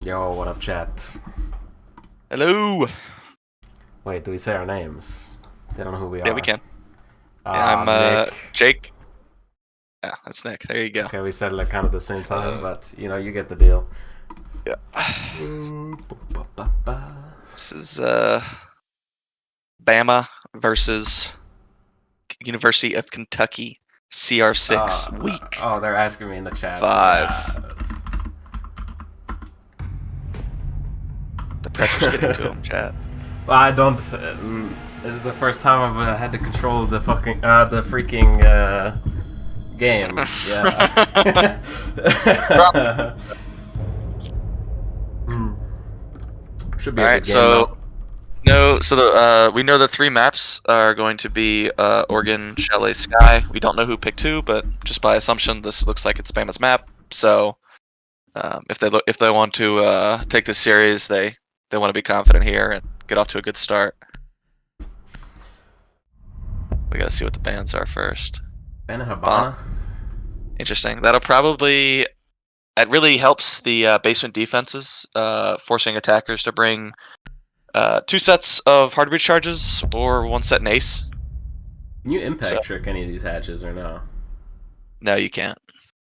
Yo, what up, chat? Hello. Wait, do we say our names? They don't know who we Yeah, we are. can. Yeah, I'm Nick. Jake. Yeah, that's Nick. There you go. Okay, we said it at kind of the same time, but you get the deal. Yeah. Ba-ba-ba. This is Bama versus University of Kentucky. CR6 week Oh, they're asking me in the chat. 5. Yes. The pressure's getting to him, chat. Well, I don't. This is the first time I've had to control the freaking game. Yeah. Should be a good game, though. We know the 3 maps are going to be Oregon, Chalet, Sky. We don't know who picked who, but just by assumption, this looks like it's Bama's map. So if they want to take this series, they want to be confident here and get off to a good start. We gotta see what the bans are first. Ban Habana. Interesting. That'll probably. It really helps the basement defenses, forcing attackers to bring 2 sets of hard breach charges or 1 set in ace. Can you impact trick any of these hatches or no? No, you can't.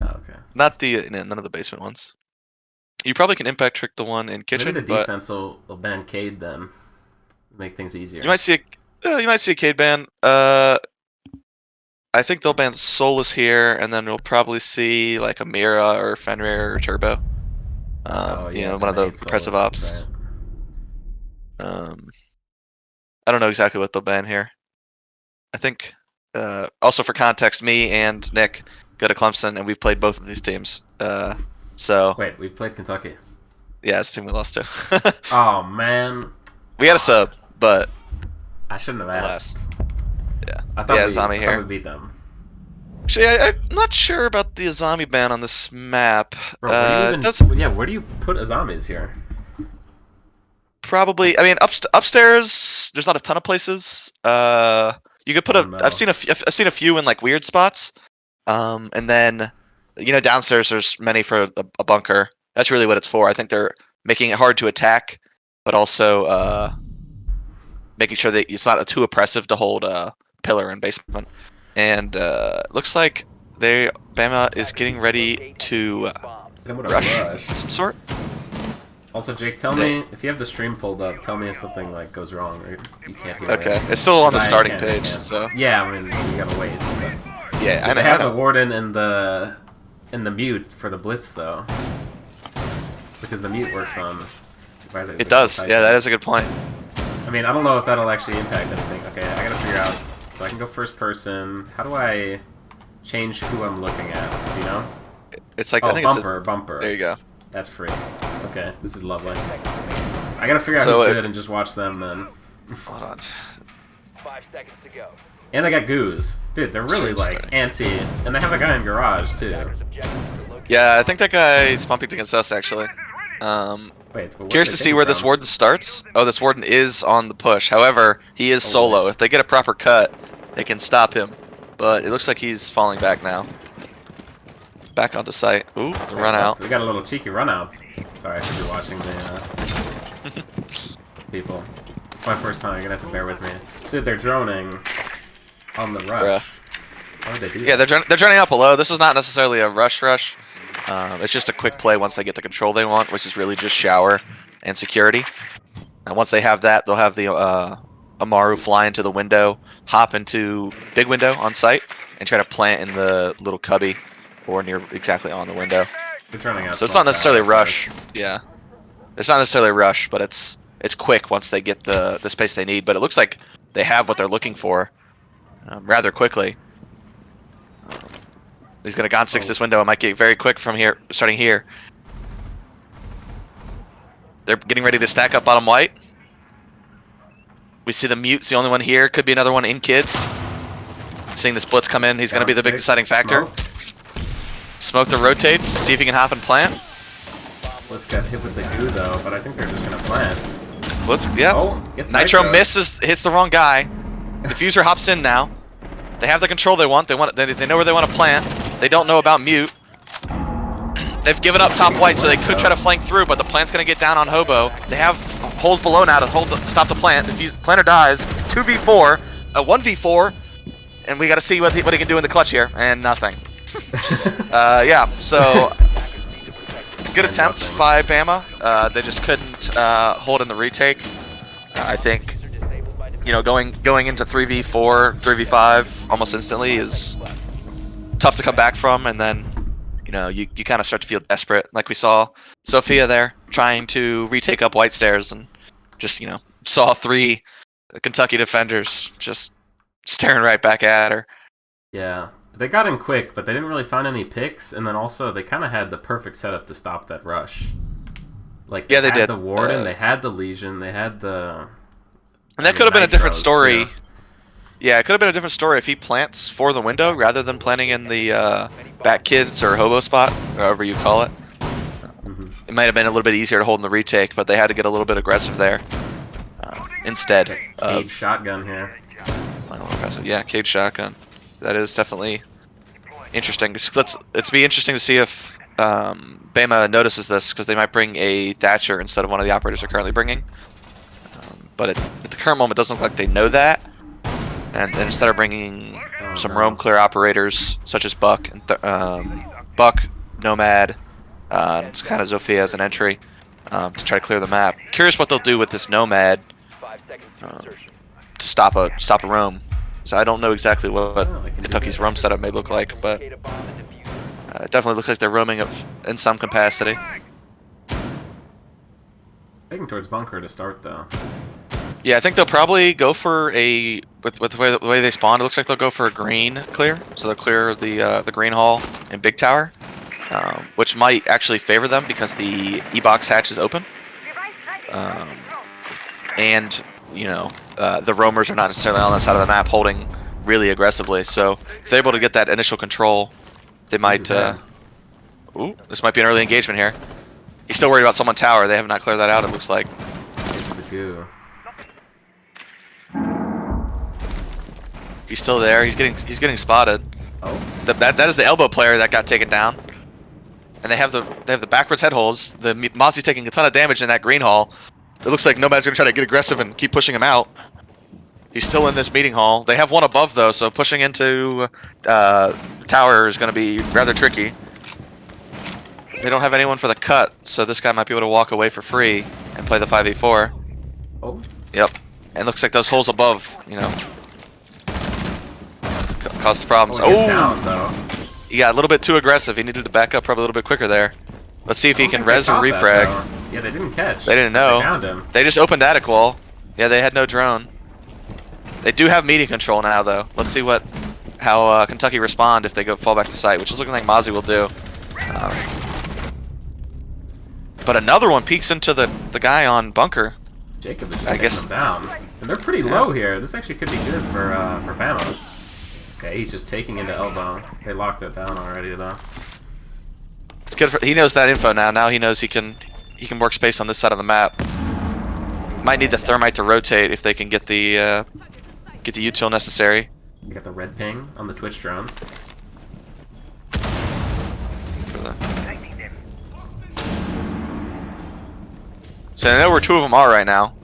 Oh, okay. Not none of the basement ones. You probably can impact trick the one in kitchen. Maybe the defense will ban Cade then, make things easier. You might see a Cade ban. I think they'll ban Solus here, and then we'll probably see like a Mira or Fenrir or Turbo. One of the repressive ops. Right. I don't know exactly what they'll ban here. I think, also for context, me and Nick go to Clemson, and we've played both of these teams. So. Wait, we played Kentucky. Yeah, it's the team we lost to. Oh man. We had a sub, but. I shouldn't have asked. Yeah. I thought Azami here. We beat them. Actually, I'm not sure about the Azami ban on this map. Bro, where do you put Azamis here? Probably, I mean, upstairs. There's not a ton of places. You could put I've seen a few in like weird spots. And then, downstairs there's many for a bunker. That's really what it's for. I think they're making it hard to attack, but also making sure that it's not too oppressive to hold pillar and basement. And looks like Bama is getting ready to rush of some sort. Also, Jake, tell me if you have the stream pulled up. Tell me if something like goes wrong or you can't hear. Okay, it's still on the starting page, so. Yeah, I mean you gotta wait. But yeah, I have the warden and the mute for the blitz though, because the mute works on. It does. Yeah, that is a good point. I mean, I don't know if that'll actually impact anything. Okay, I gotta figure out. So I can go first person. How do I change who I'm looking at? Do you know? It's like, I think bumper, it's bumper. There you go. That's free. Okay, this is lovely. I gotta figure out who's good and just watch them then. Hold on. 5 seconds to go. And they got goos. Dude, they're really like anti. And they have a guy in garage too. Yeah, I think that guy's pumping against us actually. Wait, curious to see where this warden starts. Oh, this warden is on the push. However, he is solo. If they get a proper cut, they can stop him. But it looks like he's falling back now. Back onto site. Ooh, the run out. We got a little cheeky run out. Sorry, I should be watching the people. It's my first time. You're gonna have to bear with me. Dude, they're droning on the rush. Why would they do that? Yeah, they're droning out below. This is not necessarily a rush. It's just a quick play once they get the control they want, which is really just shower and security. And once they have that, they'll have the Amaru fly into the window, hop into big window on site, and try to plant in the little cubby or near exactly on the window. So it's not necessarily a rush. Yeah, it's not necessarily a rush, but it's quick once they get the space they need. But it looks like they have what they're looking for rather quickly. He's gonna Gon 6 this window. It might get very quick from here, starting here. They're getting ready to stack up bottom white. We see the mute's the only one here. Could be another one in kids. Seeing this blitz come in, he's gonna be the big deciding factor. Smoke the rotates. See if he can hop and plant. Let's get hit with the goo though, but I think they're just gonna plant. Nitro misses, hits the wrong guy. Diffuser hops in now. They have the control they want. They know where they want to plant. They don't know about mute. They've given up top white, so they could try to flank through, but the plant's gonna get down on Hobo. They have holes below now to stop the plant. If planter dies, 2v4, a 1v4, and we gotta see what he can do in the clutch here, and nothing. Yeah, so good attempts by Bama. They just couldn't hold in the retake. I think, you know, going into 3v4, 3v5 almost instantly is tough to come back from, and then, you know, you kind of start to feel desperate, like we saw Sophia there trying to retake up White Stairs, and just, you know, saw 3 Kentucky defenders just staring right back at her. Yeah, they got in quick, but they didn't really find any picks, and then also they kind of had the perfect setup to stop that rush. Like, they did. The Warden, they had the Legion, they had the... And that could have been a different story. Too. Yeah, it could have been a different story if he plants for the window rather than planting in the Bat Kids or Hobo spot, however you call it. It might have been a little bit easier to hold in the retake, but they had to get a little bit aggressive there instead. Cage shotgun here. Yeah, cage shotgun. That is definitely interesting. It's be interesting to see if Bama notices this, because they might bring a Thatcher instead of one of the operators they're currently bringing. But at the current moment, it doesn't look like they know that. And instead of bringing some roam clear operators such as Buck and Buck, Nomad, it's kind of Zofia as an entry to try to clear the map. Curious what they'll do with this Nomad to stop a roam. So I don't know exactly what Kentucky's roam setup may look like, but it definitely looks like they're roaming in some capacity. Taking towards bunker to start, though. Yeah, I think they'll probably go for a with the way they spawn. It looks like they'll go for a green clear, so they'll clear the green hall and big tower, which might actually favor them because the E-box hatch is open, and you know the roamers are not necessarily on that side of the map holding really aggressively. So if they're able to get that initial control, they might. Ooh, this might be an early engagement here. He's still worried about someone tower. They have not cleared that out. It looks like. He's still there. He's getting spotted. Oh. That is the elbow player that got taken down. And they have the backwards head holes. The Mozzie's taking a ton of damage in that green hall. It looks like Nomad's gonna try to get aggressive and keep pushing him out. He's still in this meeting hall. They have one above though, so pushing into the tower is gonna be rather tricky. They don't have anyone for the cut, so this guy might be able to walk away for free and play the 5v4. Oh. Yep. And looks like those holes above, you know, caused problems. Oh! Down, he got a little bit too aggressive. He needed to back up probably a little bit quicker there. Let's see if he can res or refrag. Yeah, they didn't catch. They didn't know. They found him. They just opened attic wall. Yeah, they had no drone. They do have media control now, though. Let's see how Kentucky respond if they fall back to site, which is looking like Mozzie will do. But another one peeks into the guy on bunker. Jacob is just taking them down. And they're pretty low here. This actually could be good for Bama. Okay, he's just taking into elbow. They locked it down already, though. It's good he knows that info now. Now he knows he can work space on this side of the map. Might need the thermite to rotate if they can get the util necessary. We got the red ping on the Twitch drone. So I know where 2 of them are right now.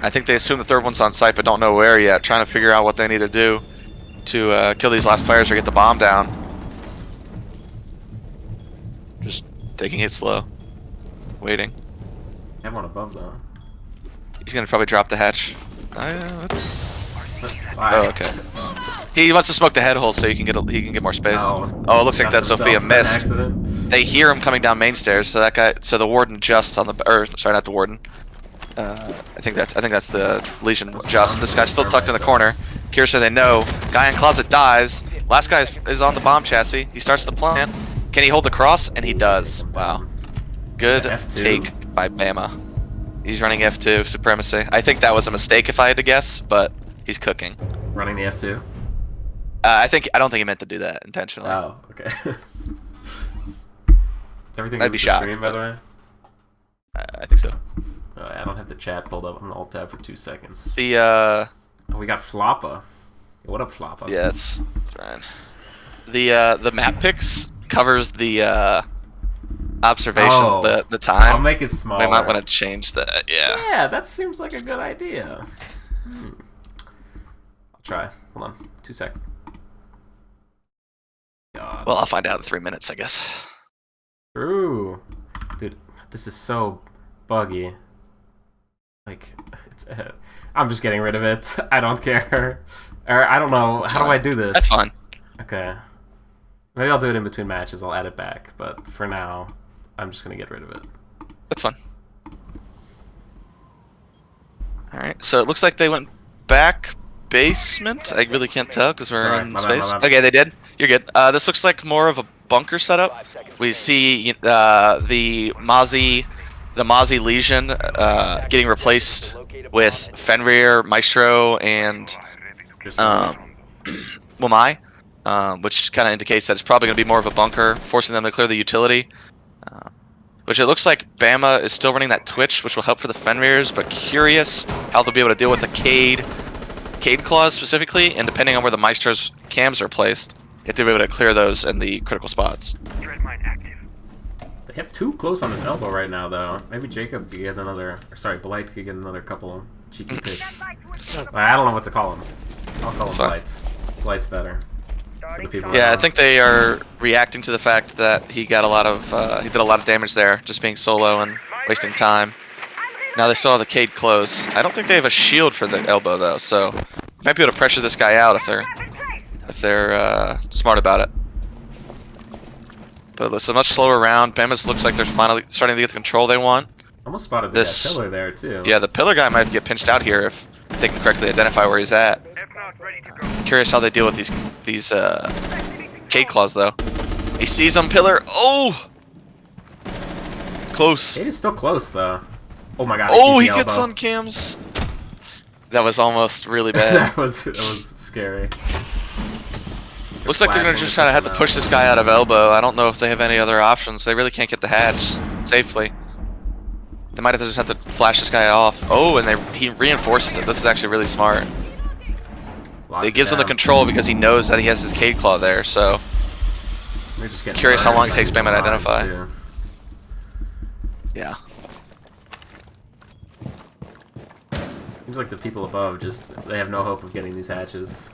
I think they assume the 3rd one's on site, but don't know where yet. Trying to figure out what they need to do to kill these last players or get the bomb down. Just taking it slow, waiting. I have one above though. He's gonna probably drop the hatch. Oh, okay. He wants to smoke the head hole so he can get more space. Oh, it looks like that Sophia missed. They hear him coming down main stairs, so the warden just on sorry, not the warden. I think that's the Legion just. This guy's still tucked in the corner. Kira said they know. Guy in closet dies. Last guy is on the bomb chassis. He starts the plant. Can he hold the cross? And he does. Wow. Good take by Bama. He's running F2 supremacy. I think that was a mistake if I had to guess, but he's cooking. Running the F2? I don't think he meant to do that intentionally. Oh, okay. Is everything I'd be shocked, stream, by the way? I think so. I don't have the chat pulled up. I'm gonna alt tab for 2 seconds. The Oh, we got Floppa. What up, Floppa? Yeah, that's right. The map picks covers the observation, Oh, the time. I'll make it smaller. We might want to change that. Yeah. Yeah, that seems like a good idea. I'll try. Hold on. 2 seconds. God. Well, I'll find out in 3 minutes, I guess. True. Dude, this is so buggy. Like, it's. I'm just getting rid of it. I don't care. Or I don't know. How do I do this? That's fine. Okay. Maybe I'll do it in between matches. I'll add it back. But for now, I'm just gonna get rid of it. That's fine. Alright, so it looks like they went back basement. I really can't tell because we're Sorry, in my bad, space. my bad. Okay, they did. You're good. This looks like more of a bunker setup. We see the Mozzie Legion getting replaced with Fenrir, Maestro, and Wamai, which kind of indicates that it's probably going to be more of a bunker, forcing them to clear the utility. Which it looks like Bama is still running that Twitch, which will help for the Fenrirs, but curious how they'll be able to deal with the Cade claws specifically, and depending on where the Maestro's cams are placed, if they'll be able to clear those in the critical spots. They have 2 close on his elbow right now, though. Maybe Jacob could get another... Or sorry, Blight could get another couple cheeky picks. I don't know what to call him. I'll call him Blight. Blight's better. Yeah, I think they are reacting to the fact that he got a lot of he did a lot of damage there, just being solo and wasting time. Now they still have the Cade close. I don't think they have a shield for the elbow though, so might be able to pressure this guy out if they're smart about it. But it's a much slower round. Bama's looks like they're finally starting to get the control they want. Almost spotted this pillar there too. Yeah, the pillar guy might get pinched out here if they can correctly identify where he's at. Curious how they deal with these Cade claws though. He sees them, pillar. Oh, close. It is still close though. Oh my god. Oh, he gets on cams. That was almost really bad. that was scary. Looks like they're gonna just try to have to push this guy out of elbow. I don't know if they have any other options. They really can't get the hatch safely. They might have to just have to flash this guy off. Oh, and he reinforces it. This is actually really smart. It gives him the control because he knows that he has his Cade claw there. So curious how long it takes Bama to identify. Too. Yeah. Seems like the people above they have no hope of getting these hatches.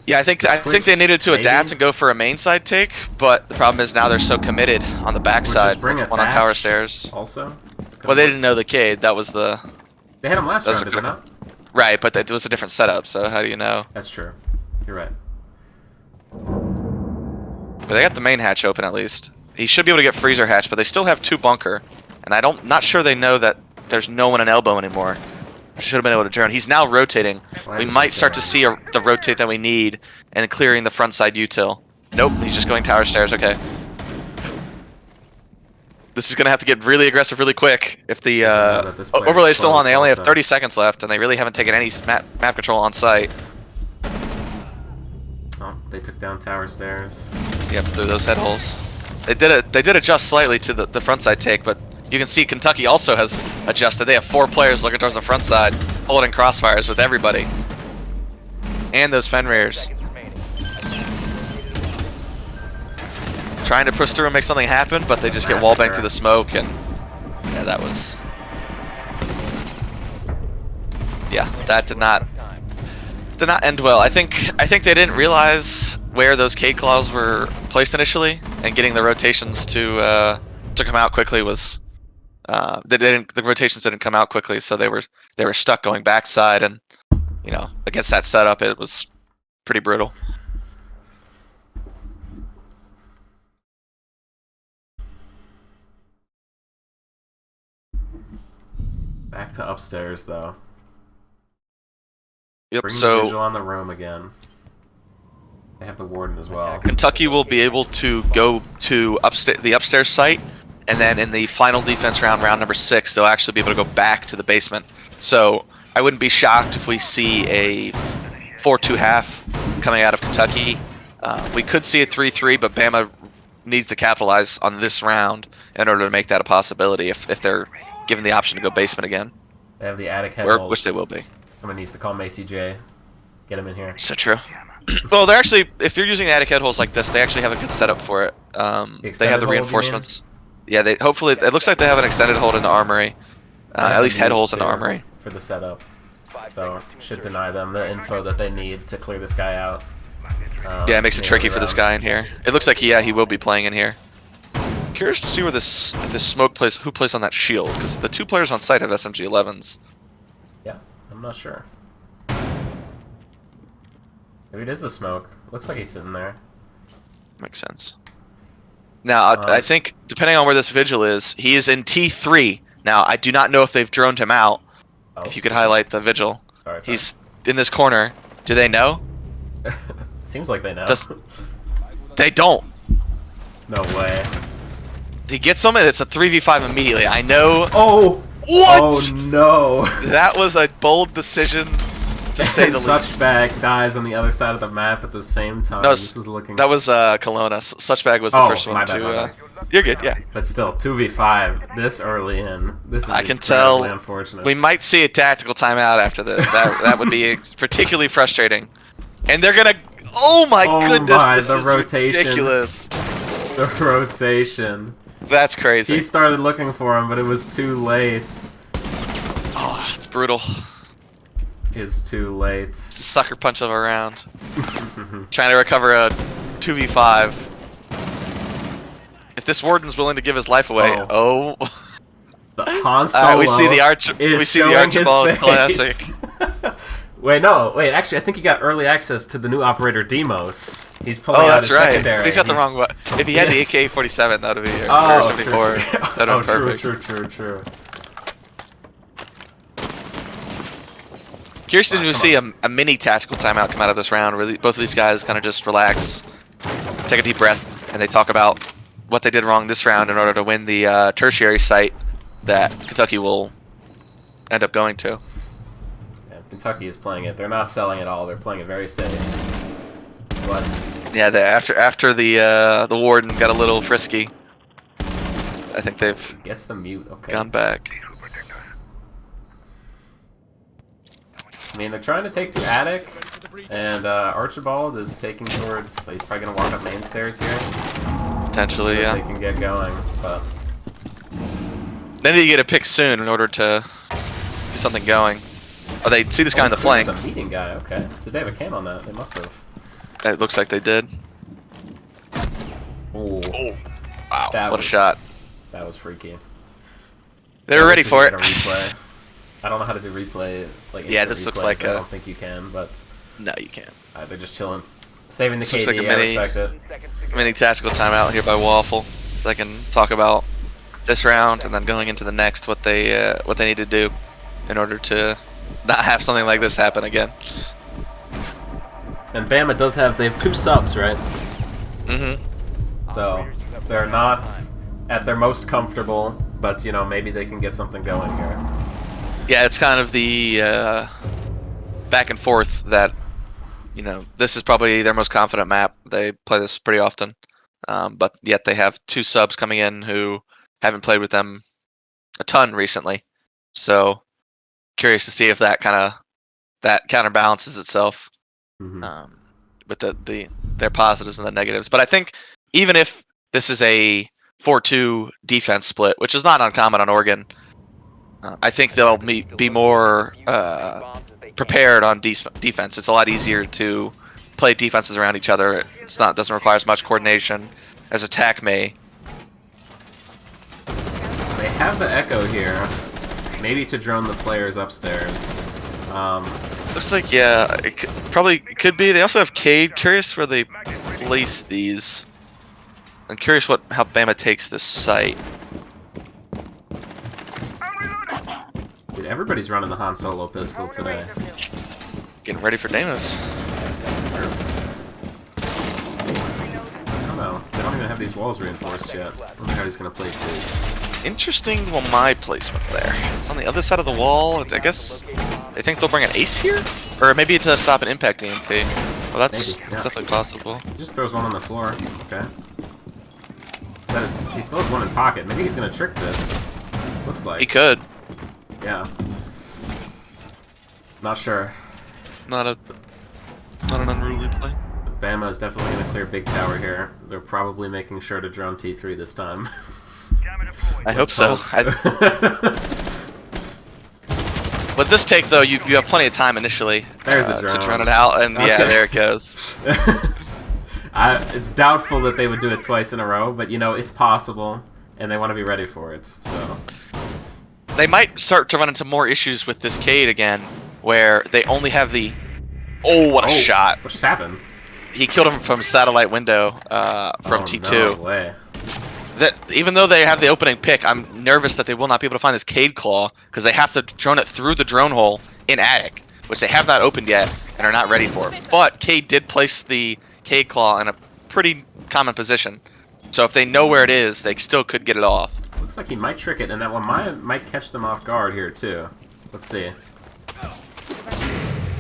Yeah, I think they needed to adapt and go for a main side take, but the problem is now they're so committed on the backside. One on tower stairs. Also. Well, they didn't know the Cade. That was the. They had him last round, did they not? Right, but it was a different setup. So how do you know? That's true. You're right. But they got the main hatch open at least. He should be able to get freezer hatch, but they still have 2 bunker, and not sure they know that there's no one in elbow anymore. Should have been able to drone. He's now rotating. We might start to see the rotate that we need and clearing the front side util. Nope, he's just going tower stairs. Okay. This is gonna have to get really aggressive really quick if the overlay is still on. They only have 30 seconds left, and they really haven't taken any map control on site. Oh, they took down tower stairs. Yep, through those head holes. They did adjust slightly to the front side take, but you can see Kentucky also has adjusted. They have 4 players looking towards the front side, holding crossfires with everybody, and those Fenrirs. Trying to push through and make something happen, but they just get wallbanged through the smoke, and yeah, that was. Yeah, that did not end well. I think they didn't realize where those Cade claws were placed initially, and getting the rotations to come out quickly was. The rotations didn't come out quickly, so they were stuck going backside, and against that setup, it was pretty brutal. Back to upstairs, though. Yep. Bring So the vigil on the room again. They have the warden as well. Kentucky will be able to go to the upstairs site, and then in the final defense round number 6, they'll actually be able to go back to the basement. So I wouldn't be shocked if we see a 4-2 half coming out of Kentucky. We could see a 3-3, but Bama needs to capitalize on this round in order to make that a possibility if they're given the option to go basement again. They have the attic head holes. Which they will be. Someone needs to call Macy J. Get him in here. So true. Well, if they're using the attic head holes like this, they actually have a good setup for it. They have the reinforcements. Yeah, they hopefully it looks like they have an extended hold in the armory. At least head holes in the armory. For the setup. So, should deny them the info that they need to clear this guy out. Yeah, it makes it tricky for this guy in here. It looks like he will be playing in here. Curious to see where this smoke plays. Who plays on that shield? Because the 2 players on site have SMG-11s. Yeah, I'm not sure. Maybe it is the smoke. Looks like he's sitting there. Makes sense. Now, I think, depending on where this vigil is, he is in T3. Now, I do not know if they've droned him out. Oh. If you could highlight the vigil. Sorry. He's in this corner. Do they know? Seems like they know. They don't. No way. He gets him, and it's a 3v5 immediately. I know. Oh! What? Oh no! That was a bold decision, to say the least. Suchbag dies on the other side of the map at the same time. No, this was looking... That was Kelowna. Suchbag was the first one my to. bad. You're good, yeah. But still, 2v5 this early in. This is I can tell. Unfortunate. We might see a tactical timeout after this. That would be particularly frustrating. And they're gonna. Oh my goodness! This is ridiculous. The rotation. That's crazy. He started looking for him, but it was too late. Oh, it's brutal. It's too late. It's a sucker punch of a round. Trying to recover a 2v5. If this warden's willing to give his life away, the Han Solo we see the Archibald classic. Wait, actually, I think he got early access to the new operator Demos. He's pulling out his secondary. He's got the wrong one. If he had the AK-47, that would be or 74. That would be perfect. True. Curious to see a mini tactical timeout come out of this round. Really, both of these guys kind of just relax, take a deep breath, and they talk about what they did wrong this round in order to win the tertiary site that Kentucky will end up going to. Yeah, Kentucky is playing it. They're not selling it all. They're playing it very safe. But yeah, after the warden got a little frisky, I think they've gets the mute. Okay. Gone back. I mean, they're trying to take to attic, and Archibald is taking towards. He's probably gonna walk up main stairs here. Potentially, yeah. They can get going, but they need to get a pick soon in order to get something going. Oh, they see this guy in the flank. The meeting guy. Okay. Did they have a cam on that? They must have. It looks like they did. Oh, wow! What a shot. That was freaky. They were ready for it. Replay. I don't know how to do replay. Like yeah, this looks like I don't think you can, but no, you can't. They're just chilling, saving the KD. Looks like a mini tactical timeout here by Waffle, so I can talk about this round and then going into the next what they need to do in order to not have something like this happen again. And Bama does have 2 subs, right? Mm-hmm. So they're not at their most comfortable, but you know maybe they can get something going here. Yeah, it's kind of the back and forth that, you know, this is probably their most confident map. They play this pretty often, but yet they have 2 subs coming in who haven't played with them a ton recently. So curious to see if that counterbalances itself with their positives and the negatives. But I think even if this is a 4-2 defense split, which is not uncommon on Oregon, I think they'll be more prepared on defense. It's a lot easier to play defenses around each other. Doesn't require as much coordination as attack may. They have the echo here, maybe to drone the players upstairs. Looks like it could be. They also have Cade. Curious where they place these. I'm curious how Bama takes this site. Dude, everybody's running the Han Solo pistol today. Getting ready for Damos. I don't know. They don't even have these walls reinforced yet. I wonder how he's going to place these. Interesting my placement there. It's on the other side of the wall. I guess they think they'll bring an ace here? Or maybe to stop an impact EMP. Well, that's definitely possible. He just throws one on the floor. Okay. He still has one in pocket. Maybe he's going to trick this. Looks like. He could. Yeah. Not sure. Not an unruly play. Bama is definitely going to clear big tower here. They're probably making sure to drone T3 this time. I hope so. Hope. With this take though, you have plenty of time initially There's a to drone. drone it out, and yeah, Okay. there it goes. It's doubtful that they would do it twice in a row, but you know, it's possible, and they want to be ready for it, so... They might start to run into more issues with this Cade again, where they only have the... Oh, what a shot. What just happened? He killed him from satellite window from T2. No way. That even though they have the opening pick, I'm nervous that they will not be able to find this Cade Claw, because they have to drone it through the drone hole in Attic, which they have not opened yet and are not ready for. But Cade did place the Cade Claw in a pretty common position, so if they know where it is, they still could get it off. Looks like he might trick it, and that one might catch them off guard here, too. Let's see.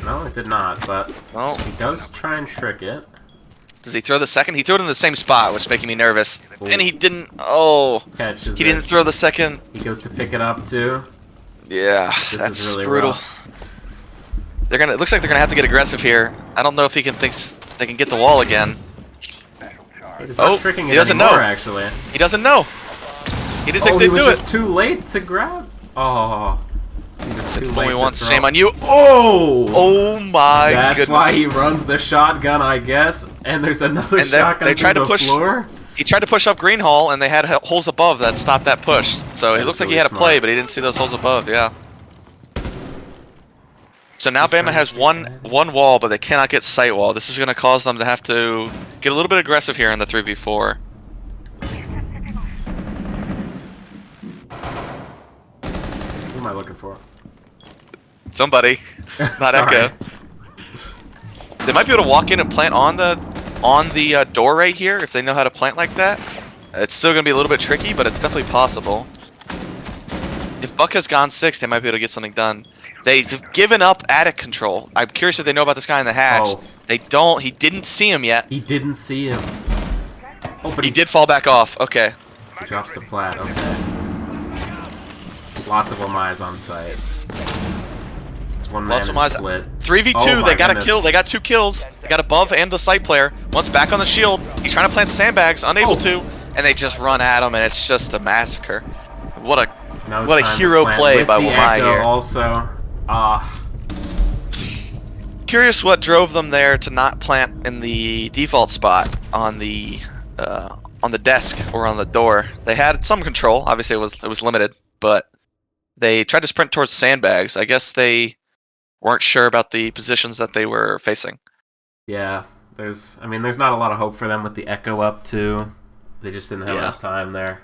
No, it did not, but Well, he does try and trick it. does he throw the second? He threw it in the same spot, which is making me nervous. Ooh. And he didn't... Oh, Catches he didn't it. throw the second. He goes to pick it up, too. Yeah, This that's is really brutal. rough. They're gonna. It looks like they're gonna have to get aggressive here. I don't know if he thinks they can get the wall again. He's not Oh, tricking he it doesn't anymore, know. actually. He doesn't know. He didn't think He they'd was do just it. too late to grab. Oh. He was too late Only to once. throw. Shame on you. Oh! Oh my That's goodness. why he runs the shotgun, I guess. And there's another And shotgun they tried through to the push. floor. He tried to push up green hole, and they had holes above that stopped that push. So it looked like he really had a play, smart. but he didn't see those holes above. Yeah. So now He's Bama trying has to one get wall, but they cannot get sight wall. This is going to cause them to have to get a little bit aggressive here in the 3v4. Who am I looking for? Somebody, not Sorry. Echo. They might be able to walk in and plant on the door right here if they know how to plant like that. It's still going to be a little bit tricky, but it's definitely possible. If Buck has gone 6, they might be able to get something done. They've given up attic control. I'm curious if they know about this guy in the hatch. Oh. They don't. He didn't see him yet. He didn't see him. Oh, but He did fall back off. Okay. He drops the plat, okay. Lots of Omais on site. It's one man Lots of in Omais. split. 3v2. Oh my they got a goodness. kill. They got 2 kills. They got above and the site player. One's back on the shield. He's trying to plant sandbags, unable to, and they just run at him, and it's just a massacre. What a No What a time to hero plant. play With by the Wamai Echo here. Also, Curious what drove them there to not plant in the default spot on the desk or on the door. They had some control. Obviously, it was limited, but they tried to sprint towards sandbags. I guess they weren't sure about the positions that they were facing. yeah. There's not a lot of hope for them with the Echo up too. They just didn't have Yeah. enough time there.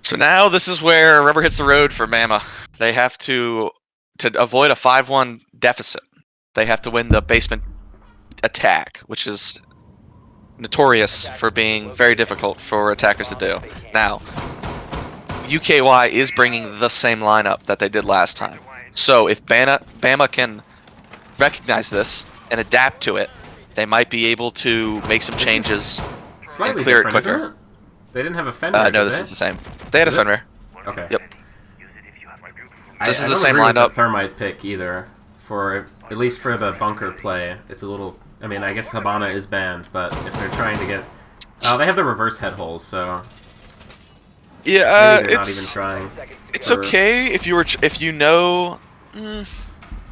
So now this is where rubber hits the road for Mama. They have to avoid a 5-1 deficit. They have to win the basement attack, which is notorious for being very difficult for attackers to do. Now, UKY is bringing the same lineup that they did last time. So if Bama can recognize this and adapt to it, they might be able to make some changes. Slightly clear it different, quicker. isn't it? They didn't have a fender. No, did this they? is the same. They had a Is it? Fenrir. Okay. Yep. This is I the don't same agree with lineup. the thermite pick either. For at least for the bunker play, it's a little. I mean, I guess Habana is banned, but if they're trying to get, they have the reverse head holes, so Yeah, maybe they're not even it's trying. it's Or- okay if you know.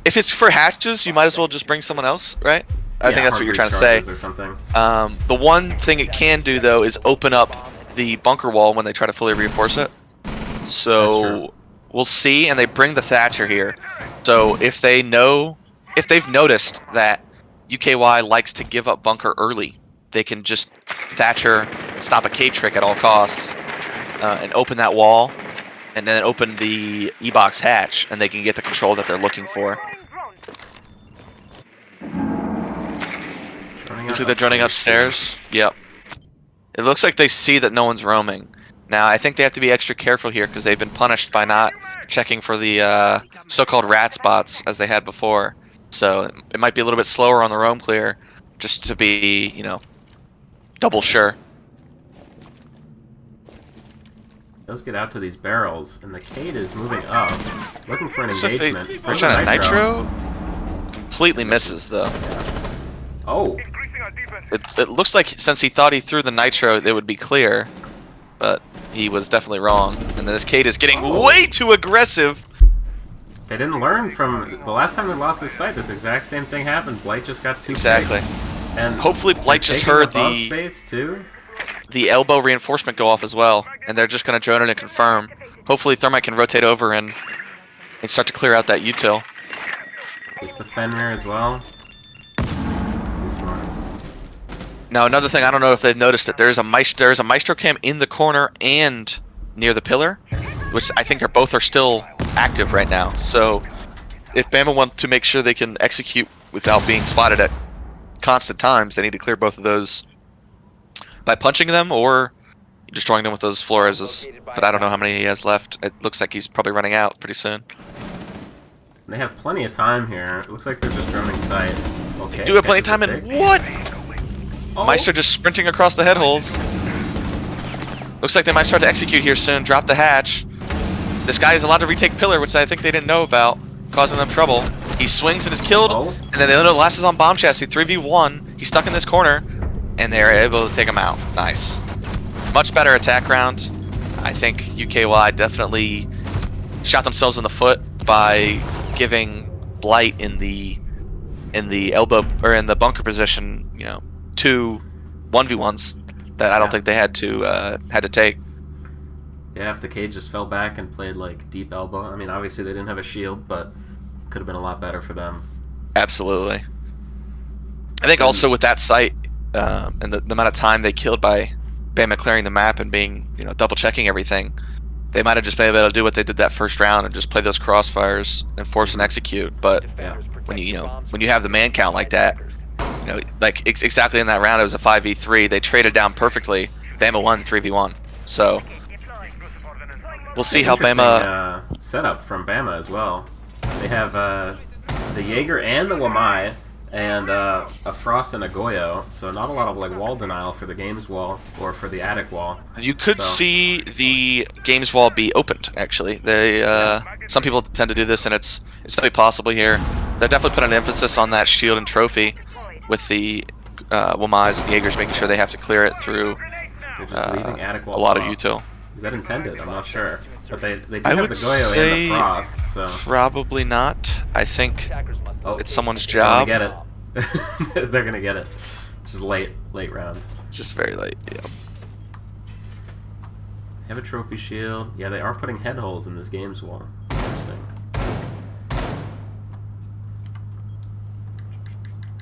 If it's for hatches, you might as well just bring someone else, right? I think that's what you're trying to say. Or something. The one thing it can do though is open up the bunker wall when they try to fully reinforce it. That's So true. we'll see, and they bring the Thatcher here. So if they've noticed that UKY likes to give up bunker early, they can just Thatcher, stop a K trick at all costs, and open that wall, and then open the E-box hatch, and they can get the control that they're looking for. You see they're running upstairs? Yep. It looks like they see that no one's roaming. Now, I think they have to be extra careful here because they've been punished by not checking for the so-called rat spots as they had before. So it might be a little bit slower on the roam clear just to be, double sure. Let's get out to these barrels, and the Cade is moving up, looking for an Looks like engagement. they're There's trying a to nitro. Completely misses, though. Oh, It looks like since he thought he threw the nitro, it would be clear. But he was definitely wrong. And then this Cade is getting way too aggressive. They didn't learn from the last time they lost this site. This exact same thing happened. Blight just got too Exactly. big. And Hopefully Blight just taking heard above space too. the elbow reinforcement go off as well, and they're just going to drone it and confirm. Hopefully Thermite can rotate over and start to clear out that util. It's the Fenrir as well. He's smart. Now another thing, I don't know if they've noticed that there's a Maestro cam in the corner and near the pillar, which I think both are still active right now. So if Bama want to make sure they can execute without being spotted at constant times, they need to clear both of those by punching them or destroying them with those Floreses. But I don't know how many he has left. It looks like he's probably running out pretty soon. They have plenty of time here. It looks like they're just droning sight. Okay. They do have plenty of time, and what? Oh. Meister just sprinting across the head holes. Looks like they might start to execute here soon. Drop the hatch. This guy is allowed to retake pillar, which I think they didn't know about, causing them trouble. He swings and is killed, and then the last is on bomb chassis. 3v1. He's stuck in this corner, and they're able to take him out. Nice. Much better attack round. I think UKY definitely shot themselves in the foot by giving Blight in the elbow or in the bunker position, you know, 2 1v1s that I don't think they had to take. Yeah, if the Cade just fell back and played like deep elbow. I mean, obviously they didn't have a shield, but could have been a lot better for them. Absolutely. I think also with that site and the amount of time they killed by Bama clearing the map and being, you know, double checking everything, they might have just been able to do what they did that first round and just play those crossfires and force and execute. But when you have the man count like that, you know, like exactly in that round it was a 5v3. They traded down perfectly. Bama won 3v1. So we'll see how Bama setup from Bama as well. They have the Jaeger and the Wamai and a Frost and a Goyo, so not a lot of like wall denial for the games wall or for the attic wall. You could see the games wall be opened. Actually, they some people tend to do this, and it's definitely possible here. They're definitely putting an emphasis on that shield and trophy with the Wamais and Jaegers, making sure they have to clear it through attic wall a lot of util. Is that intended? I'm not sure. But they do I have would the Goyo say and the Frost, so probably not. I think it's someone's job. They're gonna get it. They're gonna get it. Which is late round. It's just very late, yeah. They have a trophy shield. Yeah, they are putting head holes in this games wall. Interesting.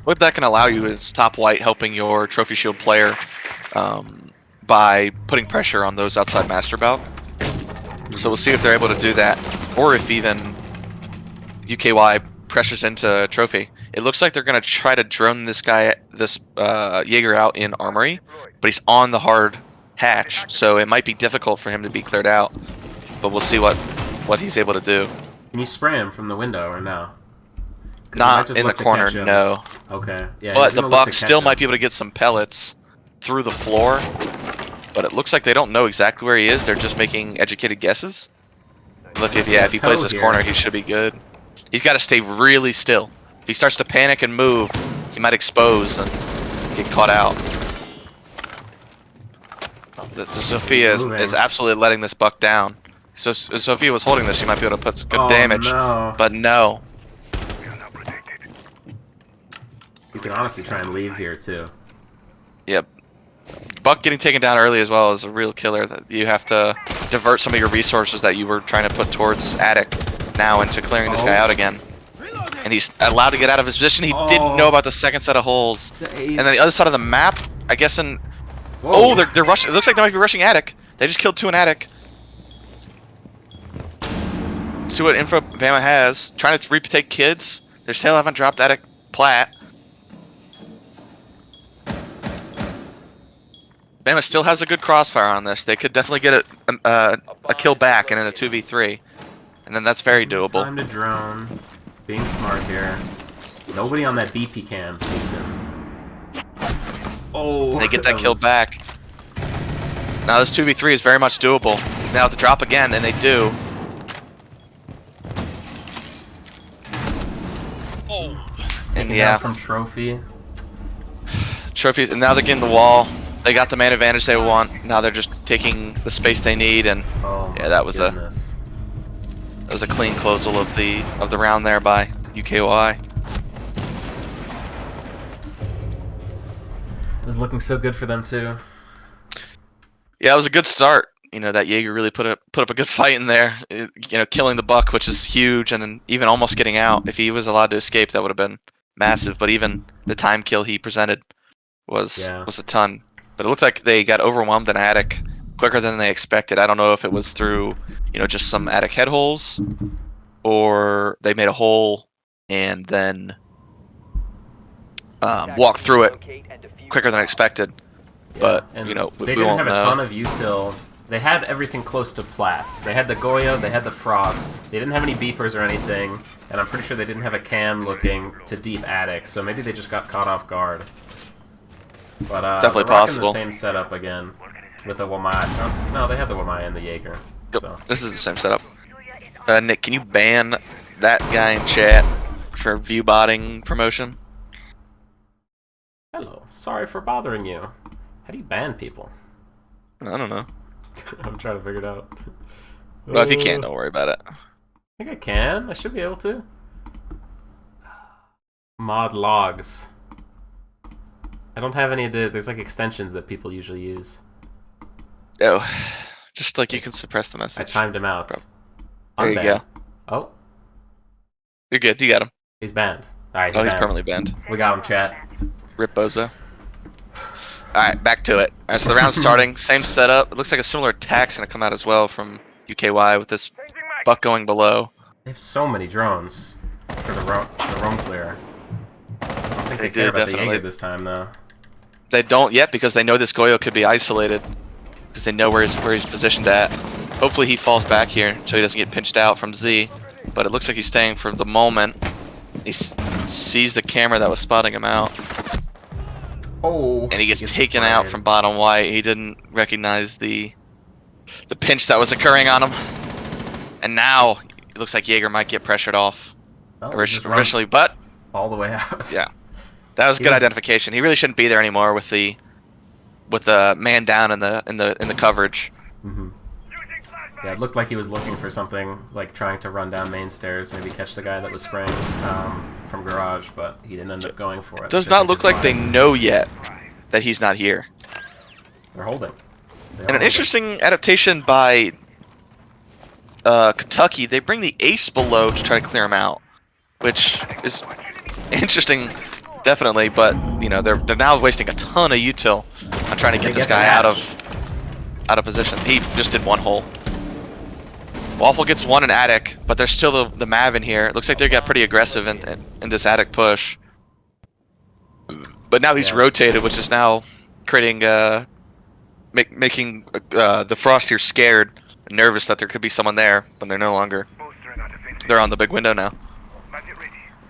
What that can allow you is top white helping your trophy shield player by putting pressure on those outside master bout. So we'll see if they're able to do that, or if even UKY pressures into trophy. It looks like they're going to try to drone this Jaeger out in armory, but he's on the hard hatch, so it might be difficult for him to be cleared out. But we'll see what he's able to do. Can you spray him from the window or no? Not in the corner, no. Okay. Yeah. But the Bucks still might be able to get some pellets through the floor. But it looks like they don't know exactly where he is. They're just making educated guesses. Look, if he plays this corner, he should be good. He's got to stay really still. If he starts to panic and move, he might expose and get caught out. The Sophia is absolutely letting this Buck down. So if Sophia was holding this, she might be able to put some good damage. No. But no. You can honestly try and leave here too. Yep. Buck getting taken down early as well is a real killer. That you have to divert some of your resources that you were trying to put towards attic now into clearing this guy out again. And he's allowed to get out of his position. He didn't know about the second set of holes. And then the other side of the map, I guess in... Whoa. Oh, they're rushing. It looks like they might be rushing attic. They just killed 2 in attic. See what info Bama has. Trying to retake kids. They still haven't dropped attic plat. Bama still has a good crossfire on this. They could definitely get a kill back and in a 2v3. And then that's very doable. Time to drone. Being smart here. Nobody on that BP cam sees him. Oh, they get that kill back. Now this 2v3 is very much doable. Now to drop again, and they do. Oh. And yeah. From trophy. Trophies, and now they're getting the wall. They got the man advantage they want. Now they're just taking the space they need, and Oh yeah, my that was goodness. a clean closal of the round there by UKY. It was looking so good for them too. Yeah, it was a good start. You know, that Jaeger really put up a good fight in there. Killing the buck, which is huge, and then even almost getting out. If he was allowed to escape, that would have been massive. But even the time kill he presented was a ton. But it looked like they got overwhelmed in attic quicker than they expected. I don't know if it was through just some attic head holes, or they made a hole and then walked through it quicker than expected. Yeah, But and we they didn't won't have a know. ton of util. They had everything close to plat. They had the Goyo, they had the Frost. They didn't have any beepers or anything, and I'm pretty sure they didn't have a cam looking to deep attic. So maybe they just got caught off guard. But Definitely we're rocking possible. the same setup again with the Wamai. No, they had the Wamai and the Jaeger. Yep, So. this is the same setup. Nick, can you ban that guy in chat for view botting promotion? Hello, sorry for bothering you. How do you ban people? I don't know. I'm trying to figure it out. Well, if you can't, don't worry about it. I think I can. I should be able to. Mod logs. I don't have any of the... There's like extensions that people usually use. Oh, just like you can suppress the message. I timed him out. There you go. Oh, You're good. You got him. he's banned. Alright, Oh, he's permanently banned. We got him, chat. Rip Bozo. Alright, back to it. Alright, so the round's starting. Same setup. It looks like a similar attack's going to come out as well from UKY with this buck going below. They have so many drones for the roam clear. I don't think they They care do, about the definitely. Jaeger this time, though. They don't yet because they know this Goyo could be isolated. Because they know where he's positioned at. Hopefully he falls back here so he doesn't get pinched out from Z. But it looks like he's staying for the moment. He sees the camera that was spotting him out. Oh, And he gets taken out from bottom white. He didn't recognize the pinch that was occurring on him. And now it looks like Jaeger might get pressured off. Originally, but all the way out. yeah, that was good identification. He really shouldn't be there anymore with the man down in the coverage. Mm-hmm. Yeah, it looked like he was looking for something, like trying to run down main stairs, maybe catch the guy that was spraying from garage, but he didn't end up going for it. Does not look like they know yet that he's not here. They're holding. And an interesting adaptation by Kentucky, they bring the ace below to try to clear him out, which is interesting, definitely. But they're now wasting a ton of util on trying to get this guy out of position. He just did one hole. Waffle gets one in attic, but there's still the Mav in here. It looks like they got pretty aggressive in this attic push. But now he's rotated, which is now creating making the Frost here scared and nervous that there could be someone there, but they're no longer. They're on the big window now.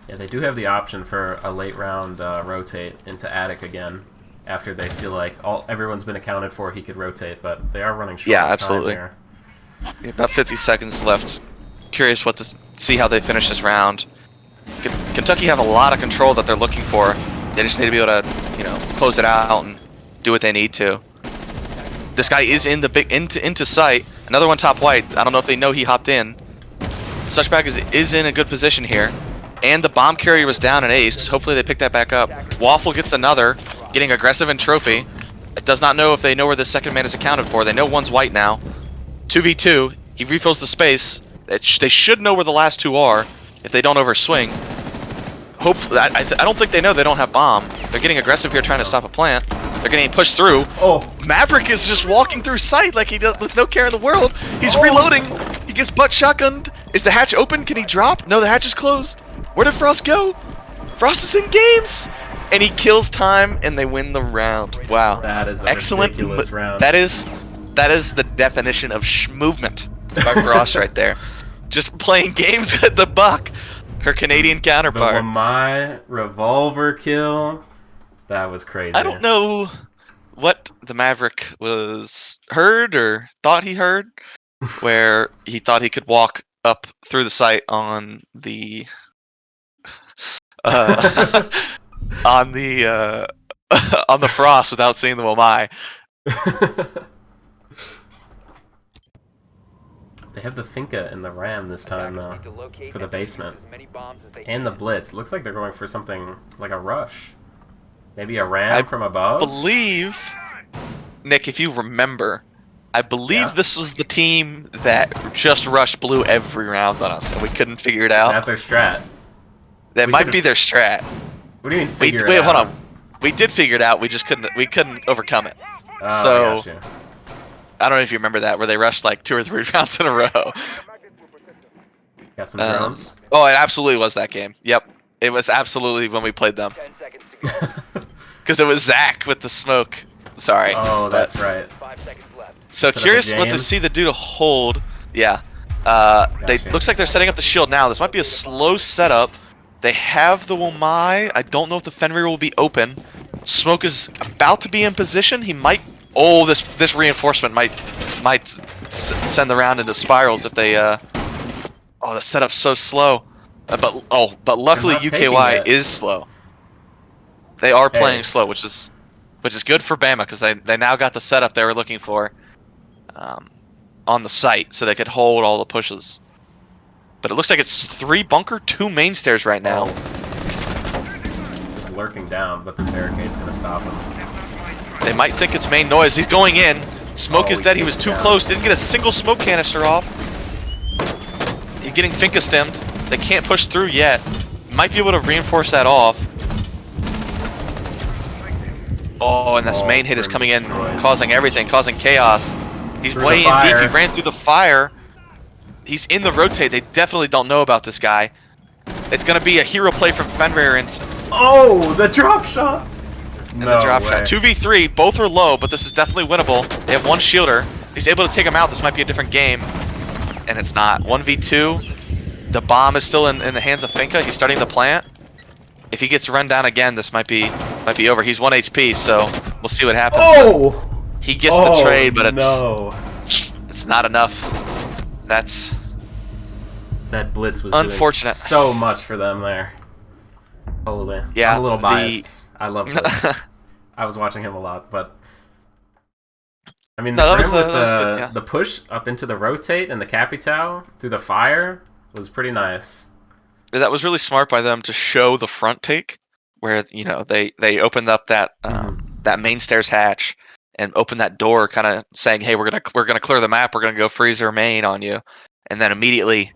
Yeah, they do have the option for a late round rotate into attic again after they feel like everyone's been accounted for. He could rotate, but they are running short. Yeah, on absolutely. Time here. About 50 seconds left. Curious see how they finish this round. Kentucky have a lot of control that they're looking for. They just need to be able to, close it out and do what they need to. This guy is in the into sight. Another one top white. I don't know if they know he hopped in. Suchback is in a good position here. And the bomb carrier was down an ace. Hopefully they pick that back up. Waffle gets another, getting aggressive in trophy. It does not know if they know where the second man is accounted for. They know one's white now. 2v2. He refills the space. They should know where the last two are if they don't overswing. Hopefully, I don't think they know they don't have bomb. They're getting aggressive here trying to stop a plant. They're getting pushed through. Oh, Maverick is just walking through sight like he does with no care in the world. He's reloading. He gets butt shotgunned. Is the hatch open? Can he drop? No, the hatch is closed. Where did Frost go? Frost is in games. And he kills time and they win the round. Wow. that is a Excellent ridiculous round. That is the definition of movement by Frost right there. Just playing games with the buck. Her Canadian the counterpart. Wamai revolver kill. That was crazy. I don't know what the Maverick was heard or thought he heard, where he thought he could walk up through the site on the on the frost without seeing the Womai. They have the Finka and the Ram this time, though, for the basement. And the Blitz. Looks like they're going for something like a rush. Maybe a Ram from above? Believe, Nick, if you remember, I believe this was the team that just rushed blue every round on us, and we couldn't figure it out. Is that their strat? That might be their strat. What do you mean figure it Wait, out? hold on. We did figure it out. We just couldn't overcome it. Oh, So I got you. I don't know if you remember that, where they rushed like 2 or 3 rounds in a row. Got some drones? Oh, it absolutely was that game. Yep, it was absolutely when we played them. 10 seconds to go. Because it was Zach with the smoke. Sorry. Oh, that's right. 5 seconds left. So Set up curious the what to James. see the dude hold. Yeah. They Gotcha. looks like they're setting up the shield now. This might be a slow setup. They have the Womai. I don't know if the Fenrir will be open. Smoke is about to be in position. He might. Oh, this reinforcement might send the round into spirals if they. Oh, the setup's so slow. But luckily not taking UKY it. is slow. They are playing slow, which is good for Bama because they now got the setup they were looking for on the site, so they could hold all the pushes. But it looks like it's 3 bunker, 2 main stairs right now. Just lurking down, but this barricade's gonna stop him. They might think it's main noise. He's going in. Smoke Oh, is he dead. He takes was it too down. close. Didn't get a single smoke canister off. He's getting Finka stemmed. They can't push through yet. Might be able to reinforce that off. Oh, and this main hit is coming in, causing everything, causing chaos. He's Through way the in deep. fire. He ran through the fire. He's in the rotate. They definitely don't know about this guy. It's going to be a hero play from Fenrir and Oh, the drop shots! the drop shot. 2v3, both are low, but this is definitely winnable. They have 1 shielder. He's able to take him out. This might be a different game. And it's not. 1v2. The bomb is still in the hands of Finka. He's starting the plant. If he gets run down again, this might be over. He's 1 HP, so we'll see what happens. Oh! He gets the trade, but it's not enough. That blitz was unfortunate. doing so much for them there. Totally. Yeah, I'm a little biased. I love Blitz. I was watching him a lot, but I mean, No, the, that was good, yeah. the push up into the rotate and the Capitao through the fire was pretty nice. That was really smart by them to show the front take, where they opened up that that main stairs hatch and opened that door, kind of saying, "Hey, we're gonna clear the map. We're gonna go freezer main on you," and then immediately,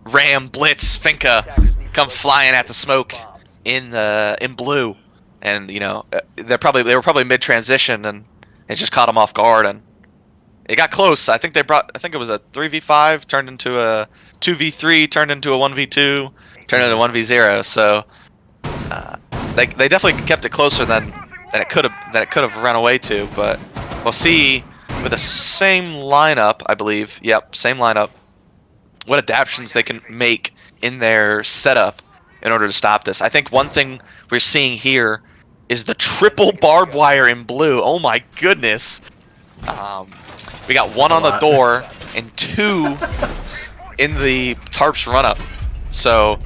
Ram, Blitz, Finka come flying at the smoke in blue, and they were probably mid transition, and it just caught them off guard, and it got close. I think it was a 3v5 turned into a 2v3 turned into a 1v2 turned into 1v0. So they definitely kept it closer than it could have run away to. But we'll see with the same lineup, I believe. Yep, same lineup. What adaptations they can make in their setup in order to stop this. I think one thing we're seeing here is the triple barbed wire in blue. Oh my goodness. We got 1 on the door and 2 in the tarps run up. So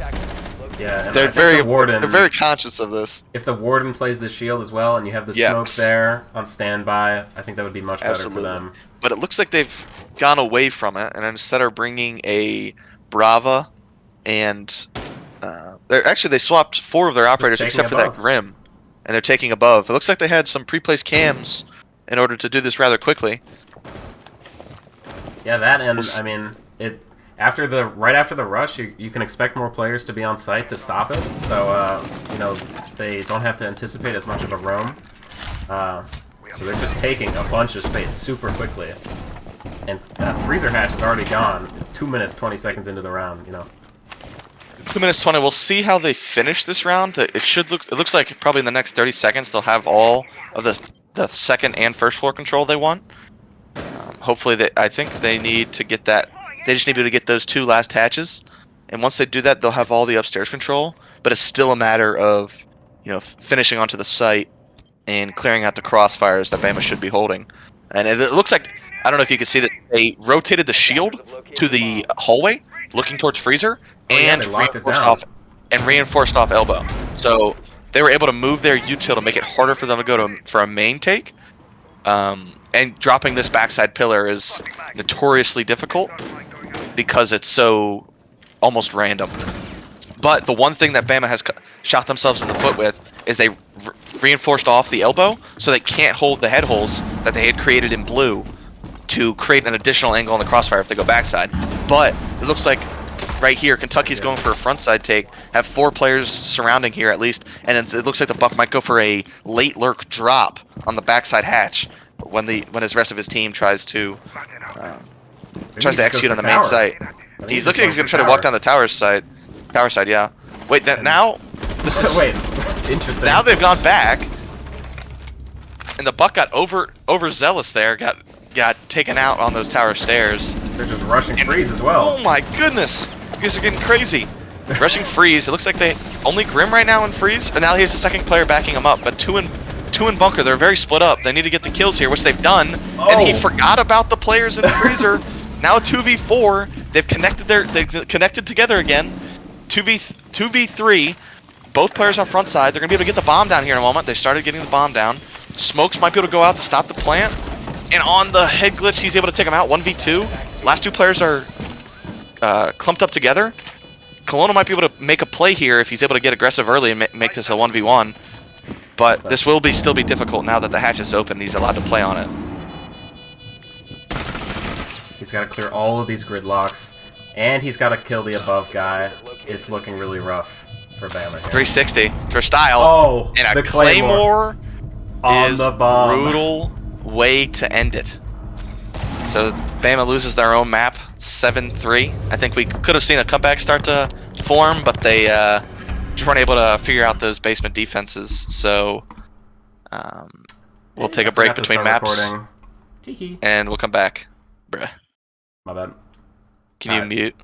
Yeah, and they're I think the warden, they're very conscious of this. If the warden plays the shield as well, and you have the smoke there on standby, I think that would be much better for them. But it looks like they've gone away from it, and instead are bringing a Brava, and they swapped 4 of their operators except for that Grim, and they're taking above. It looks like they had some pre-placed cams in order to do this rather quickly. Yeah, that and I mean right after the rush, you can expect more players to be on site to stop it. So they don't have to anticipate as much of a roam. So they're just taking a bunch of space super quickly. And freezer hatch is already gone. 2 minutes 20 seconds into the round. 2 minutes 20. We'll see how they finish this round. It looks like probably in the next 30 seconds they'll have all of the second and first floor control they want. Hopefully, I think they need to get that. They just need to get those 2 last hatches, and once they do that, they'll have all the upstairs control. But it's still a matter of, finishing onto the site and clearing out the crossfires that Bama should be holding. And it looks like, I don't know if you can see that they rotated the shield to the hallway, looking towards freezer, and reinforced off elbow. So they were able to move their util to make it harder for them to go for a main take. And dropping this backside pillar is notoriously difficult because it's so almost random. But the one thing that Bama has shot themselves in the foot with is they reinforced off the elbow so they can't hold the head holes that they had created in blue to create an additional angle on the crossfire if they go backside. But it looks like right here, Kentucky's going for a frontside take, have 4 players surrounding here at least, and it looks like the Buck might go for a late lurk drop on the backside hatch when his rest of his team tries to execute on the main site. He's looking like he's going to try to walk down the tower side, yeah. Wait, now this is Wait, interesting. now they've gone back, and the Buck got overzealous there, got taken out on those tower stairs. They're just rushing freeze as well. Oh my goodness, you guys are getting crazy. Rushing freeze. It looks like they only Grim right now in freeze, but now he has a second player backing him up. But two in bunker. They're very split up. They need to get the kills here, which they've done. Oh. And he forgot about the players in the freezer. Now 2v4. They've connected together again. 2v3. Both players on front side. They're gonna be able to get the bomb down here in a moment. They started getting the bomb down. Smokes might be able to go out to stop the plant. And on the head glitch, he's able to take him out. 1v2. Last 2 players are clumped up together. Kelowna might be able to make a play here if he's able to get aggressive early and make this a 1v1. But this will still be difficult now that the hatch is open and he's allowed to play on it. He's got to clear all of these gridlocks, and he's got to kill the above guy. It's looking really rough for Bama here. 360 for style. Oh, and the a Claymore on is the bomb. brutal way to end it. So Bama loses their own map, 7-3. I think we could have seen a comeback start to form, but they just weren't able to figure out those basement defenses. So we'll take a break between maps, and we'll come back. Bruh. My bad. Can you mute?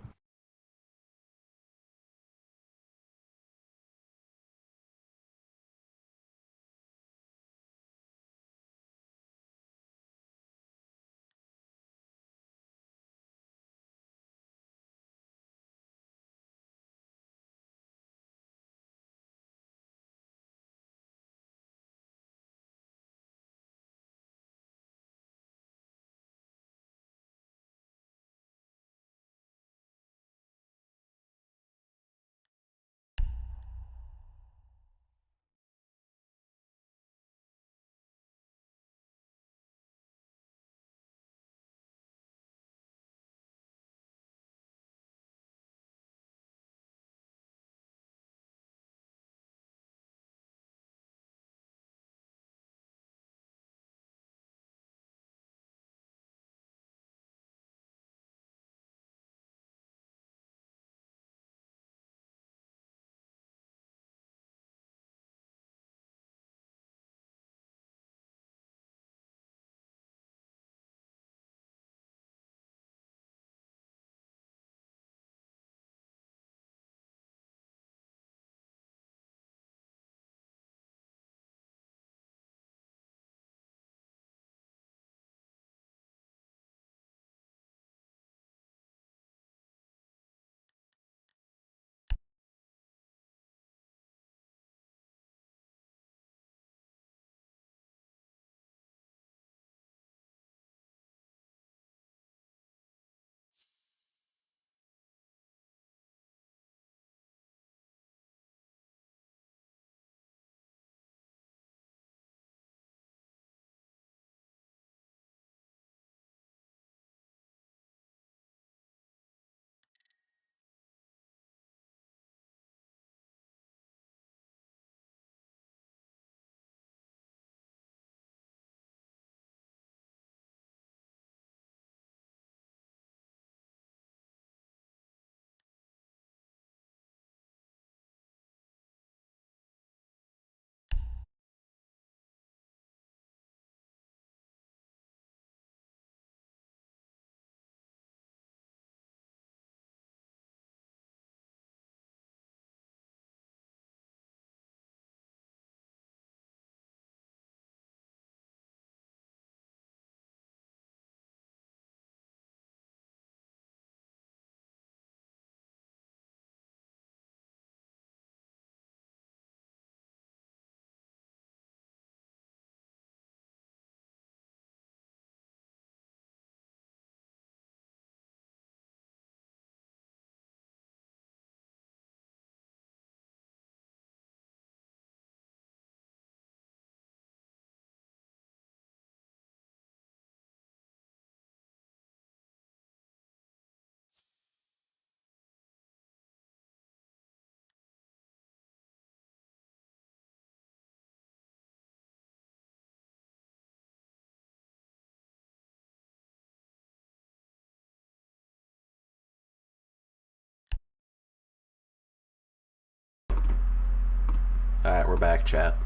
Alright, we're back, chat.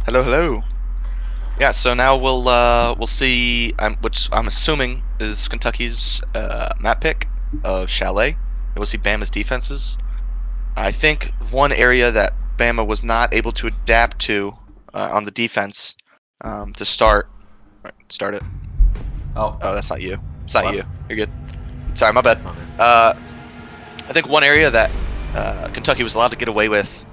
Hello, hello. Yeah, so now we'll see, which I'm assuming is Kentucky's map pick of Chalet. And we'll see Bama's defenses. I think one area that Bama was not able to adapt to on the defense to start. Right, start it. Oh. Oh, that's not you. It's not What? you. You're good. Sorry, my bad. That's not it. I think one area that Kentucky was allowed to get away with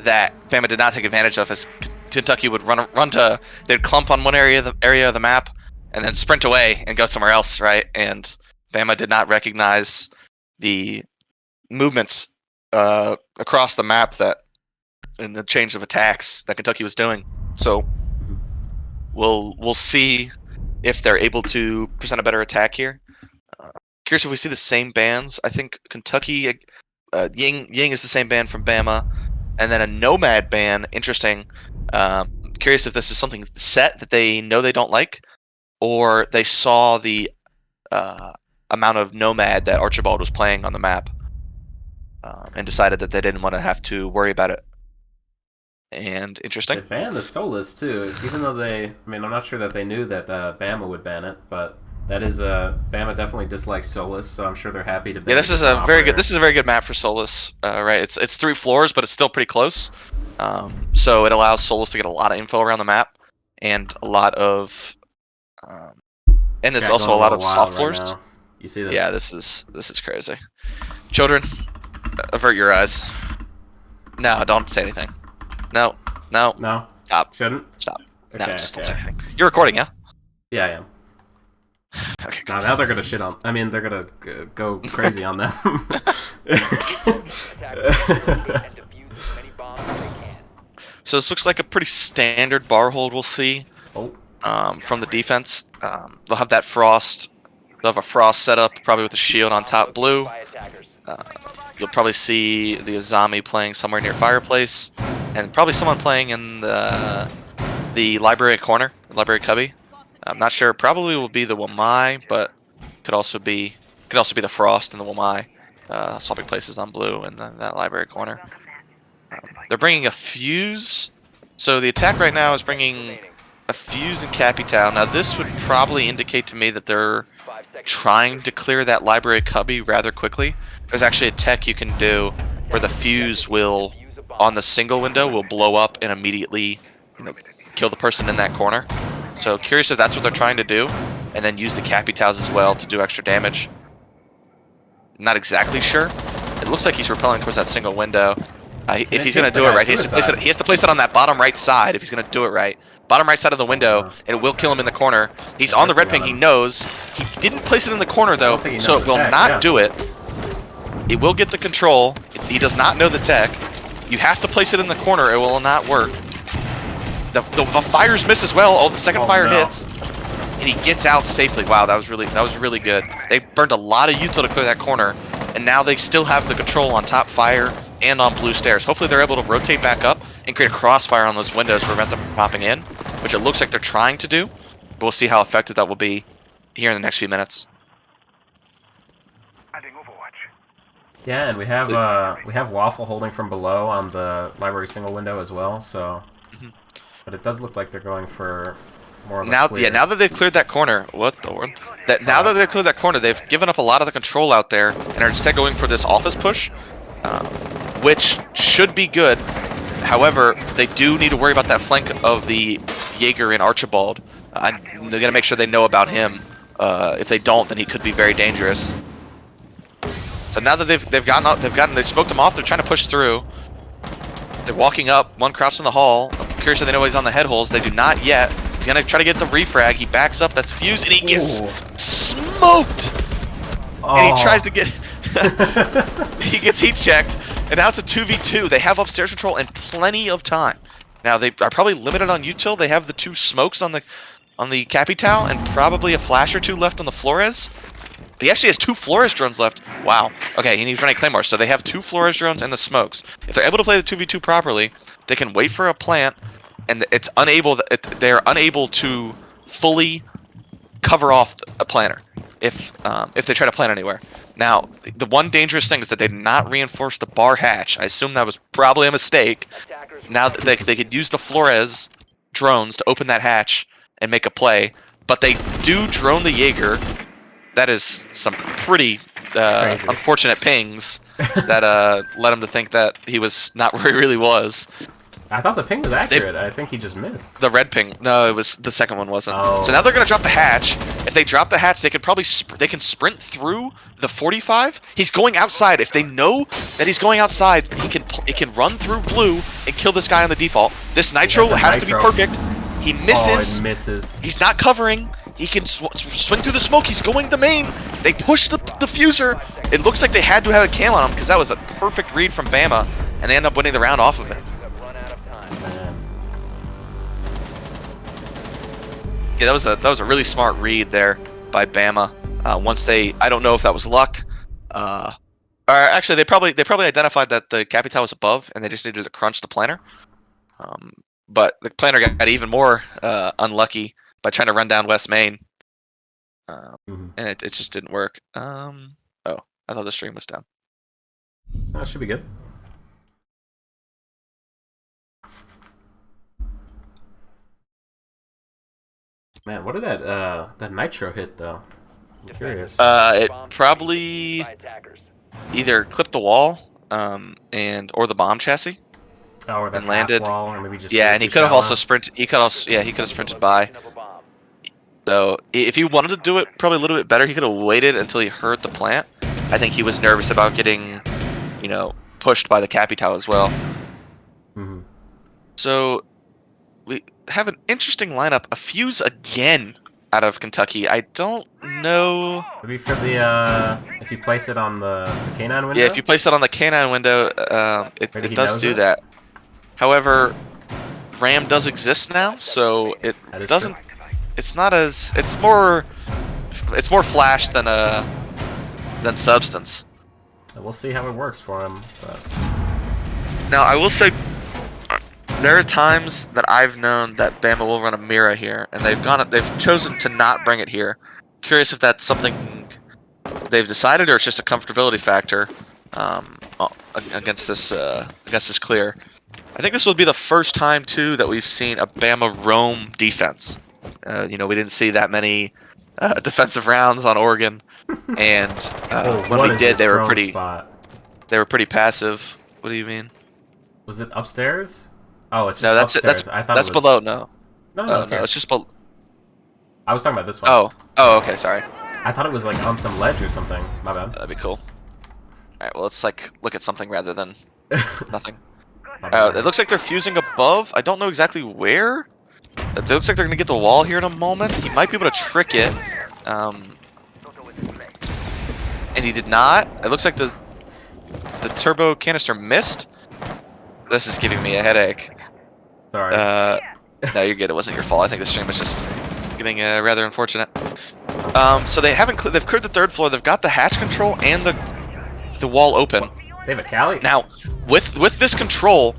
that Bama did not take advantage of is Kentucky would run to, they'd clump on one area of the map and then sprint away and go somewhere else, right? And Bama did not recognize the movements across the map that and the change of attacks that Kentucky was doing. So we'll see if they're able to present a better attack here. Curious if we see the same bands. I think Kentucky, Ying is the same band from Bama, and then a Nomad ban. Interesting. Curious if this is something set that they know they don't like, or they saw the amount of Nomad that Archibald was playing on the map, and decided that they didn't want to have to worry about it. And interesting. They banned the Solus too, even though I mean, I'm not sure that they knew that Bama would ban it, but that is Bama definitely dislikes Solus, so I'm sure they're happy to ban. Yeah, this is a very good. This is a very good map for Solus. Right, it's 3 floors, but it's still pretty close. So it allows Solus to get a lot of info around the map and a lot of, and there's also a lot of soft floors. Right, you see this? Yeah, this is crazy. Children, avert your eyes. No, don't say anything. No. No. Stop. Shouldn't. Stop. Okay, No, just don't say anything. You're recording, yeah? Yeah, I am. Okay. Now they're gonna shit on. I mean, they're gonna go crazy on them. So this looks like a pretty standard bar hold we'll see. Oh. From the defense. They'll have that frost. They'll have a frost set up, probably with a shield on top blue. You'll probably see the Azami playing somewhere near fireplace, and probably someone playing in the library corner, library cubby. I'm not sure. Probably will be the Wamai, but could also be the Frost and the Wamai, swapping places on blue and then that library corner. They're bringing a fuse, so the attack right now is bringing a fuse and Capital. Now this would probably indicate to me that they're trying to clear that library cubby rather quickly. There's actually a tech you can do where the fuse will, on the single window, will blow up and immediately, kill the person in that corner. So curious if that's what they're trying to do, and then use the Capitals as well to do extra damage. Not exactly sure. It looks like he's repelling towards that single window. If he's gonna do it right, he has to place it on that bottom right side. If he's gonna do it right, bottom right side of the window, and it will kill him in the corner. He's on the red ping. He knows. He didn't place it in the corner though, so it will not do it. It will get the control. He does not know the tech. You have to place it in the corner. It will not work. The fires miss as well. Oh, the second fire hits, and he gets out safely. Wow, that was really good. They burned a lot of util to clear that corner, and now they still have the control on top fire and on blue stairs. Hopefully they're able to rotate back up and create a crossfire on those windows to prevent them from popping in, which it looks like they're trying to do. But we'll see how effective that will be here in the next few minutes. Yeah, and we have Waffle holding from below on the library single window as well. So, but it does look like they're going for more of a clear. Yeah, now that they've cleared that corner, what the word? Now that they've cleared that corner, they've given up a lot of the control out there and are instead going for this office push, which should be good. However, they do need to worry about that flank of the Jaeger and Archibald. They're gonna make sure they know about him. If they don't, then he could be very dangerous. So now that they smoked him off, they're trying to push through. They're walking up, one crossing the hall. I'm curious if they know he's on the head holes. They do not yet. He's gonna try to get the refrag. He backs up, that's fuse, and he gets smoked! Oh. And he tries to get he gets heat checked, and now it's a 2v2. They have upstairs control and plenty of time. Now they are probably limited on util. They have the 2 smokes on the Capital and probably a flash or 2 left on the Flores. He actually has 2 Flores drones left. Wow. Okay, he needs running Claymore. So they have 2 Flores drones and the smokes. If they're able to play the 2v2 properly, they can wait for a plant, and they're unable to fully cover off a planter if they try to plant anywhere. Now, the one dangerous thing is that they did not reinforce the bar hatch. I assume that was probably a mistake. Now that they could use the Flores drones to open that hatch and make a play, but they do drone the Jaeger. That is some pretty unfortunate pings that led him to think that he was not where he really was. I thought the ping was accurate. I think he just missed. The red ping. No, it was the second one wasn't. Oh. So now they're gonna drop the hatch. If they drop the hatch, they could probably they can sprint through the 45. He's going outside. If they know that he's going outside, it can run through blue and kill this guy on the default. This nitro has to be perfect. He misses. Oh, it misses. He's not covering. He can swing through the smoke. He's going the main. They push the diffuser. It looks like they had to have a cam on him because that was a perfect read from Bama, and they end up winning the round off of it. Yeah, that was a really smart read there by Bama. Once I don't know if that was luck, or actually they probably identified that the Capital was above, and they just needed to crunch the planner. But the planner got even more unlucky by trying to run down West Main, and it just didn't work. Oh, I thought the stream was down. That should be good. Man, what did that nitro hit though? I'm curious. It probably either clipped the wall, or the bomb chassis. Oh, or the and landed. wall, or maybe just and he could have also sprinted. He could have sprinted by. So if he wanted to do it probably a little bit better, he could have waited until he heard the plant. I think he was nervous about getting, pushed by the Capital as well. So we have an interesting lineup. A fuse again out of Kentucky. I don't know. Maybe for the if you place it on the canine window. Yeah, if you place it on the canine window, it does do that. However, RAM does exist now, so it doesn't. True. It's not as. It's more flash than substance. We'll see how it works for him. But... Now I will say, there are times that I've known that Bama will run a Mira here, and they've chosen to not bring it here. Curious if that's something they've decided, or it's just a comfortability factor against this clear. I think this will be the first time too that we've seen a Bama roam defense. We didn't see that many defensive rounds on Oregon, and when we did, they were pretty passive. What do you mean? Was it upstairs? Oh, it's just no. That's upstairs. it. I thought that's it was... below. No. No, it's just below. I was talking about this one. Oh, okay. Sorry. I thought it was like on some ledge or something. My bad. That'd be cool. All right. Well, let's look at something rather than nothing. bad. It looks like they're fusing above. I don't know exactly where. It looks like they're gonna get the wall here in a moment. He might be able to trick it. And he did not. It looks like the turbo canister missed. This is giving me a headache. Sorry. No, you're good. It wasn't your fault. I think the stream was just getting rather unfortunate. So they've cleared the third floor. They've got the hatch control and the wall open. They have a Cali? Now, with this control,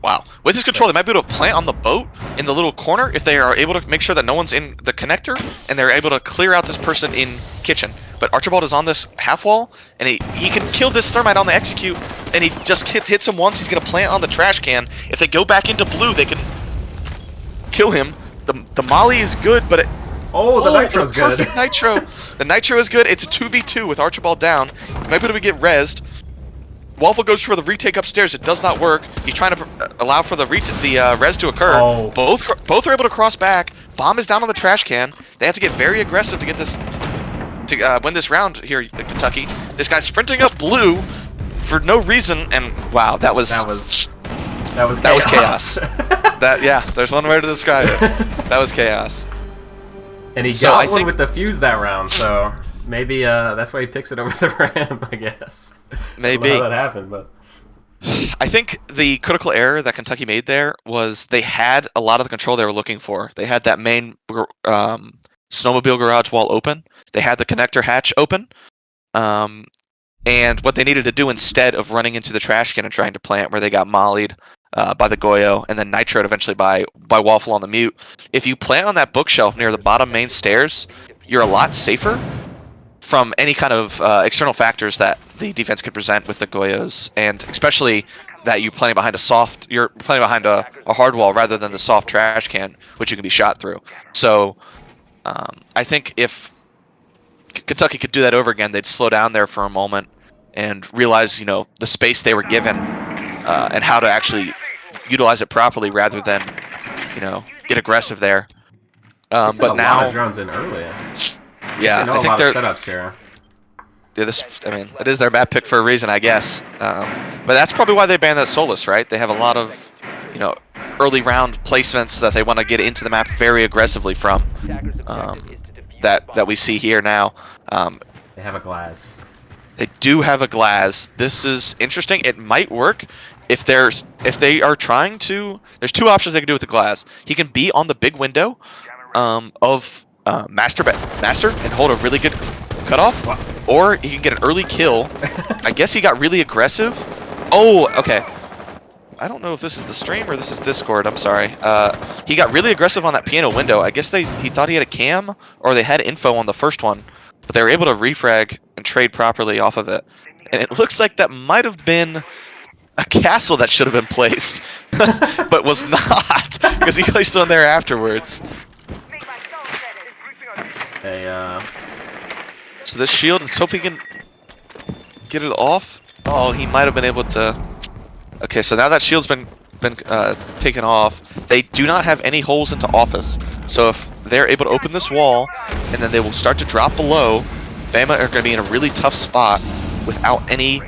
wow. With this control, they might be able to plant on the boat in the little corner if they are able to make sure that no one's in the connector, and they're able to clear out this person in kitchen. But Archibald is on this half wall, and he can kill this thermite on the execute, and he just hits him once. He's going to plant on the trash can. If they go back into blue, they can kill him. The molly is good, but the nitro's good. Perfect nitro. The nitro is good. It's a 2v2 with Archibald down. He might be able to get rezzed. Waffle goes for the retake upstairs. It does not work. He's trying to allow for the res to occur. Oh. Both are able to cross back. Bomb is down on the trash can. They have to get very aggressive to get this to win this round here in Kentucky. This guy's sprinting up blue for no reason, and wow, that was chaos. There's one way to describe it. That was chaos. And he got one with the fuse that round, so maybe that's why he picks it over the ramp, I guess. Maybe. I don't know how that happened, but I think the critical error that Kentucky made there was they had a lot of the control they were looking for. They had that main snowmobile garage wall open. They had the connector hatch open. And what they needed to do instead of running into the trash can and trying to plant where they got mollied by the Goyo and then nitroed eventually by Waffle on the mute, if you plant on that bookshelf near the bottom main stairs, you're a lot safer. from any kind of external factors that the defense could present with the Goyos, and especially that you're playing behind a hard wall rather than the soft trash can, which you can be shot through. So I think if Kentucky could do that over again, they'd slow down there for a moment and realize, the space they were given and how to actually utilize it properly rather than, get aggressive there. But a now, lot of drones in early. yeah, They know I a think lot they're. of setups here. Yeah, it is their map pick for a reason, I guess. But that's probably why they banned that Solus, right? They have a lot of, early round placements that they want to get into the map very aggressively from. That we see here now. They have a glass. They do have a glass. This is interesting. It might work if they are trying to. There's two options they can do with the glass. He can be on the big window of Master and hold a really good cutoff, or he can get an early kill. I guess he got really aggressive. Oh, okay. I don't know if this is the stream or this is Discord. I'm sorry. He got really aggressive on that piano window. I guess he thought he had a cam, or they had info on the first one, but they were able to refrag and trade properly off of it. And it looks like that might have been a castle that should have been placed, but was not, because he placed one there afterwards. So this shield, let's hope he can get it off. Oh, he might have been able to. Okay, so now that shield's been taken off, they do not have any holes into office. So if they're able to open this wall, and then they will start to drop below, Bama are going to be in a really tough spot without any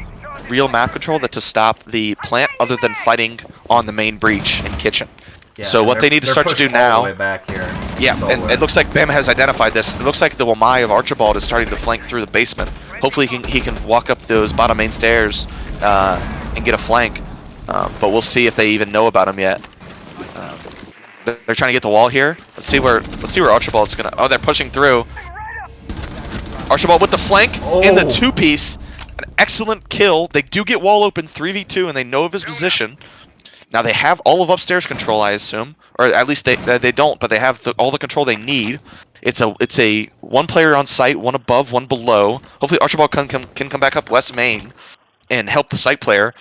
real map control to stop the plant other than fighting on the main breach and kitchen. Yeah, so what they need to start to do now, all the way back here. yeah, and it looks like Bama has identified this. It looks like the Wamai of Archibald is starting to flank through the basement. Hopefully he can walk up those bottom main stairs and get a flank. But we'll see if they even know about him yet. They're trying to get the wall here. Let's see where Archibald's gonna. Oh, they're pushing through. Archibald with the flank in the two-piece. An excellent kill. They do get wall open 3v2, and they know of his position. Now they have all of upstairs control, I assume, or at least they don't, but they have all the control they need. It's a one player on site, one above, one below. Hopefully Archibald can come back up west main and help the site player.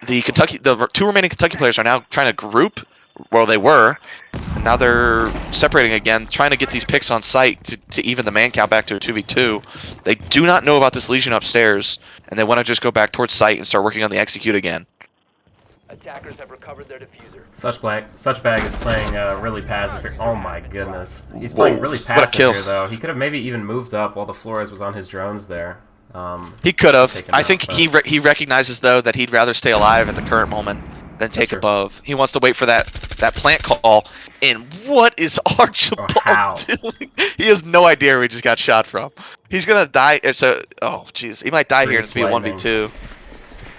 The two remaining Kentucky players are now trying to group. Well, they were, and now they're separating again, trying to get these picks on site to even the man count back to a 2v2. They do not know about this Legion upstairs, and they want to just go back towards site and start working on the execute again. Attackers have recovered their diffuser. Suchbag is playing really passive here. Oh my goodness. He's playing really passive here, though. He could have maybe even moved up while the Flores was on his drones there. He could have. I think he recognizes, though, that he'd rather stay alive at the current moment than take above. He wants to wait for that plant call. And what is Archibald doing? He has no idea where he just got shot from. He's gonna die. So, oh jeez, he might die here and it's be a 1v2.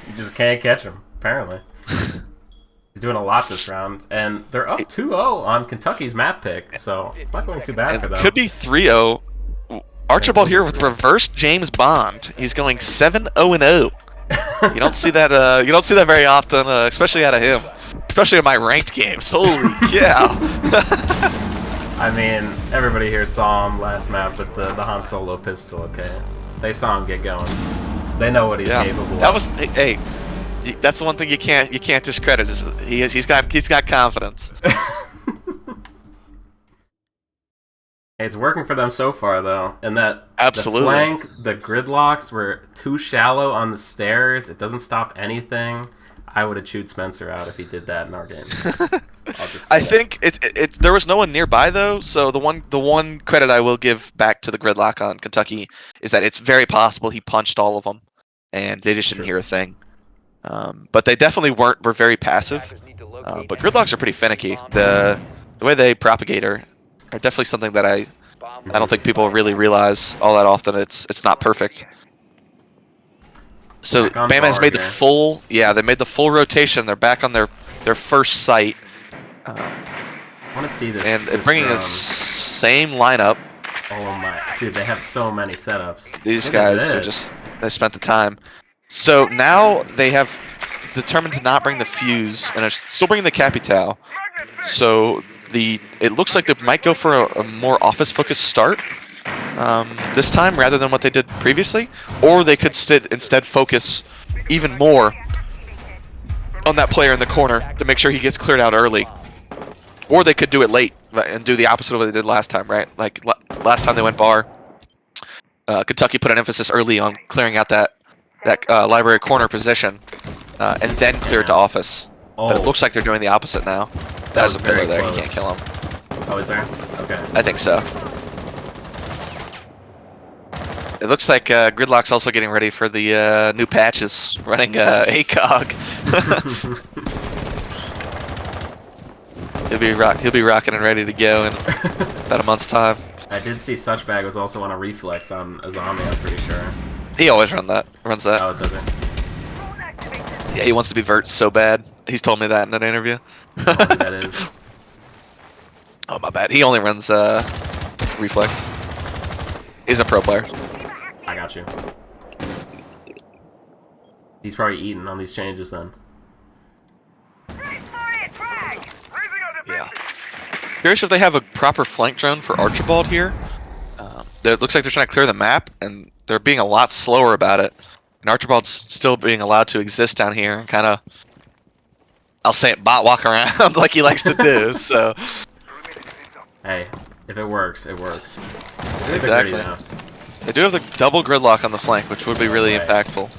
You just can't catch him, apparently. He's doing a lot this round, and they're up 2-0 on Kentucky's map pick, so it's not going too bad for them. Could be 3-0. Archibald here with reverse James Bond. He's going 7-0-0. You don't see that. You don't see that very often, especially out of him. Especially in my ranked games. Holy cow! I mean, everybody here saw him last map with the Han Solo pistol. Okay, they saw him get going. They know what he's capable of. Hey, that's the one thing you can't discredit. Is he's got confidence. It's working for them so far, though, and that absolutely the flank, the gridlocks were too shallow on the stairs. It doesn't stop anything. I would have chewed Spencer out if he did that in our game. I think it's there was no one nearby though, so the one credit I will give back to the gridlock on Kentucky is that it's very possible he punched all of them, and they just didn't hear a thing. But they definitely were very passive. But gridlocks are pretty finicky. The way they propagate are definitely something that I don't think people really realize all that often. It's not perfect. So Bama has made the full they made the full rotation. They're back on their first site. I want to see this. And bringing the same lineup. Oh my, dude! They have so many setups. These guys are they spent the time. So now they have determined to not bring the fuse, and are still bringing the Capital. So it looks like they might go for a more office-focused start. this time rather than what they did previously, or they could instead focus even more on that player in the corner to make sure he gets cleared out early. Or they could do it late and do the opposite of what they did last time, right? Like last time they went bar, Kentucky put an emphasis early on clearing out that library corner position, and then cleared to office. Oh, But it looks like they're doing the opposite now. That There's was a pillar very there. close. You can't kill him. oh, is there? Okay. I think so. It looks like Gridlock's also getting ready for the new patches, running ACOG. He'll be rocking and ready to go in about a month's time. I did see Suchbag was also on a reflex on a zombie, I'm pretty sure. He always runs that. Oh, does it? Yeah, he wants to be vert so bad. He's told me that in an interview. Oh, who that is. Oh, my bad. He only runs reflex. He's a pro player. I got you. He's probably eating on these changes then. Yeah. Curious if they have a proper flank drone for Archibald here. It looks like they're trying to clear the map, and they're being a lot slower about it. And Archibald's still being allowed to exist down here and kind of, I'll say it, bot walk around like he likes to do, so. Hey, if it works, it works. Exactly. They do have the double gridlock on the flank, which would be really impactful.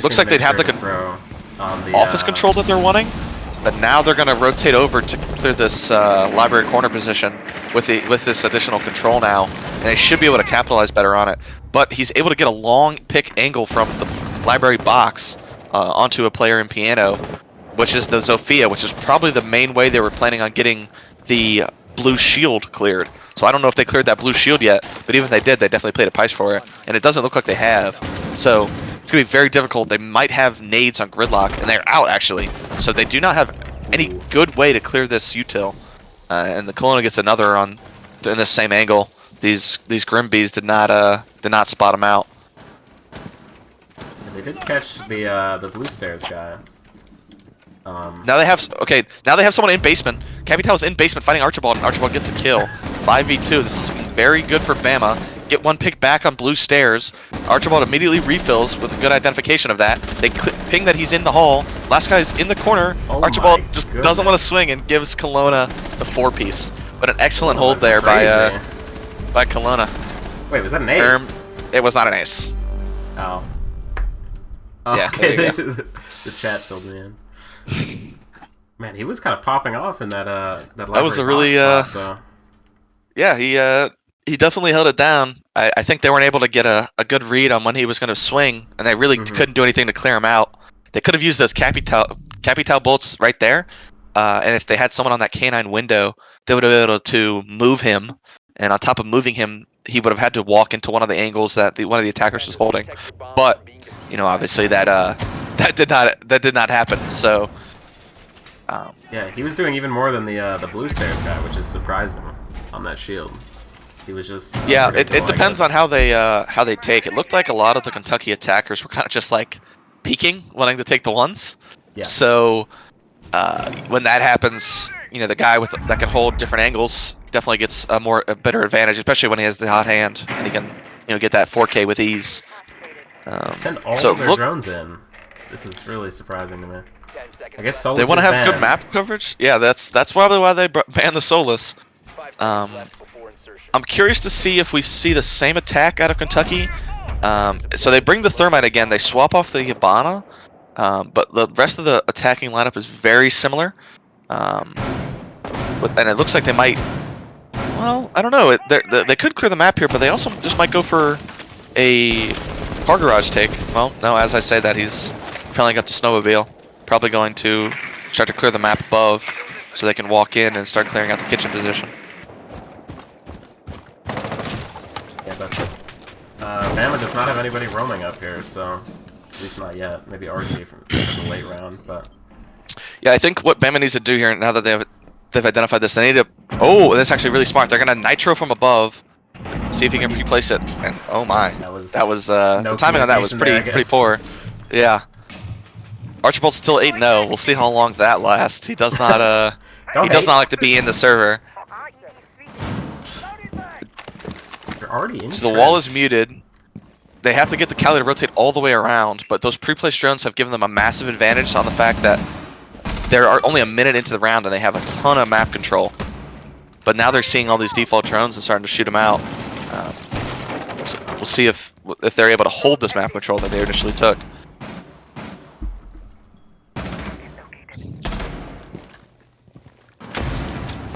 Looks like they'd have the office control that they're wanting, but now they're going to rotate over to clear this library corner position with this additional control now, and they should be able to capitalize better on it. But he's able to get a long pick angle from the library box onto a player in piano, which is the Zofia, which is probably the main way they were planning on getting the blue shield cleared. So I don't know if they cleared that blue shield yet, but even if they did, they definitely paid a price for it, and it doesn't look like they have. So it's going to be very difficult. They might have nades on gridlock, and they're out actually. So they do not have any good way to clear this util. And the Kelowna gets another in this same angle. These Grimbees did not spot him out. They did catch the blue stairs guy. Now they have someone in basement. Capital's in basement fighting Archibald, and Archibald gets the kill. 5v2. This is very good for Bama. Get one pick back on blue stairs. Archibald immediately refills with a good identification of that. They ping that he's in the hall. Last guy's in the corner. Oh, Archibald just doesn't want to swing and gives Kelowna the 4-piece. But an excellent hold there by Kelowna. Wait, was that an ace? It was not an ace. Oh. Yeah, Okay. there you go. The chat filled me in. Man, he was kind of popping off in that that was a really spot, yeah, he definitely held it down. I think they weren't able to get a good read on when he was going to swing, and they really couldn't do anything to clear him out. They could have used those Capital bolts right there, and if they had someone on that canine window, they would have been able to move him, and on top of moving him, he would have had to walk into one of the angles that one of the attackers was holding. But you know, obviously that did not happen. So yeah, he was doing even more than the blue stairs guy, which is surprising on that shield. He was just it depends on how they take. It looked like a lot of the Kentucky attackers were kind of just like peeking, wanting to take the ones. Yeah. So when that happens, you know, the guy that can hold different angles definitely gets a better advantage, especially when he has the hot hand and he can, you know, get that 4K with ease. Send all of their drones in. This is really surprising to me. I guess Solus they want to have banned. good map coverage. Yeah, that's probably why they banned the Solus. I'm curious to see if we see the same attack out of Kentucky. So they bring the Thermite again. They swap off the Hibana, but the rest of the attacking lineup is very similar. And it looks like they might. Well, I don't know. They could clear the map here, but they also just might go for a car garage take. Well, no, as I say that, he's traveling up to Snowmobile. Probably going to try to clear the map above so they can walk in and start clearing out the kitchen position. Yeah, that's it. Bama does not have anybody roaming up here, so at least not yet. Maybe RG for the late round, but yeah, I think what Bama needs to do here, now that they've identified this, they need to. Oh, that's actually really smart. They're gonna nitro from above, see if he can replace it. And oh my, that was no the timing on that was pretty poor. Yeah. Archibald's still 8-0. We'll see how long that lasts. He does not like to be in the server. They're already in. So the wall is muted. They have to get the Cali to rotate all the way around, but those pre-placed drones have given them a massive advantage on the fact that they're only a minute into the round and they have a ton of map control. But now they're seeing all these default drones and starting to shoot them out. So we'll see if they're able to hold this map control that they initially took.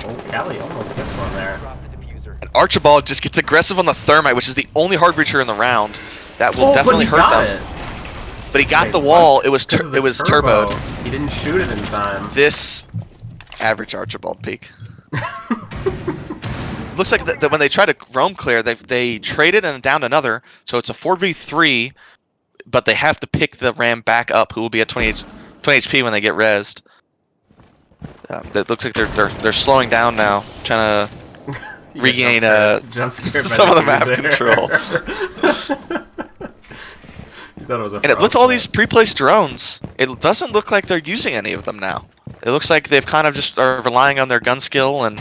Oh, Cali almost gets one there. And Archibald just gets aggressive on the thermite, which is the only hard breacher in the round. That will definitely hurt them. But he got the wall. It was turboed. He didn't shoot it in time. This average Archibald peak. Looks like that when they try to roam clear, they traded and downed another. So it's a 4v3, but they have to pick the ram back up, who will be at 20 HP when they get rezzed. It looks like they're slowing down now, trying to regain some of the map control. And with all these pre-placed drones, it doesn't look like they're using any of them now. It looks like they've kind of just are relying on their gun skill and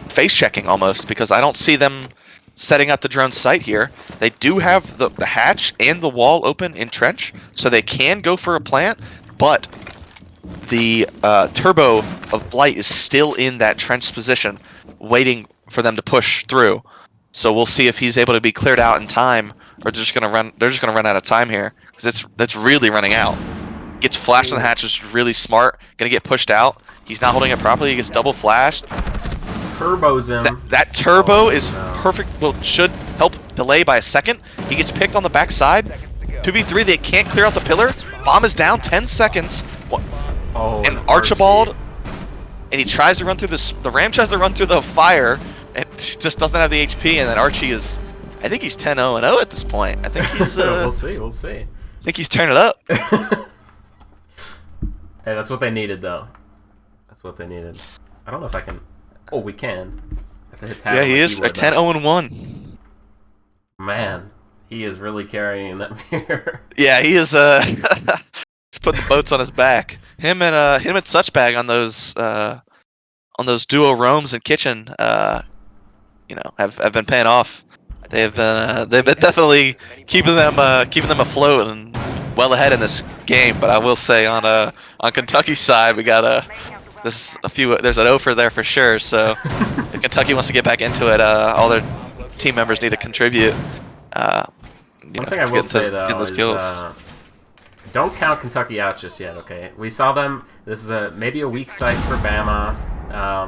face checking almost, because I don't see them setting up the drone site here. They do have the hatch and the wall open in trench, so they can go for a plant, but the turbo of Blight is still in that trench position, waiting for them to push through. So we'll see if he's able to be cleared out in time, or they're just gonna run out of time here, because it's really running out. Gets flashed on the hatch, is really smart. Gonna get pushed out. He's not holding it properly. He gets double flashed. Turbos him. That turbo is perfect. Well, should help delay by a second. He gets picked on the backside. 2v3. They can't clear out the pillar. Bomb is down. 10 seconds. Oh, and Archibald, and he tries to run through this. The ram tries to run through the fire, and just doesn't have the HP. And then Archie is, I think he's 10-0-0 at this point. I think he's. We'll see. I think he's turning it up. Hey, that's what they needed, though. That's what they needed. I don't know if I can. Oh, we can. I have to hit tab. Yeah, he is a 10-0-1. Man, he is really carrying that mirror. Yeah, he is. He's putting the boats on his back. Him and Suchbag on those duo roams and kitchen, have been paying off. They've been definitely keeping them afloat and well ahead in this game. But I will say on Kentucky's side, we got there's an offer there for sure. So if Kentucky wants to get back into it, all their team members need to contribute. One thing I will say though is don't count Kentucky out just yet. Okay, we saw them. This is maybe a weak site for Bama. I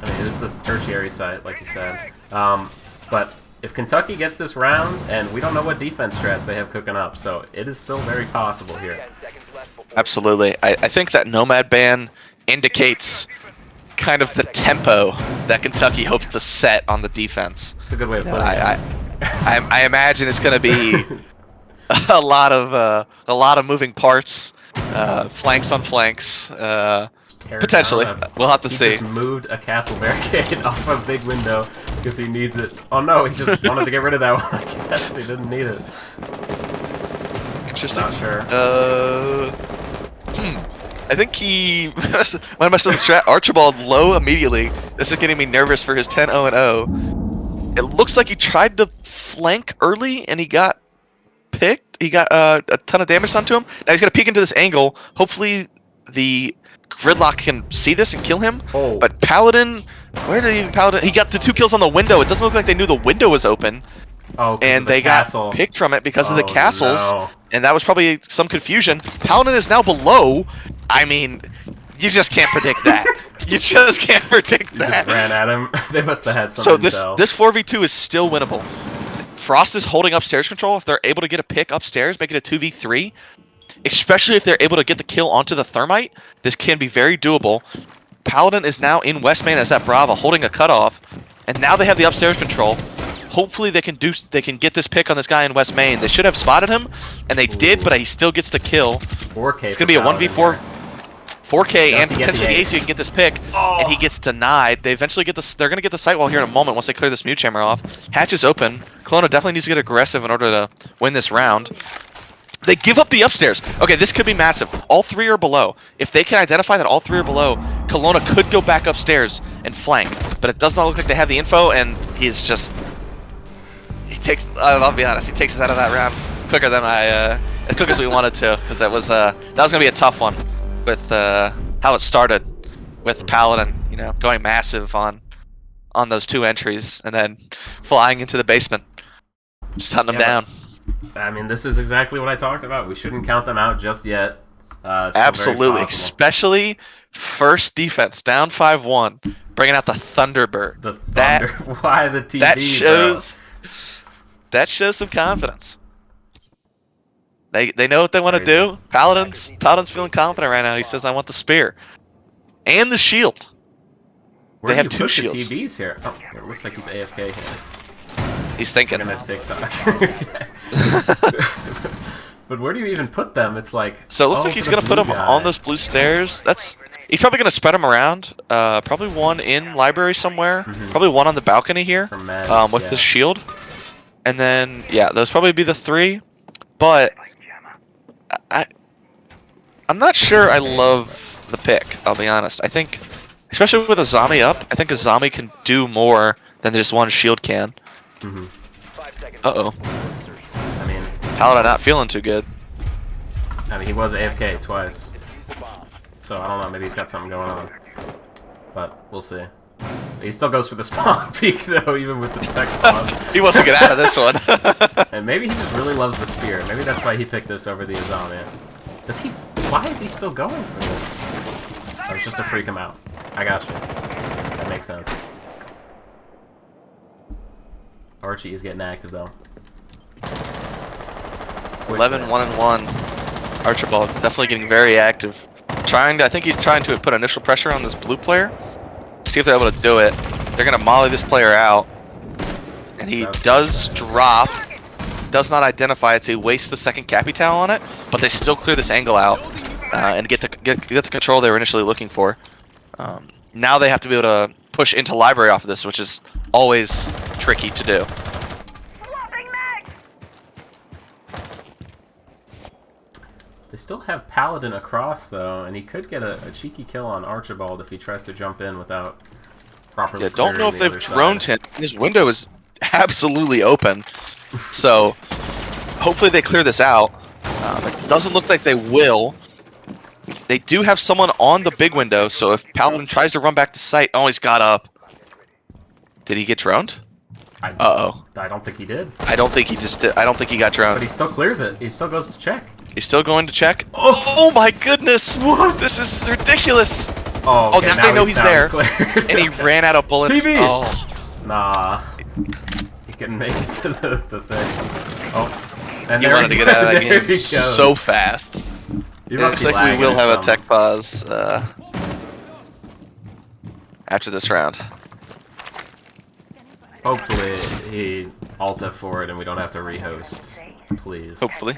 mean, it is the tertiary site, like you said. But if Kentucky gets this round, and we don't know what defense stress they have cooking up, so it is still very possible here. Absolutely. I think that Nomad ban indicates kind of the tempo that Kentucky hopes to set on the defense. It's a good way of putting it. I imagine it's going to be a lot of moving parts, flanks on flanks. Potentially, we'll have to see. He just moved a castle barricade off a big window because he needs it. Oh no, he just wanted to get rid of that one. I guess he didn't need it. Interesting. Not sure. I think he might have messed up the strat. Archibald low immediately. This is getting me nervous for his 10-0-0. It looks like he tried to flank early and he got picked. He got a ton of damage done to him. Now he's gonna peek into this angle. Hopefully the Gridlock can see this and kill him. Oh. But Paladin, where did even Paladin? He got the 2 kills on the window. It doesn't look like they knew the window was open. Oh, and they got picked from it because of the castles. No. And that was probably some confusion. Paladin is now below. I mean, you just can't predict that. You just can't predict that. Just ran at him. They must have had some So intel. this 4v2 is still winnable. Frost is holding upstairs control. If they're able to get a pick upstairs, make it a 2v3. Especially if they're able to get the kill onto the thermite, this can be very doable. Paladin is now in West Main as that Brava, holding a cutoff, and now they have the upstairs control. Hopefully they can get this pick on this guy in West Main. They should have spotted him, and they did, but he still gets the kill. 4K. It's gonna be a 1v4, 4K, and potentially the AC can get this pick, and he gets denied. They eventually get this. They're gonna get the sight wall here in a moment once they clear this mute chamber off. Hatch is open. Kelowna definitely needs to get aggressive in order to win this round. They give up the upstairs. Okay, this could be massive. All 3 are below. If they can identify that all 3 are below, Kelowna could go back upstairs and flank. But it does not look like they have the info, and he's just... I'll be honest, he takes us out of that round quicker than as quick as we wanted to, because that was gonna be a tough one with how it started with Paladin, you know, going massive on those 2 entries and then flying into the basement, just hunting them down. I mean, this is exactly what I talked about. We shouldn't count them out just yet. Absolutely, especially first defense down 5-1, bringing out the Thunderbird. The Thunder. Why the TV? That shows some confidence. They know what they want to do. Paladin's feeling confident right now. He says, "I want the spear and the shield." Where they have do you 2 put shields. The TVs here. Oh, it looks like he's AFK here. He's thinking. I'm gonna TikTok. But where do you even put them? It's like. So it looks like he's gonna put them on those blue stairs. He's probably gonna spread them around. Probably one in library somewhere. Probably one on the balcony here. With the shield. And then those probably be the 3. But I'm not sure I love the pick. I'll be honest. I think, especially with a zombie up, I think a zombie can do more than just one shield can. Uh-oh. I mean, Paladin not feeling too good. I mean, he was AFK twice. So, I don't know, maybe he's got something going on. But, we'll see. He still goes for the spawn peek, though, even with the tech spawn. He wants to get out of this one. And maybe he just really loves the spear. Maybe that's why he picked this over the Azamian. Why is he still going for this? Oh, it's just to freak him out. I got you. That makes sense. Archie is getting active, though. 11-1-1. Archibald definitely getting very active. I think he's trying to put initial pressure on this blue player. See if they're able to do it. They're gonna molly this player out, and he does drop. Does not identify it, so he wastes the second Capital on it. But they still clear this angle out and get the control they were initially looking for. Now they have to be able to push into library off of this, which is always tricky to do. They still have Paladin across, though, and he could get a cheeky kill on Archibald if he tries to jump in without properly. Yeah, don't know if they've droned him. His window is absolutely open, so hopefully they clear this out. It doesn't look like they will. They do have someone on the big window, so if Paladin tries to run back to site, oh, he's got up. Did he get droned? Uh-oh. I don't think he did. I don't think he just did. I don't think he got droned. But he still clears it. He still goes to check. He's still going to check. Oh my goodness! What? This is ridiculous. Oh, okay, now I know he's there. Cleared. And he ran out of bullets. TV! Oh. Nah. He couldn't make it to the thing. Oh. And he wanted to get out of that game so fast. It looks like we will have a tech pause after this round. Hopefully he alt F4 it and we don't have to rehost. Please. Hopefully.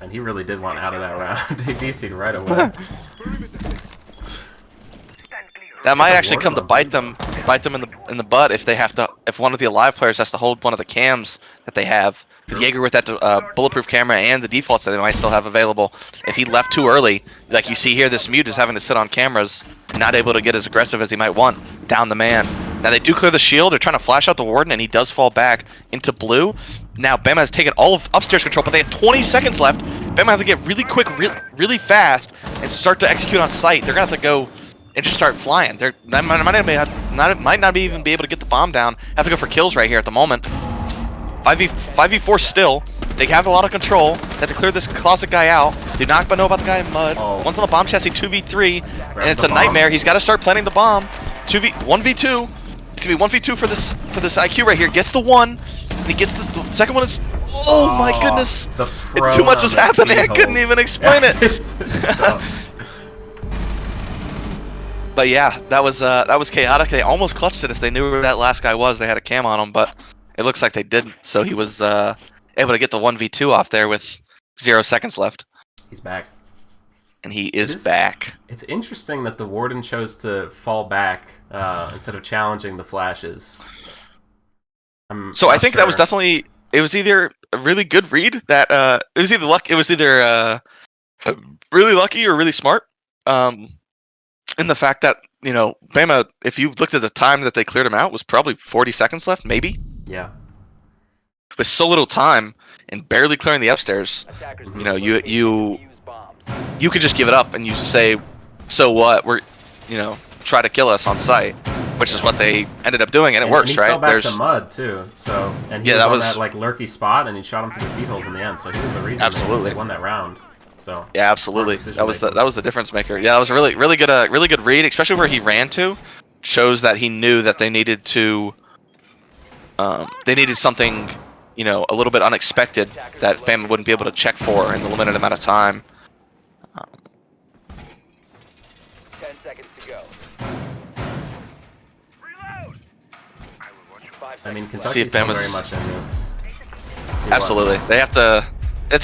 And he really did want out of that round. He DC'd right away. That might actually come to bite them in the butt if they have to. If one of the alive players has to hold one of the cams that they have. With Jaeger with that bulletproof camera and the defaults that they might still have available. If he left too early, like you see here, this mute is having to sit on cameras, not able to get as aggressive as he might want. Down the man. Now they do clear the shield. They're trying to flash out the warden, and he does fall back into blue. Now Bama has taken all of upstairs control, but they have 20 seconds left. Bama have to get really quick, really fast, and start to execute on sight. They're gonna have to go and just start flying. Might not even be able to get the bomb down. Have to go for kills right here at the moment. 5v4 still. They have a lot of control. They have to clear this closet guy out. Do not know about the guy in mud. Oh. One's on the bomb chassis, 2v3, and it's a nightmare. He's got to start planting the bomb. 1v2. It's gonna be 1v2 for this IQ right here. Gets the one, and he gets the second one is. Oh my goodness! Too much is happening. I couldn't even explain it. But yeah, that was chaotic. They almost clutched it if they knew where that last guy was. They had a cam on him, but it looks like they didn't. So he was able to get the 1v2 off there with 0 seconds left. He's back. And he is back. It's interesting that the warden chose to fall back instead of challenging the flashes. So I think that was definitely. It was either a really good read that it was either luck. It was either really lucky or really smart. In the fact that, you know, Bama, if you looked at the time that they cleared him out, was probably 40 seconds left, maybe. Yeah. With so little time and barely clearing the upstairs, Attackers you know, need to defuse bombs. you could just give it up and you say, so what? We're, you know, try to kill us on site, which is what they ended up doing, and it works, and he right? Fell back to mud too. So and he Yeah, was that on was- that like lurky spot, and he shot him through the feet holes in the end. So he was the reason Absolutely. they won that round. So Yeah, absolutely. Smart That was decision-making. the difference maker. Yeah, that was a really good read, especially where he ran to. Shows that he knew that they needed to. They needed something, you know, a little bit unexpected that Bama wouldn't be able to check for in the limited amount of time. 10 seconds to go. I mean, See if Kentucky's still Bama's- very much in this. Let's see what- Absolutely, they have to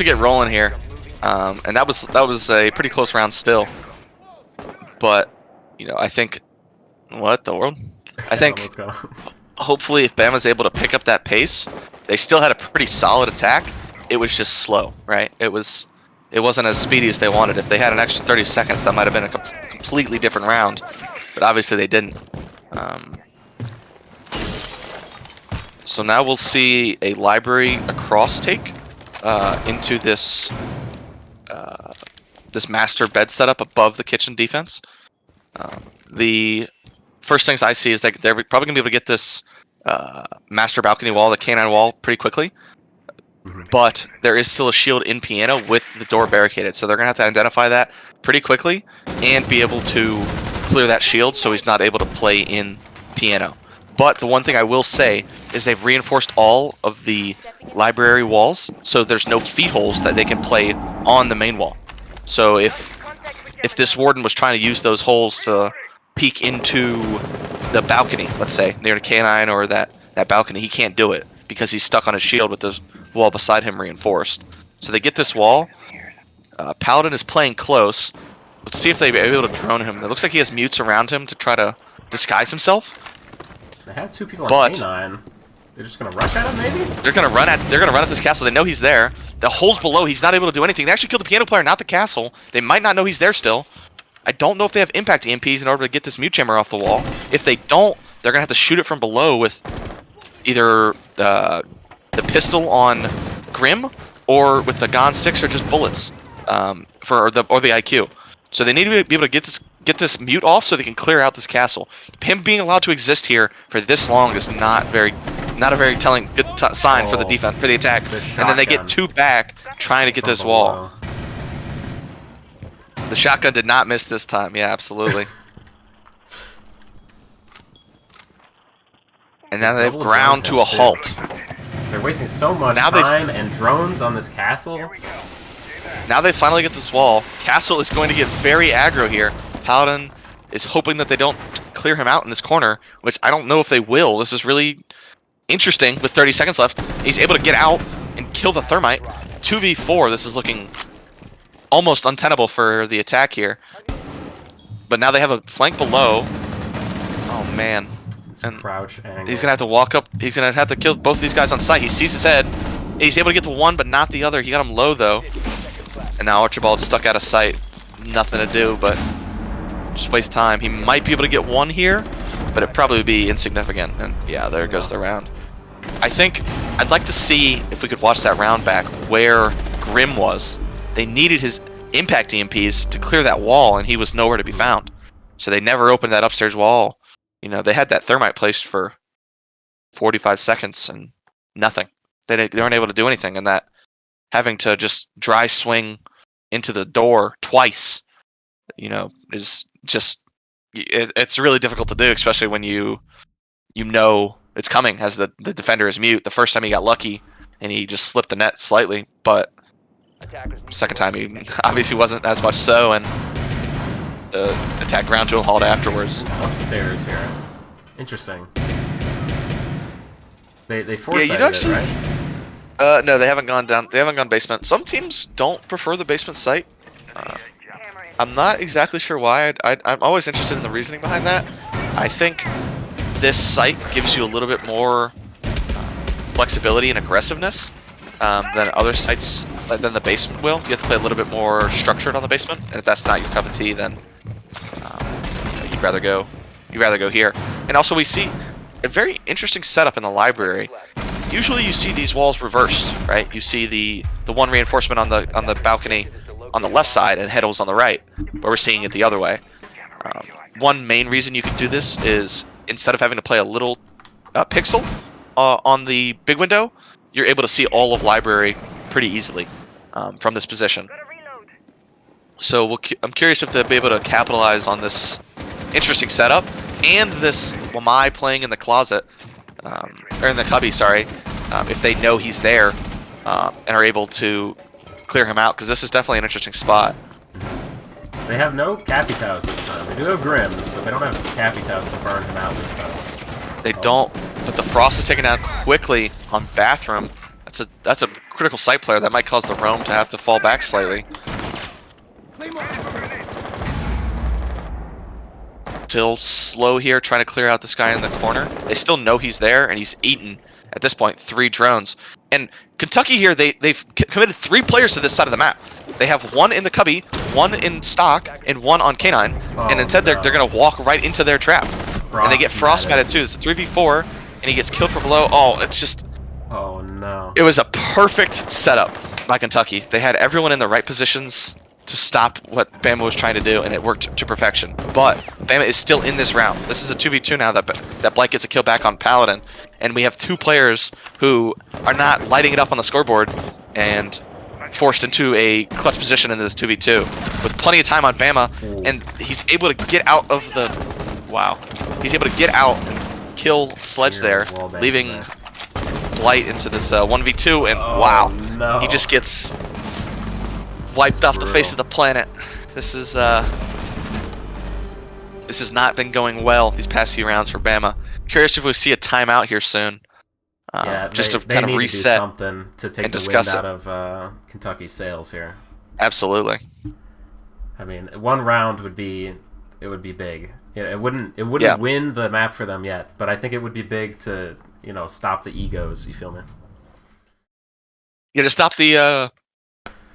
get rolling here, and that was a pretty close round still. But you know, I think what the world. I think What's going on? hopefully if Bama's able to pick up that pace, they still had a pretty solid attack. It was just slow, right? It wasn't as speedy as they wanted. If they had an extra 30 seconds, that might have been a completely different round. But obviously they didn't. So now we'll see a library across take into this this master bed setup above the kitchen defense. The first things I see is that they're probably gonna be able to get this master balcony wall, the canine wall, pretty quickly. But there is still a shield in piano with the door barricaded, so they're gonna have to identify that pretty quickly and be able to clear that shield so he's not able to play in piano. But the one thing I will say is they've reinforced all of the library walls, so there's no feet holes that they can play on the main wall. So if this warden was trying to use those holes to peek into the balcony, let's say near the canine or that balcony, he can't do it because he's stuck on a shield with this wall beside him reinforced. So they get this wall. Paladin is playing close. Let's see if they're able to drone him. It looks like he has mutes around him to try to disguise himself. They have two people on But- canine. They're just gonna rush at him, maybe? They're gonna run at this castle. They know he's there. The holes below, he's not able to do anything. They actually killed the piano player, not the castle. They might not know he's there still. I don't know if they have impact EMPs in order to get this mute chamber off the wall. If they don't, they're gonna have to shoot it from below with either the pistol on Grim or with the Gon 6 or just bullets or the IQ. So they need to be able to get this mute off so they can clear out this castle. Him being allowed to exist here for this long is not a very telling good sign for the defense, for the attack. And then they get two back trying to get this wall. The shotgun did not miss this time. Yeah, absolutely. And now they've Double ground drone to a too. halt. They're wasting so much Now they've- time and drones on this castle. Now they finally get this wall. Castle is going to get very aggro here. Paladin is hoping that they don't clear him out in this corner, which I don't know if they will. This is really interesting with 30 seconds left. He's able to get out and kill the thermite. 2v4, this is looking almost untenable for the attack here. But now they have a flank below. Oh man. And Crouch angle. he's gonna have to walk up. He's gonna have to kill both of these guys on sight. He sees his head. He's able to get to one, but not the other. He got him low though. And now Archibald's stuck out of sight. Nothing to do but just waste time. He might be able to get one here, but it'd probably be insignificant. And yeah, there goes the round. I think I'd like to see if we could watch that round back where Grim was. They needed his impact EMPs to clear that wall, and he was nowhere to be found. So they never opened that upstairs wall. You know, they had that thermite placed for 45 seconds and nothing. They weren't able to do anything, and that having to just dry swing into the door twice, you know, is just it's really difficult to do, especially when you know it's coming as the defender is mute. The first time he got lucky and he just slipped the net slightly, but second time he obviously wasn't as much so, and the attack ground to a halt afterwards. Upstairs here. Interesting. They force Yeah, you'd actually. it, right? No, they haven't gone down. They haven't gone basement. Some teams don't prefer the basement site. I'm not exactly sure why. I'm always interested in the reasoning behind that. I think this site gives you a little bit more flexibility and aggressiveness than other sites than the basement will. You have to play a little bit more structured on the basement, and if that's not your cup of tea, then you'd rather go here. And also, we see a very interesting setup in the library. Usually, you see these walls reversed, right? You see the one reinforcement on the balcony on the left side and head holes on the right, but we're seeing it the other way. One main reason you can do this is instead of having to play a little pixel on the big window, you're able to see all of library pretty easily from this position. So I'm curious if they'll be able to capitalize on this interesting setup and this Wamai playing in the closet, or in the cubby, sorry, if they know he's there and are able to clear him out, because this is definitely an interesting spot. They have no Capitals this time. They do have Grims, but they don't have Capitals to burn him out this time. They don't, but the Frost is taken out quickly on Bathroom. That's a critical site player that might cause the Roam to have to fall back slightly. Still slow here, trying to clear out this guy in the corner. They still know he's there, and he's eaten, at this point, 3 drones. And Kentucky here, they've committed 3 players to this side of the map. They have 1 in the cubby, 1 in stock, and 1 on Canine. And instead, they're going to walk right into their trap. And they get frostmatted too. It's a 3v4, and he gets killed from below. Oh, it's just... Oh, no. It was a perfect setup by Kentucky. They had everyone in the right positions to stop what Bama was trying to do, and it worked to perfection. But Bama is still in this round. This is a 2v2 now that Blake gets a kill back on Paladin, and we have 2 players who are not lighting it up on the scoreboard and forced into a clutch position in this 2v2 with plenty of time on Bama, and he's able to get out of the... Wow. He's able to get out and kill Sledge there, leaving Blight into this 1v2, and wow. No. He just gets wiped off the face of the planet. This has not been going well these past few rounds for Bama. Curious if we see a timeout here soon. Yeah, just to they kind of need reset to do something to take and the discuss wind it. out of Kentucky's sails here. Absolutely. I mean, 1 round would be big. It wouldn't win the map for them yet, but I think it would be big to stop the egos. You feel me? Yeah, to stop the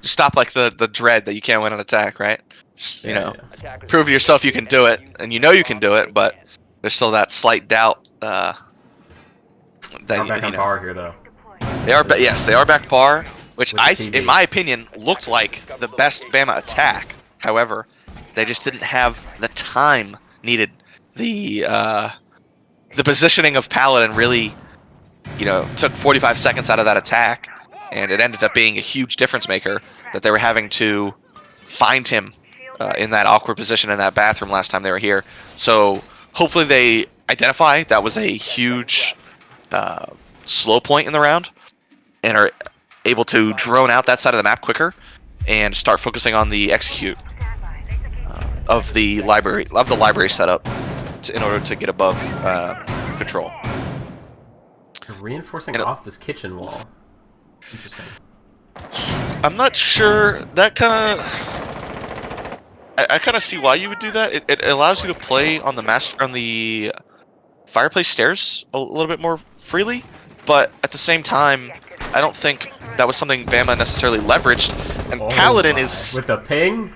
stop like the dread that you can't win an attack, right? Just prove to yourself you can do it, and you can do it, but there's still that slight doubt. They're back on bar here, though. They are, yes, they are back bar, which in my opinion, looked like the best Bama attack. However, they just didn't have the time needed. The positioning of Paladin really, took 45 seconds out of that attack, and it ended up being a huge difference maker that they were having to find him in that awkward position in that bathroom last time they were here. So hopefully they identify that was a huge slow point in the round and are able to drone out that side of the map quicker and start focusing on the execute of the library setup in order to get above control. They're reinforcing off this kitchen wall. Interesting. I'm not sure. That kind of... I kind of see why you would do that. It allows you to play on the fireplace stairs a little bit more freely, but at the same time, I don't think that was something Bama necessarily leveraged. And Paladin is... With the ping?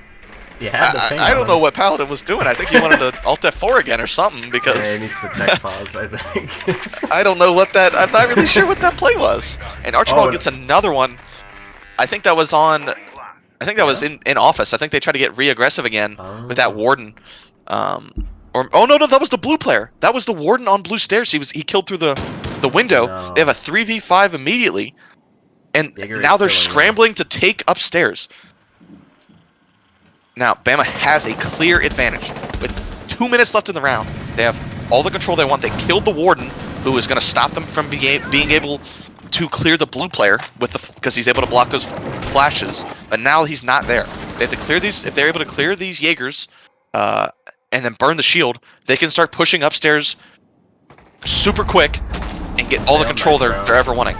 You had the ping. I don't know what Paladin was doing. I think he wanted to Alt F4 again or something, because... Yeah, he needs to tech pause, I think. I don't know what that... I'm not really sure what that play was. And Archibald gets another one. I think that was on... I think that was in office. I think they tried to get re-aggressive again with that Warden. Oh no, that was the blue player. That was the Warden on blue stairs. He killed through the window. No. They have a 3v5 immediately, and now they're scrambling to take upstairs. Now Bama has a clear advantage with 2 minutes left in the round. They have all the control they want. They killed the Warden, who is going to stop them from being able to clear the blue player because he's able to block those flashes. But now he's not there. They have to clear these. If they're able to clear these Jaegers and then burn the shield, they can start pushing upstairs super quick and get all the control they're ever wanting.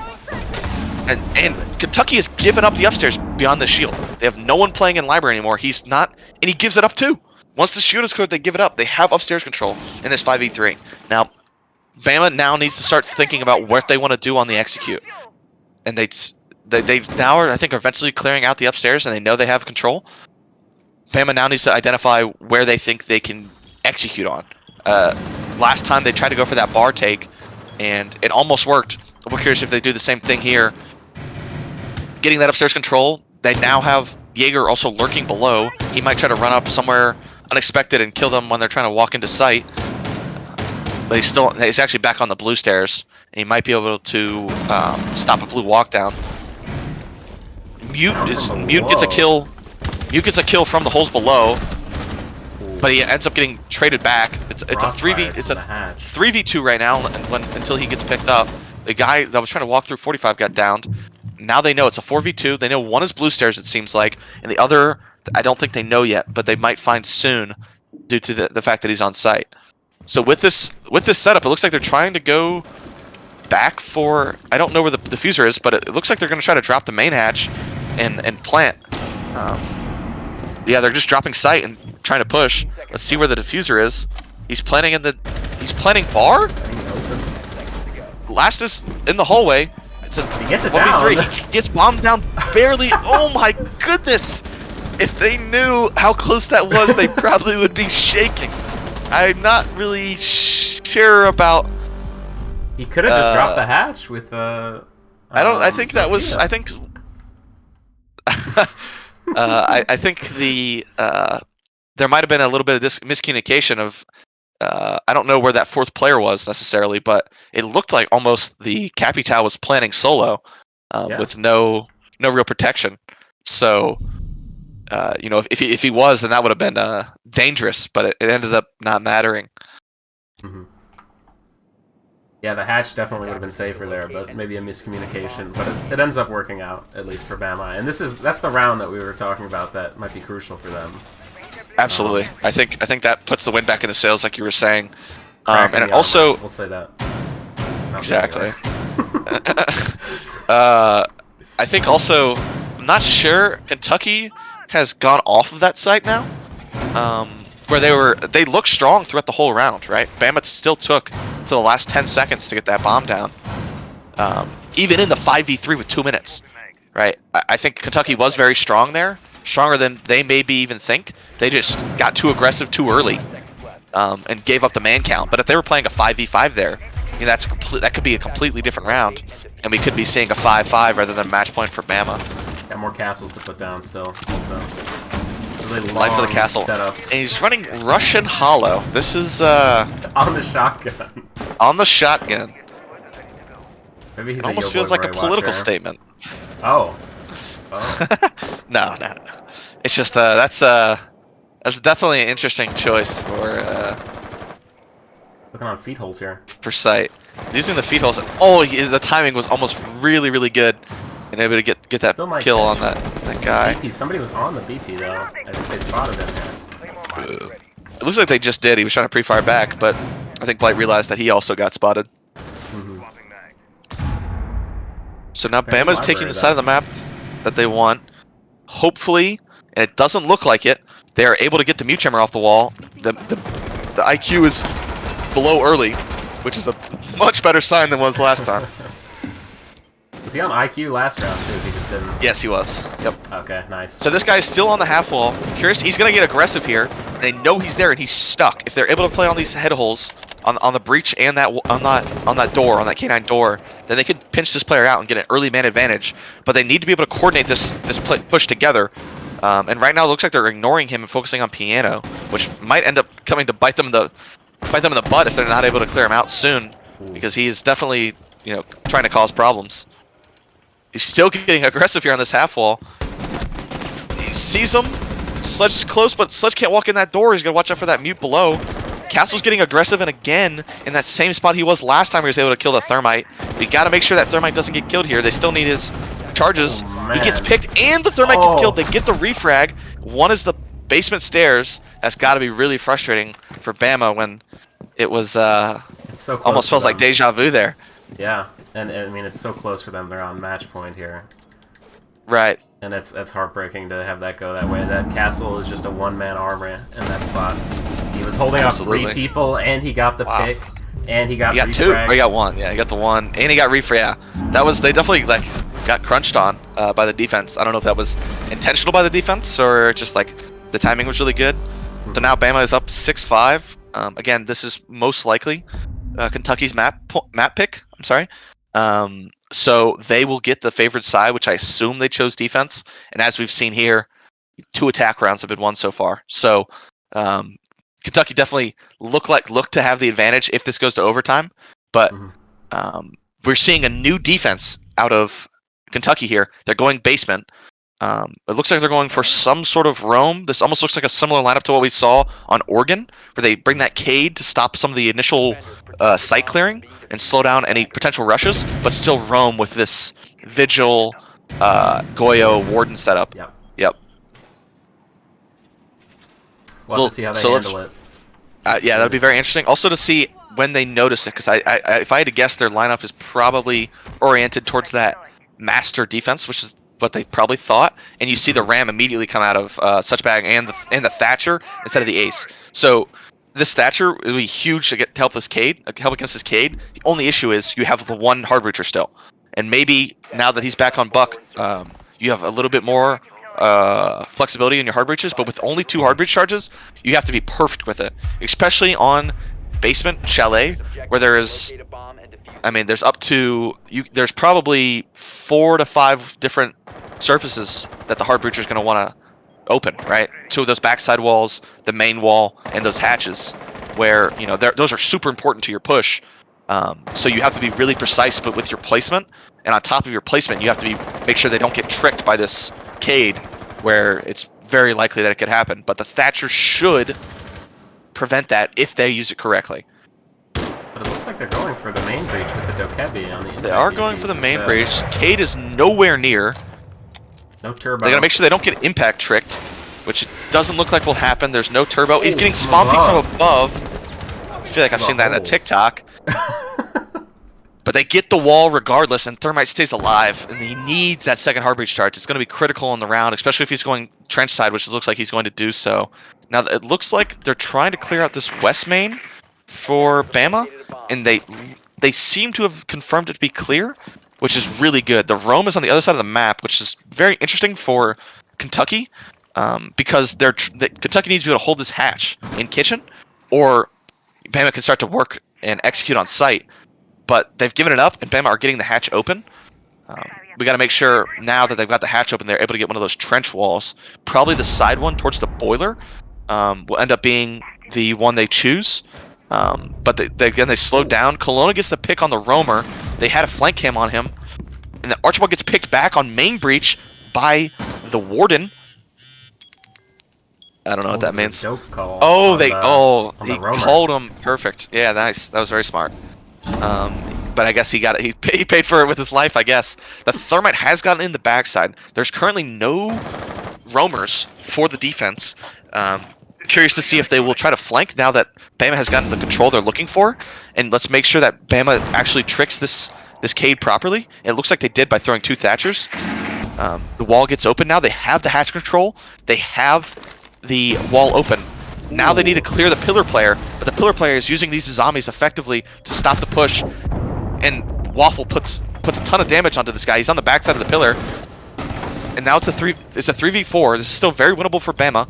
And Kentucky has given up the upstairs beyond the shield. They have no one playing in library anymore. He's not, and he gives it up too. Once the shield is cleared, they give it up. They have upstairs control in this 5v3. Now, Bama now needs to start thinking about what they want to do on the execute. And they now are, I think, eventually clearing out the upstairs, and they know they have control. Bama now needs to identify where they think they can execute on. Last time they tried to go for that bar take, and it almost worked. We're curious if they do the same thing here. Getting that upstairs control, they now have Jaeger also lurking below. He might try to run up somewhere unexpected and kill them when they're trying to walk into sight. But he's actually back on the blue stairs, and he might be able to stop a blue walk down. Mute gets a kill. Mute gets a kill from the holes below, but he ends up getting traded back. It's a 3v2 right now until he gets picked up. The guy that was trying to walk through 45 got downed. Now they know it's a 4v2. They know one is blue stairs, it seems like, and the other I don't think they know yet, but they might find soon due to the fact that he's on site. So with this setup, it looks like they're trying to go back for, I don't know where the diffuser is, but it looks like they're going to try to drop the main hatch and plant. Yeah, they're just dropping sight and trying to push. Let's see where the diffuser is. He's planting bar. Last is in the hallway. It's a he gets it 1v3. down. He gets bombed down barely. Oh my goodness! If they knew how close that was, they probably would be shaking. I'm not really sure about. He could have just dropped the hatch with I think that was. I think. I think there might have been a little bit of this miscommunication of. I don't know where that fourth player was necessarily, but it looked like almost the Capital was planning solo with no real protection. So, if he was, then that would have been dangerous, but it ended up not mattering. Mm-hmm. Yeah, the hatch definitely would have been safer there, but maybe a miscommunication. But it ends up working out, at least for Bama. And that's the round that we were talking about that might be crucial for them. Absolutely, I think that puts the win back in the sails, like you were saying, and it also we'll say that exactly. I think also, I'm not sure. Kentucky has gone off of that site now, where they looked strong throughout the whole round, right? Bama still took to the last 10 seconds to get that bomb down, even in the 5v3 with 2 minutes, right? I think Kentucky was very strong there. Stronger than they maybe even think. They just got too aggressive too early, and gave up the man count. But if they were playing a 5v5 there, that could be a completely different round, and we could be seeing a 5-5 rather than a match point for Bama. Got more castles to put down still. Also, really Life for the castle. Setups. And he's running Russian Hollow. This is on the shotgun. On the shotgun. Maybe he's it almost feels like a political statement. Oh. No. It's just that's definitely an interesting choice for looking on feet holes here. For sight. Using the feet holes. Oh, the timing was almost really good, and able to get that kill on that guy. BP. Somebody was on the BP though. I think they spotted him there. It looks like they just did. He was trying to pre-fire back, but I think Blight realized that he also got spotted. Mm-hmm. So now Bama's taking the side of the map that they want. Hopefully, and it doesn't look like it, they are able to get the mute jammer off the wall. The IQ is below early, which is a much better sign than was last time. Was he on IQ last round too? He just didn't. Yes, he was. Yep. Okay, nice. So this guy's still on the half wall. Curious, he's gonna get aggressive here. They know he's there and he's stuck. If they're able to play on these head holes, on the breach and on that door, on that K9 door, then they could pinch this player out and get an early man advantage. But they need to be able to coordinate this push together. And right now it looks like they're ignoring him and focusing on Piano, which might end up coming to bite them in the butt if they're not able to clear him out soon, because he is definitely trying to cause problems. He's still getting aggressive here on this half wall. He sees him. Sledge is close, but Sledge can't walk in that door. He's gonna watch out for that mute below. Castle's getting aggressive, and again in that same spot he was last time he was able to kill the Thermite. We gotta make sure that Thermite doesn't get killed here. They still need his charges. He gets picked, and the Thermite gets killed. They get the refrag. One is the basement stairs. That's gotta be really frustrating for Bama when it was so almost feels like deja vu there. Yeah, and I mean it's so close for them. They're on match point here. Right. And that's heartbreaking to have that go that way. That Castle is just a one-man army in that spot. He was holding up 3 people, and he got the pick, and he got 2. Or he got 1. Yeah, he got the 1, and he got refrag. Yeah, that was they definitely got crunched on by the defense. I don't know if that was intentional by the defense or just like the timing was really good. So now Bama is up 6-5. Again, this is most likely Kentucky's map pick. I'm sorry. So they will get the favored side, which I assume they chose defense. And as we've seen here, 2 attack rounds have been won so far. So Kentucky definitely look to have the advantage if this goes to overtime. But we're seeing a new defense out of Kentucky here. They're going basement. It looks like they're going for some sort of roam. This almost looks like a similar lineup to what we saw on Oregon, where they bring that Cade to stop some of the initial site clearing and slow down any potential rushes, but still roam with this Vigil, Goyo, Warden setup. Yep. We'll have to see how they handle it. Yeah, that'd be very interesting. Also to see when they notice it, because if I had to guess, their lineup is probably oriented towards that master defense, which is what they probably thought. And you see the Ram immediately come out of Suchbag and the Thatcher instead of the Ace. So this Thatcher will be huge to help against this Cade. The only issue is you have the one hard breacher still, and maybe now that he's back on Buck, you have a little bit more flexibility in your hard breaches. But with only 2 hard breach charges, you have to be perfect with it, especially on basement chalet where there is. I mean, there's up to there's probably 4 to 5 different surfaces that the hard breacher is going to want to open, right? 2 of those backside walls, the main wall, and those hatches, where those are super important to your push. So you have to be really precise, but with your placement, and on top of your placement, you have to make sure they don't get tricked by this Cade, where it's very likely that it could happen. But the Thatcher should prevent that if they use it correctly. But it looks like they're going for the main breach with the Dokebi on the inside. They are going for the main breach. Cade is nowhere near. No turbo. They gotta make sure they don't get impact tricked, which it doesn't look like will happen. There's no turbo. He's getting spawn peek from above. I feel like I've seen that in a TikTok. But they get the wall regardless, and Thermite stays alive, and he needs that second hard breach charge. It's going to be critical in the round, especially if he's going trench side, which it looks like he's going to do so. Now, it looks like they're trying to clear out this west main for Bama, and they seem to have confirmed it to be clear, which is really good. The roam is on the other side of the map, which is very interesting for Kentucky, because Kentucky needs to be able to hold this hatch in kitchen, or Bama can start to work and execute on site. But they've given it up, and Bama are getting the hatch open. We got to make sure now that they've got the hatch open, they're able to get one of those trench walls. Probably the side one towards the boiler will end up being the one they choose. But they slowed down. Kelowna gets the pick on the roamer. They had a flank cam on him. And the Archibald gets picked back on main breach by the Warden. I don't know what that means. Dope call he roamer. Called him perfect. Yeah, nice. That was very smart. But I guess he got it. He paid for it with his life, I guess. The Thermite has gotten in the backside. There's currently no roamers for the defense. Curious to see if they will try to flank now that Bama has gotten the control they're looking for. And let's make sure that Bama actually tricks this Cade properly. It looks like they did by throwing 2 Thatchers. The wall gets open now. They have the hatch control. They have the wall open. Now they need to clear the pillar player, but the pillar player is using these zombies effectively to stop the push. And Waffle puts a ton of damage onto this guy. He's on the backside of the pillar, and now it's a 3v4. This is still very winnable for Bama.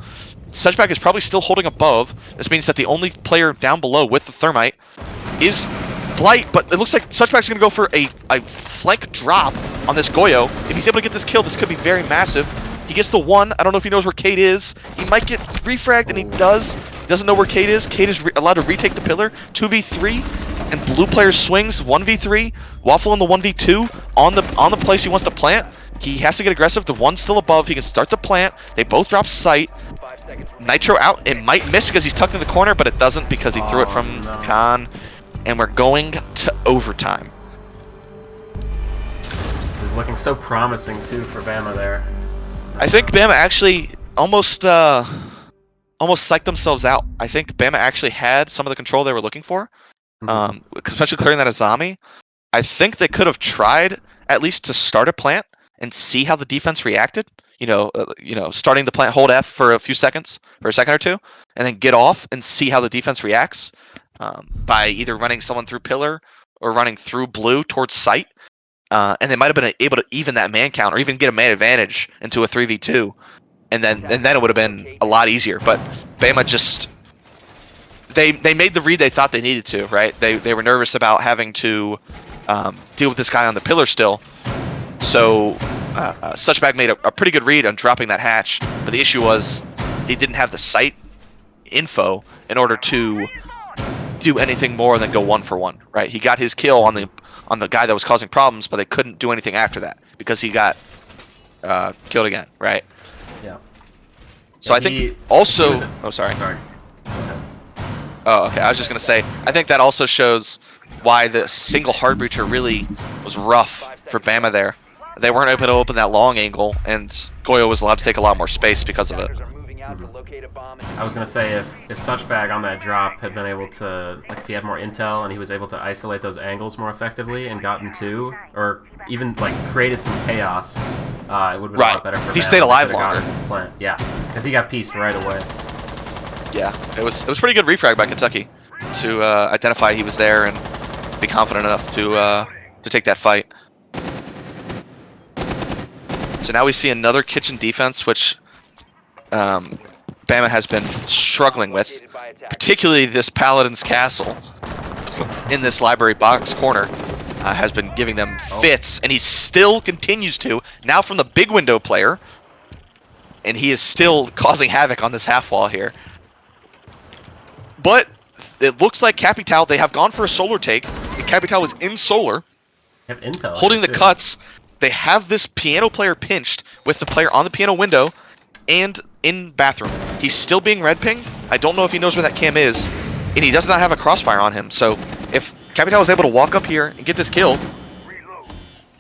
Suchback is probably still holding above. This means that the only player down below with the Thermite is Blight, but it looks like Suchback's going to go for a flank drop on this Goyo. If he's able to get this kill, this could be very massive. He gets the 1. I don't know if he knows where Cade is. He might get refragged, and he does. He doesn't know where Cade is. Cade is allowed to retake the pillar. 2v3, and blue player swings 1v3. Waffle in the 1v2 on the place he wants to plant. He has to get aggressive. The 1's still above. He can start the plant. They both drop sight. Nitro out. It might miss because he's tucked in the corner, but it doesn't because he threw it from Khan. And we're going to overtime. It's looking so promising too for Bama there. I think Bama actually almost psyched themselves out. I think Bama actually had some of the control they were looking for, especially clearing that Azami. I think they could have tried at least to start a plant and see how the defense reacted. Starting the plant, hold F for a second or two, and then get off and see how the defense reacts by either running someone through pillar or running through blue towards site. and they might have been able to even that man count or even get a man advantage into a 3v2, and then it would have been a lot easier. But Bama just they made the read they thought they needed to, right? They were nervous about having to deal with this guy on the pillar still, so Suchbag made a pretty good read on dropping that hatch. But the issue was he didn't have the site info in order to do anything more than go 1-for-1, right? He got his kill on the guy that was causing problems, but they couldn't do anything after that because he got killed again, right? Yeah. So Yeah, I think also... Oh, sorry. Sorry. Oh, okay. I was just going to say, I think that also shows why the single hard breacher really was rough for Bama there. They weren't able to open that long angle, and Goyo was allowed to take a lot more space because of it. Attackers are moving out to locate a bomb and I was gonna say if Suchbag on that drop had been able to, like, if he had more intel and he was able to isolate those angles more effectively and gotten two, or even like created some chaos, it would have been a lot better for He Bama. stayed They alive could've longer. gotten Plant. Yeah, because he got pieced right away. Yeah, it was pretty good refrag by Kentucky to identify he was there and be confident enough to take that fight. So now we see another kitchen defense, which Bama has been struggling with, located by attackers. particularly this Paladin's Castle in this library box corner. Has been giving them fits, and he still continues to, now from the big window player, and he is still causing havoc on this half wall here. But it looks like Capital, they have gone for a solar take. The Capital was in solar, They have intel. holding the too. cuts. They have this piano player pinched with the player on the piano window and in bathroom. He's still being red pinged. I don't know if he knows where that cam is, and he does not have a crossfire on him. So if Capital was able to walk up here and get this kill,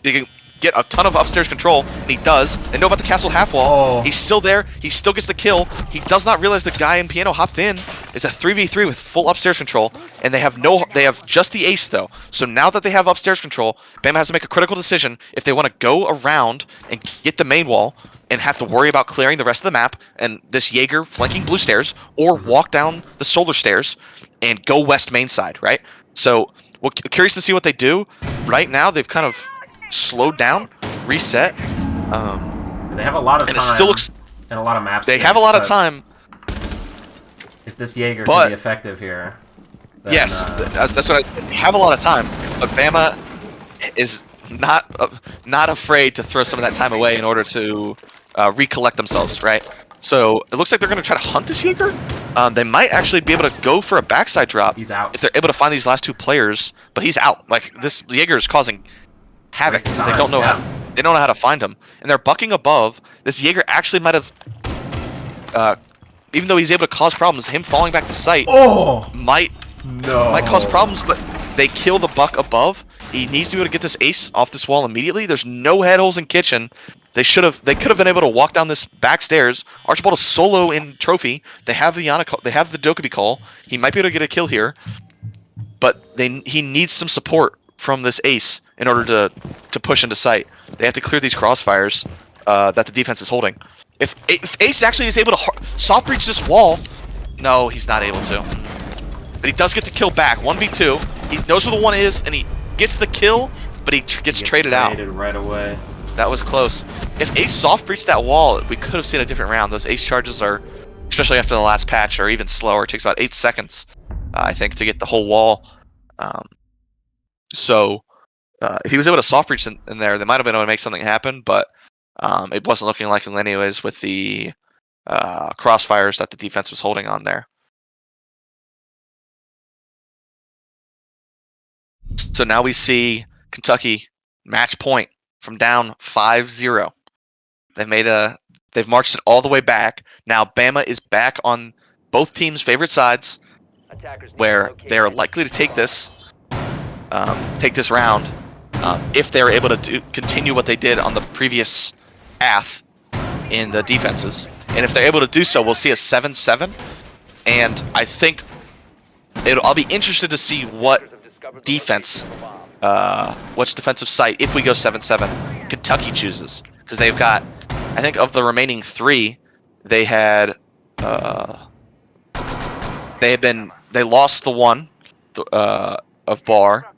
he can get a ton of upstairs control, and he does. They know about the castle half wall. Oh. He's still there. He still gets the kill. He does not realize the guy in piano hopped in. It's a 3v3 with full upstairs control, and they have just the ace though. So now that they have upstairs control, Bama has to make a critical decision if they want to go around and get the main wall and have to worry about clearing the rest of the map and this Jaeger flanking blue stairs, or walk down the solar stairs and go west main side, right? So we're curious to see what they do. Right now they've kind of slowed down, reset. They have a lot of And time. it still looks. and a lot of maps. They have a lot of time. If this Jaeger But- can be effective here. Then, Yes, that's what they have a lot of time. But Bama is not afraid to throw some of that time away in order to recollect themselves, right? So it looks like they're going to try to hunt this Jaeger. They might actually be able to go for a backside drop He's out. if they're able to find these last two players. But he's out. Like, this Jaeger is causing havoc Waste of because they time, don't know yeah. they don't know how to find him, and they're bucking above. This Jaeger actually might have, even though he's able to cause problems, him falling back to site Oh might no! cause problems. But they kill the buck above. He needs to be able to get this ace off this wall immediately. There's no head holes in kitchen. They could have been able to walk down this back stairs. Archibald is solo in trophy. They have the they have the Dokubi call. He might be able to get a kill here, but he needs some support from this ace in order to push into sight. They have to clear these crossfires that the defense is holding. If Ace actually is able to soft breach this wall, no, he's not able to. But he does get the kill back. 1v2. He knows where the one is, and he gets the kill, but he gets traded out. right away. That was close. If Ace soft breached that wall, we could have seen a different round. Those Ace charges are, especially after the last patch, are even slower. It takes about 8 seconds, I think, to get the whole wall. So if he was able to soft breach in there, they might have been able to make something happen, but it wasn't looking like it anyways with the crossfires that the defense was holding on there. So now we see Kentucky match point from down 5-0. They've marched it all the way back. Now Bama is back on both teams' favorite sides, Attackers need to where locate they are the likely to take bomb. this round, if they're able to continue what they did on the previous half in the defenses. And if they're able to do so, we'll see a 7-7. And I think I'll be interested to see what Attackers have discovered the defense, location of the bomb. what's defensive site if we go 7-7 Kentucky chooses, because they've got, I think of the remaining 3, they lost the one of Bar,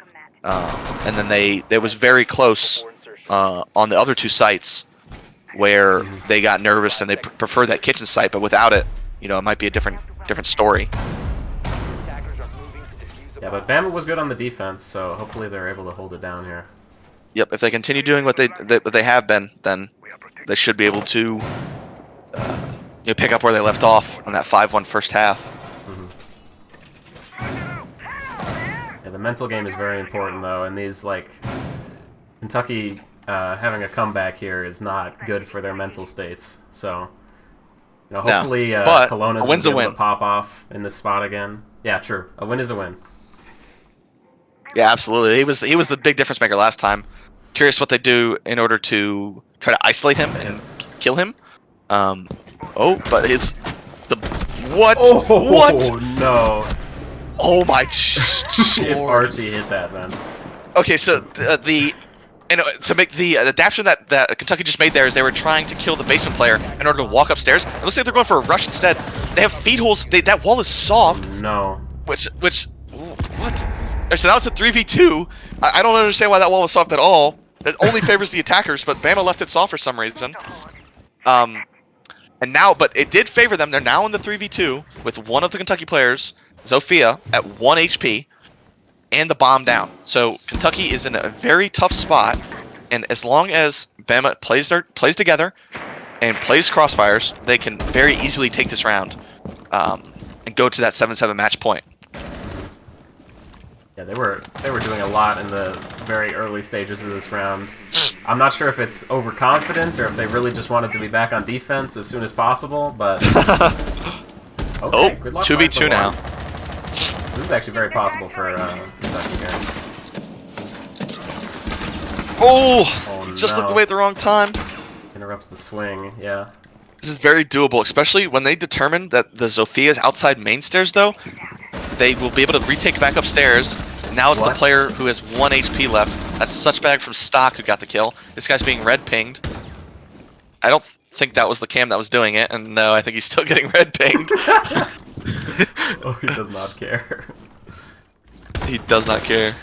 and then they was very close on the other 2 sites where they got nervous and they preferred that kitchen site, but without it, you know, it might be a different story. Attackers are moving to defuse a Yeah, bomb. but Bama was good on the defense, so hopefully they're able to hold it down here. Yep, if they continue doing what they have been, then they should be able to you know, pick up where they left off on that 5-1 first half. Yeah, the mental game is very important, though, and these, like, Kentucky having a comeback here is not good for their mental states. So, you know, hopefully but Kelowna's a win's a gonna be able win. to pop off in this spot again. Yeah, true. A win is a win. Yeah, absolutely. He was the big difference maker last time. Curious what they do in order to try to isolate him and kill him. Oh, but his what? Oh What? no! Oh my If lord. Archie hit that, man. Okay, so to make the adaptation that Kentucky just made there is they were trying to kill the basement player in order to walk upstairs. It looks like they're going for a rush instead. They have feed holes. That wall is soft. No. Which what? So now it's a 3v2. I don't understand why that wall is soft at all. It only favors the attackers, but Bama left it soft for some reason. And now, but it did favor them. They're now in the 3v2 with one of the Kentucky players, Zofia, at 1 HP, and the bomb down. So Kentucky is in a very tough spot, and as long as Bama plays together and plays crossfires, they can very easily take this round and go to that 7-7 match point. Yeah, they were doing a lot in the very early stages of this round. I'm not sure if it's overconfidence or if they really just wanted to be back on defense as soon as possible, but okay, good luck 2v2 now. This is actually very possible for Kentucky here. Oh, just no. looked away at the wrong time. Interrupts the swing, yeah. This is very doable, especially when they determine that the Zofia's outside main stairs, though. They will be able to retake back upstairs. Now it's What? the player who has 1 HP left. That's such bag from Stock who got the kill. This guy's being red pinged. I don't think that was the cam that was doing it, and no, I think he's still getting red pinged. Oh, he does not care. He does not care.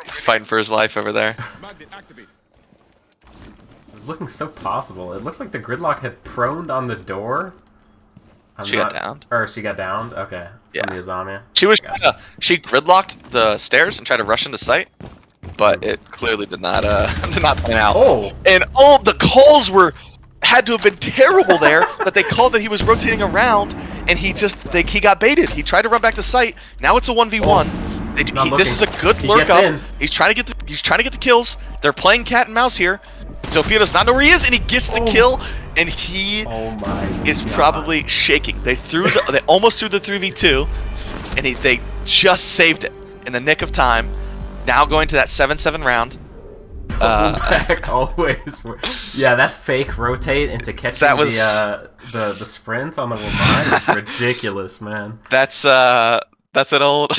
He's fighting for his life over there. It was looking so possible. It looked like the gridlock had proned on the door. She got downed. Or she got downed? Okay. Yeah. From the Azamia. She was Gotcha. she gridlocked the stairs and tried to rush into sight, but it clearly did not pan out. Oh! And the calls had to have been terrible there that they called that he was rotating around and he got baited. He tried to run back to sight. Now it's a 1v1. This is a good He lurk gets up. in. He's trying to get the kills. They're playing cat and mouse here. Zofia does not know where he is, and he gets the kill, and he Oh my is God. probably shaking. They almost threw the 3v2, and they just saved it in the nick of time. Now going to that 7-7 round. Back always. Yeah, that fake rotate into catching That was- the sprint on the line is ridiculous, man. That's an old.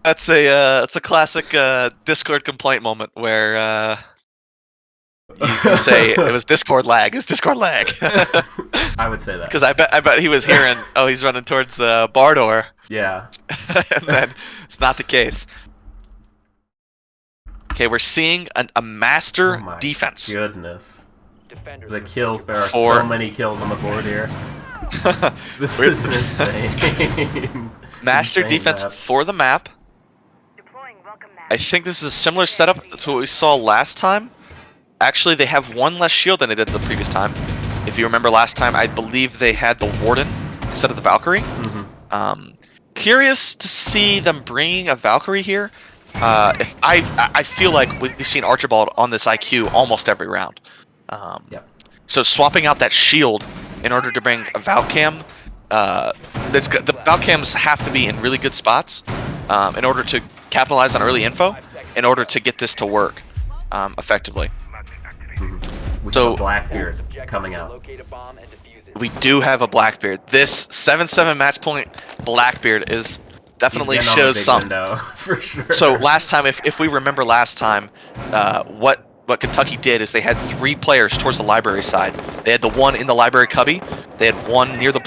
It's a classic Discord complaint moment where you say it was Discord lag. It's Discord lag. I would say that. Because I bet he was hearing, oh, he's running towards bar door, Yeah. and then it's not the case. Okay, we're seeing a master Oh my defense. goodness. Defenders The are kills, there are For- so many kills on the board here. This is insane. Master Insane defense map. for the map. I think this is a similar setup to what we saw last time. Actually, they have one less shield than they did the previous time. If you remember last time, I believe they had the Warden instead of the Valkyrie. Mm-hmm. Curious to see them bringing a Valkyrie here. If I feel like we've seen Archibald on this IQ almost every round. Yep. So swapping out that shield in order to bring a Valcam, the Valcams have to be in really good spots in order to capitalize on early info, in order to get this to work effectively. We So- have a Blackbeard objective coming to out. locate a bomb and defuse it. We do have a Blackbeard. This 7-7 match point Blackbeard is definitely He's getting on the shows big something. window, for sure. So last time, if we remember last time, what Kentucky did is they had 3 players towards the library side. They had the one in the library cubby. They had one near the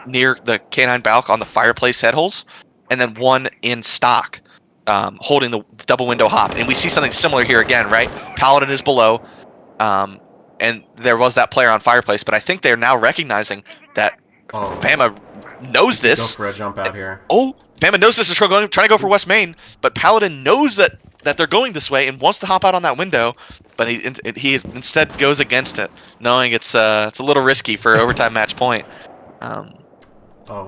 near the canine balk on the fireplace head holes, and then one in stock, holding the double window hop. And we see something similar here again, right? Paladin is below, and there was that player on Fireplace, but I think they're now recognizing that Oh, Bama knows go this. for a jump out here. Oh, Bama knows this is trying to go for West Main, but Paladin knows that they're going this way and wants to hop out on that window, but he instead goes against it, knowing it's a little risky for overtime match point. Um, Oh.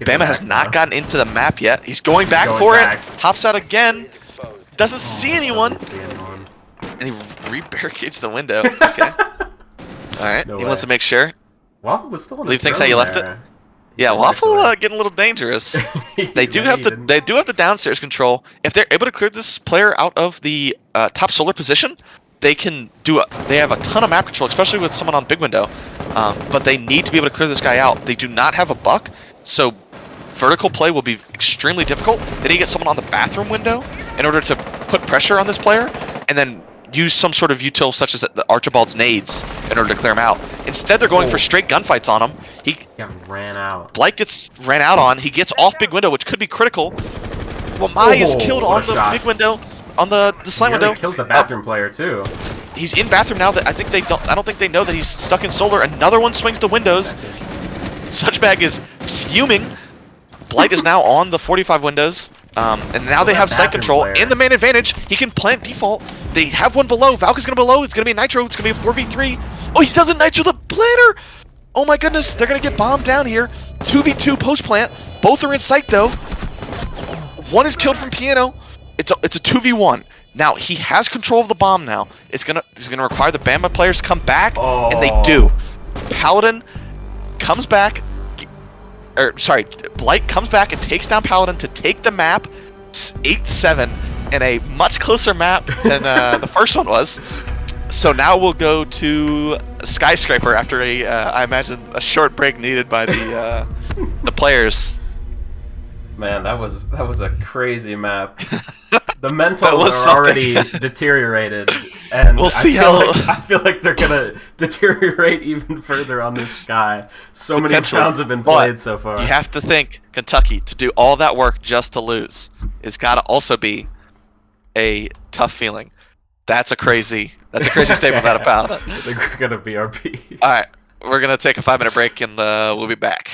Bama has not gotten into the map yet. He's going back Going for back. it. Hops out again. Is exposed. Doesn't see anyone, Doesn't see anyone. and he re-barricades the window. Okay. All right. No He wants way. to make sure. Waffle was still on Leave his things how you throne left it? there. Yeah, He Waffle actually- getting a little dangerous. He They do really have the didn't- downstairs control. If they're able to clear this player out of the top solar position, they can they have a ton of map control, especially with someone on big window. But they need to be able to clear this guy out. They do not have a buck, so vertical play will be extremely difficult. They need to get someone on the bathroom window in order to put pressure on this player, and then use some sort of util such as the Archibald's nades in order to clear him out. Instead, they're going for straight gunfights on him. He Got ran out. Blight gets ran out on. He gets off big window, which could be critical. Wamai is killed what on a the shot. big window, on the slam Nearly window. kills the bathroom player too. He's in bathroom now. That I don't think they know that he's stuck in solar. Another one swings the windows. Suchbag is fuming. Blight is now on the 45 windows. And now they that have sight bathroom control player. and the man advantage. He can plant default. They have one below. Valky's gonna below. It's gonna be a Nitro. It's gonna be a 4v3. Oh, he doesn't Nitro the planter! Oh my goodness, they're gonna get bombed down here. 2v2 post plant. Both are in sight though. One is killed from piano. It's a 2v1. Now he has control of the bomb now. He's gonna require the Bama players to come back, and they do. Paladin comes back. Blight comes back and takes down Paladin to take the map 8-7 in a much closer map than the first one was. So now we'll go to Skyscraper after I imagine a short break needed by the players. Man, that was a crazy map. The mentals That was are something. already deteriorated, and We'll see I feel like they're gonna deteriorate even further on this sky. So many Potentially. rounds have been But played so far. You have to think Kentucky to do all that work just to lose is got to also be a tough feeling. That's a crazy statement about a Paladin. They're gonna BRB. All right, we're gonna take a 5-minute break and we'll be back.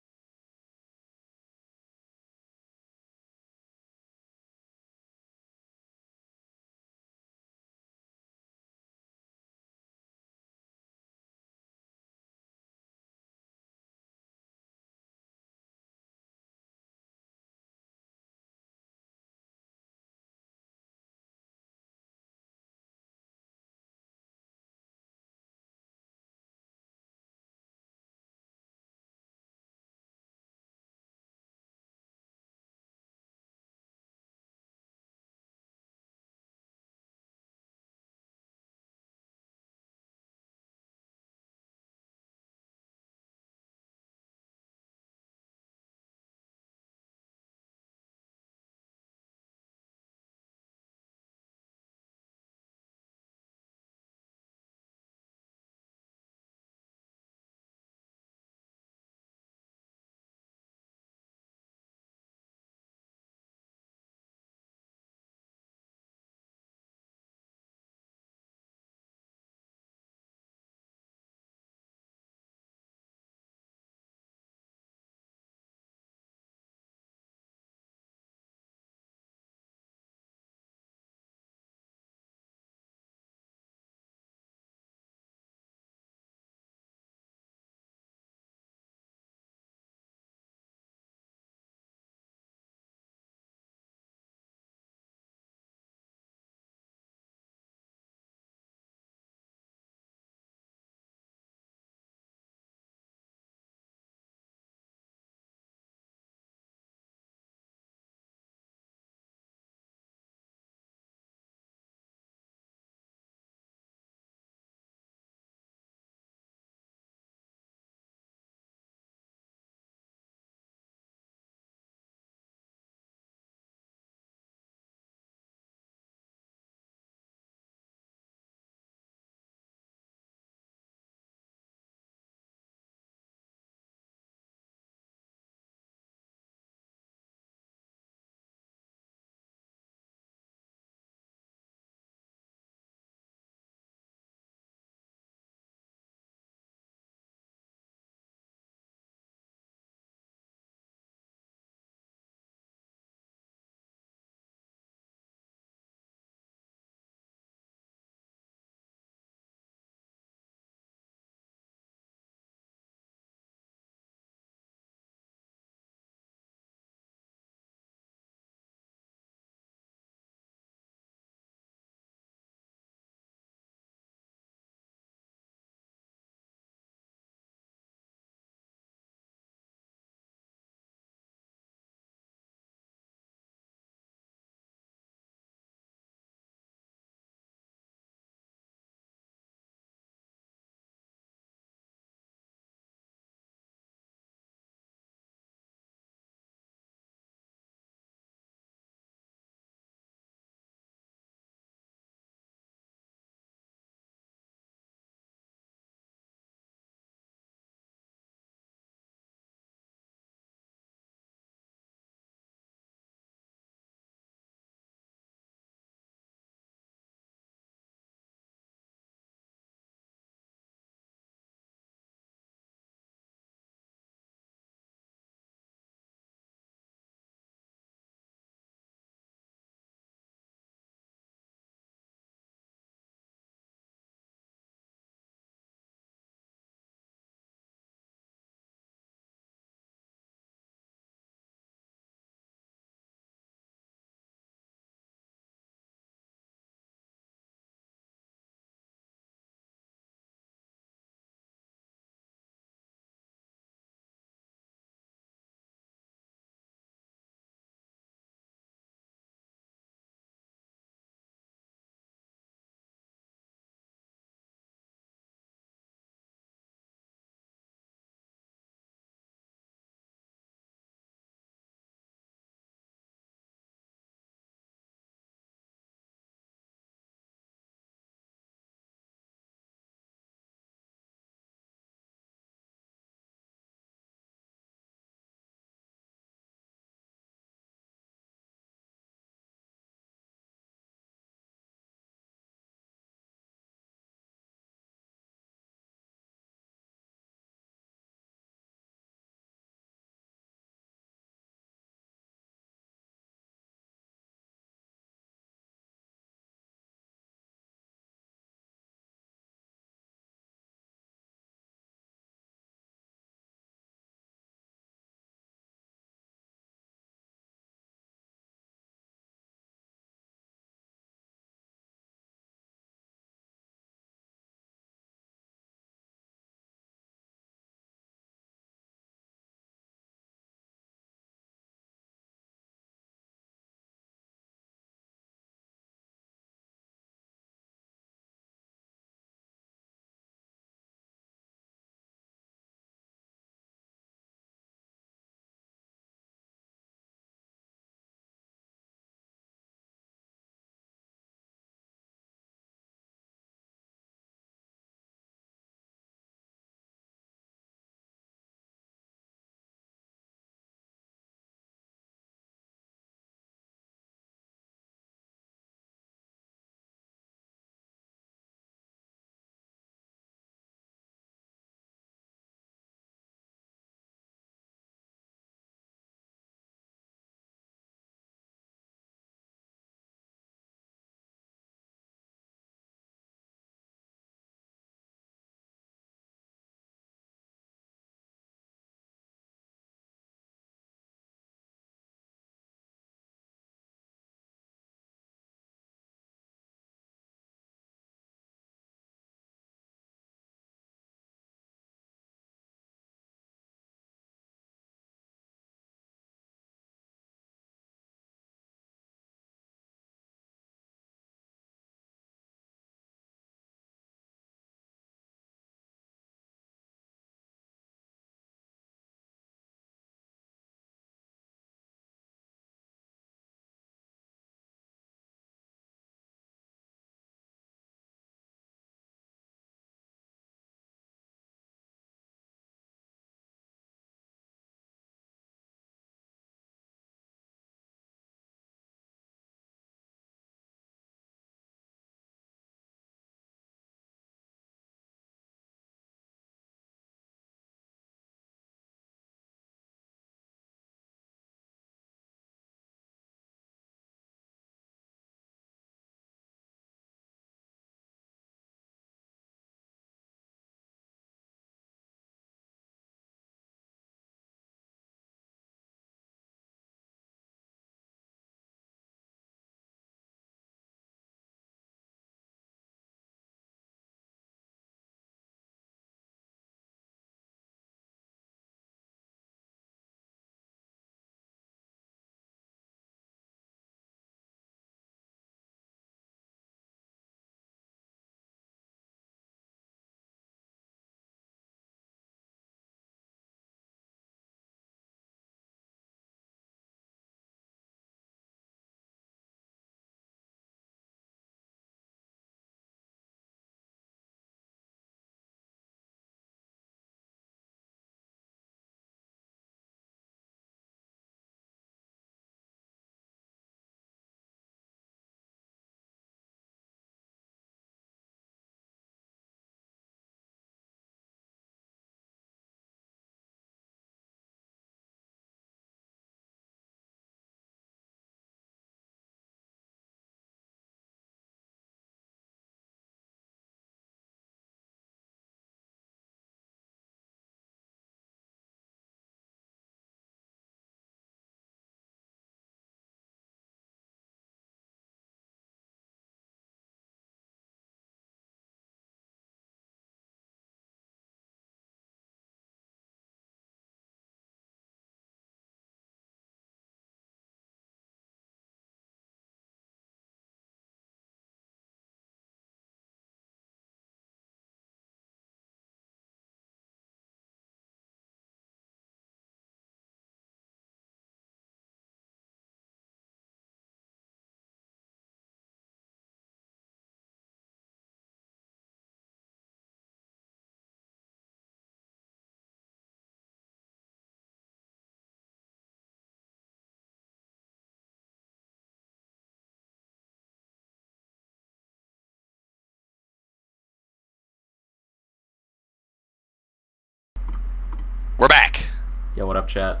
We're back. Yo, what up, chat?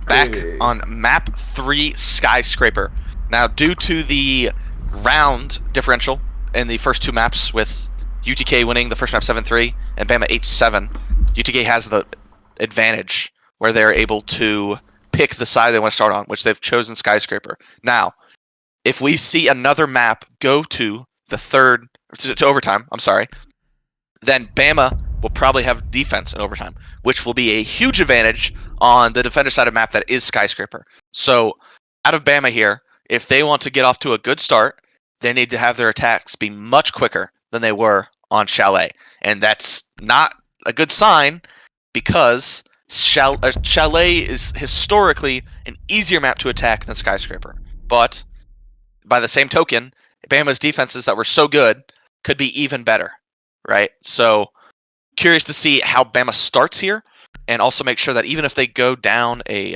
Back Okay. on map 3 Skyscraper. Now, due to the round differential in the first 2 maps, with UTK winning the first map 7-3 and Bama 8-7, UTK has the advantage where they're able to pick the side they want to start on, which they've chosen Skyscraper. Now, if we see another map go to the third to overtime, I'm sorry, then Bama will probably have defense in overtime, which will be a huge advantage on the defender side of map that is Skyscraper. So, out of Bama here, if they want to get off to a good start, they need to have their attacks be much quicker than they were on Chalet. And that's not a good sign because Chalet is historically an easier map to attack than Skyscraper. But by the same token, Bama's defenses that were so good could be even better, right? So, curious to see how Bama starts here, and also make sure that even if they go down a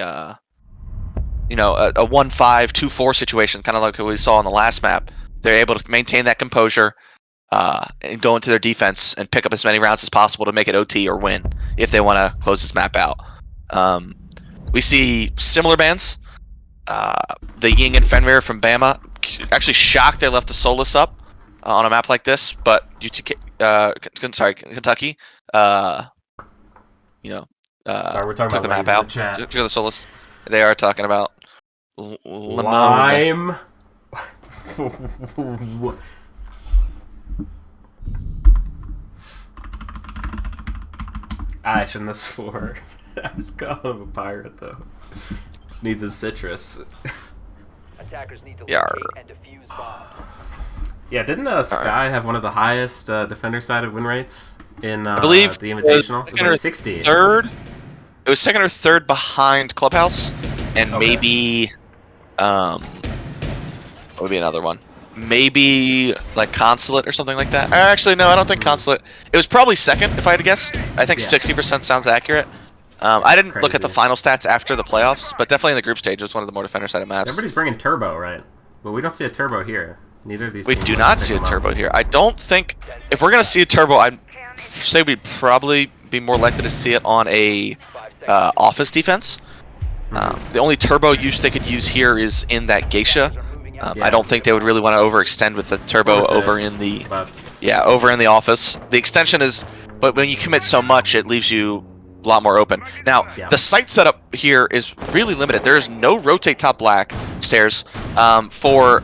1-5, 2-4 situation, kind of like what we saw on the last map, they're able to maintain that composure and go into their defense and pick up as many rounds as possible to make it OT or win if they want to close this map out. We see similar bans. The Ying and Fenrir from Bama actually shocked they left the Solus up on a map like this, but UTK, Kentucky, Sorry, we're talking took about the map ladies in out. the chat. Took the Solus. They are talking about Limon. Lime. I shouldn't have swore. I was calling him a pirate though. Needs his citrus. Attackers need to Yarr. locate and defuse bombs. Yeah, didn't Sky have one of the highest defender-sided win rates in I believe the Invitational? It was second or like 60. Third. It was second or third behind Clubhouse, and Okay. maybe what would be another one? Maybe like Consulate or something like that. Actually, no, I don't think Consulate. It was probably second, if I had to guess. I think Yeah. 60% sounds accurate. I didn't look at the Crazy. final stats after the playoffs, but definitely in the group stage, it was one of the more defender-sided maps. Everybody's bringing turbo, right? But we don't see a turbo here. Neither of these. We teams do like not to see a pick 'em up. turbo here. I don't think if we're gonna see a turbo, I'd say we'd probably be more likely to see it on a 5 seconds. office defense. The only turbo use they could use here is in that Geisha. I don't think they would really want to overextend with the turbo Or over this, in the but over in the office. The extension is, but when you commit so much, it leaves you a lot more open. Now, Yeah. the site setup here is really limited. There is no rotate top black stairs for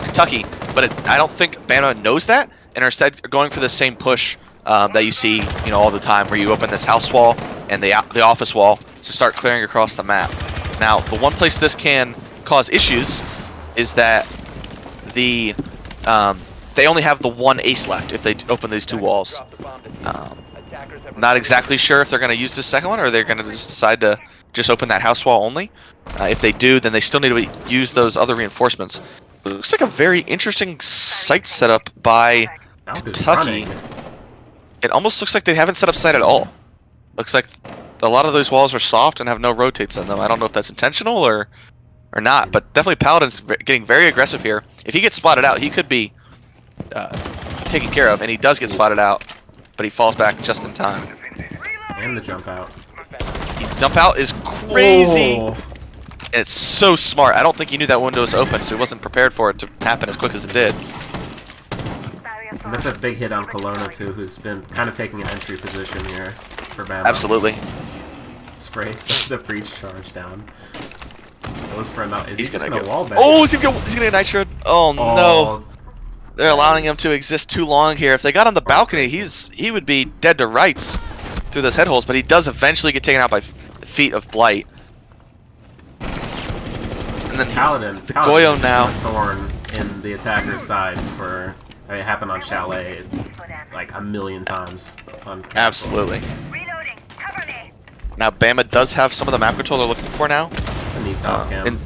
Kentucky, but I don't think Bama knows that, and are instead going for the same push that you see, all the time, where you open this house wall and the office wall to start clearing across the map. Now, the one place this can cause issues is that they only have the one ace left if they open these 2 walls. Drop the bomb to Attackers have Not exactly sure if they're going to use the second one, or they're going to just decide to just open that house wall only. If they do, then they still need to use those other reinforcements. It looks like a very interesting site setup by Falcon's Kentucky. running. It almost looks like they haven't set up site at all. Looks like a lot of those walls are soft and have no rotates in them. I don't know if that's intentional or not, but definitely Paladin's getting very aggressive here. If he gets spotted out, he could be taken care of, and he does get spotted out, but he falls back just in time. And the jump out. Jump out is crazy. Oh. And it's so smart. I don't think he knew that window was open, so he wasn't prepared for it to happen as quick as it did. And that's a big hit on Kelowna too, who's been kind of taking an entry position here for Bama. Absolutely. Sprays the breach charge down. Goes for a He's gonna go go. wall bang. Oh, he's gonna get nitro. Oh no. Oh, They're allowing him to exist too long here. If they got on the balcony, he would be dead to rights through those head holes, but he does eventually get taken out by feet of Blight. And then Paladin. the Goyo has now. been a thorn in the attacker's sides for. I mean, it happened on Chalet like a million times. On Absolutely. Now Bama does have some of the map control they're looking for now. A neat Valcam. And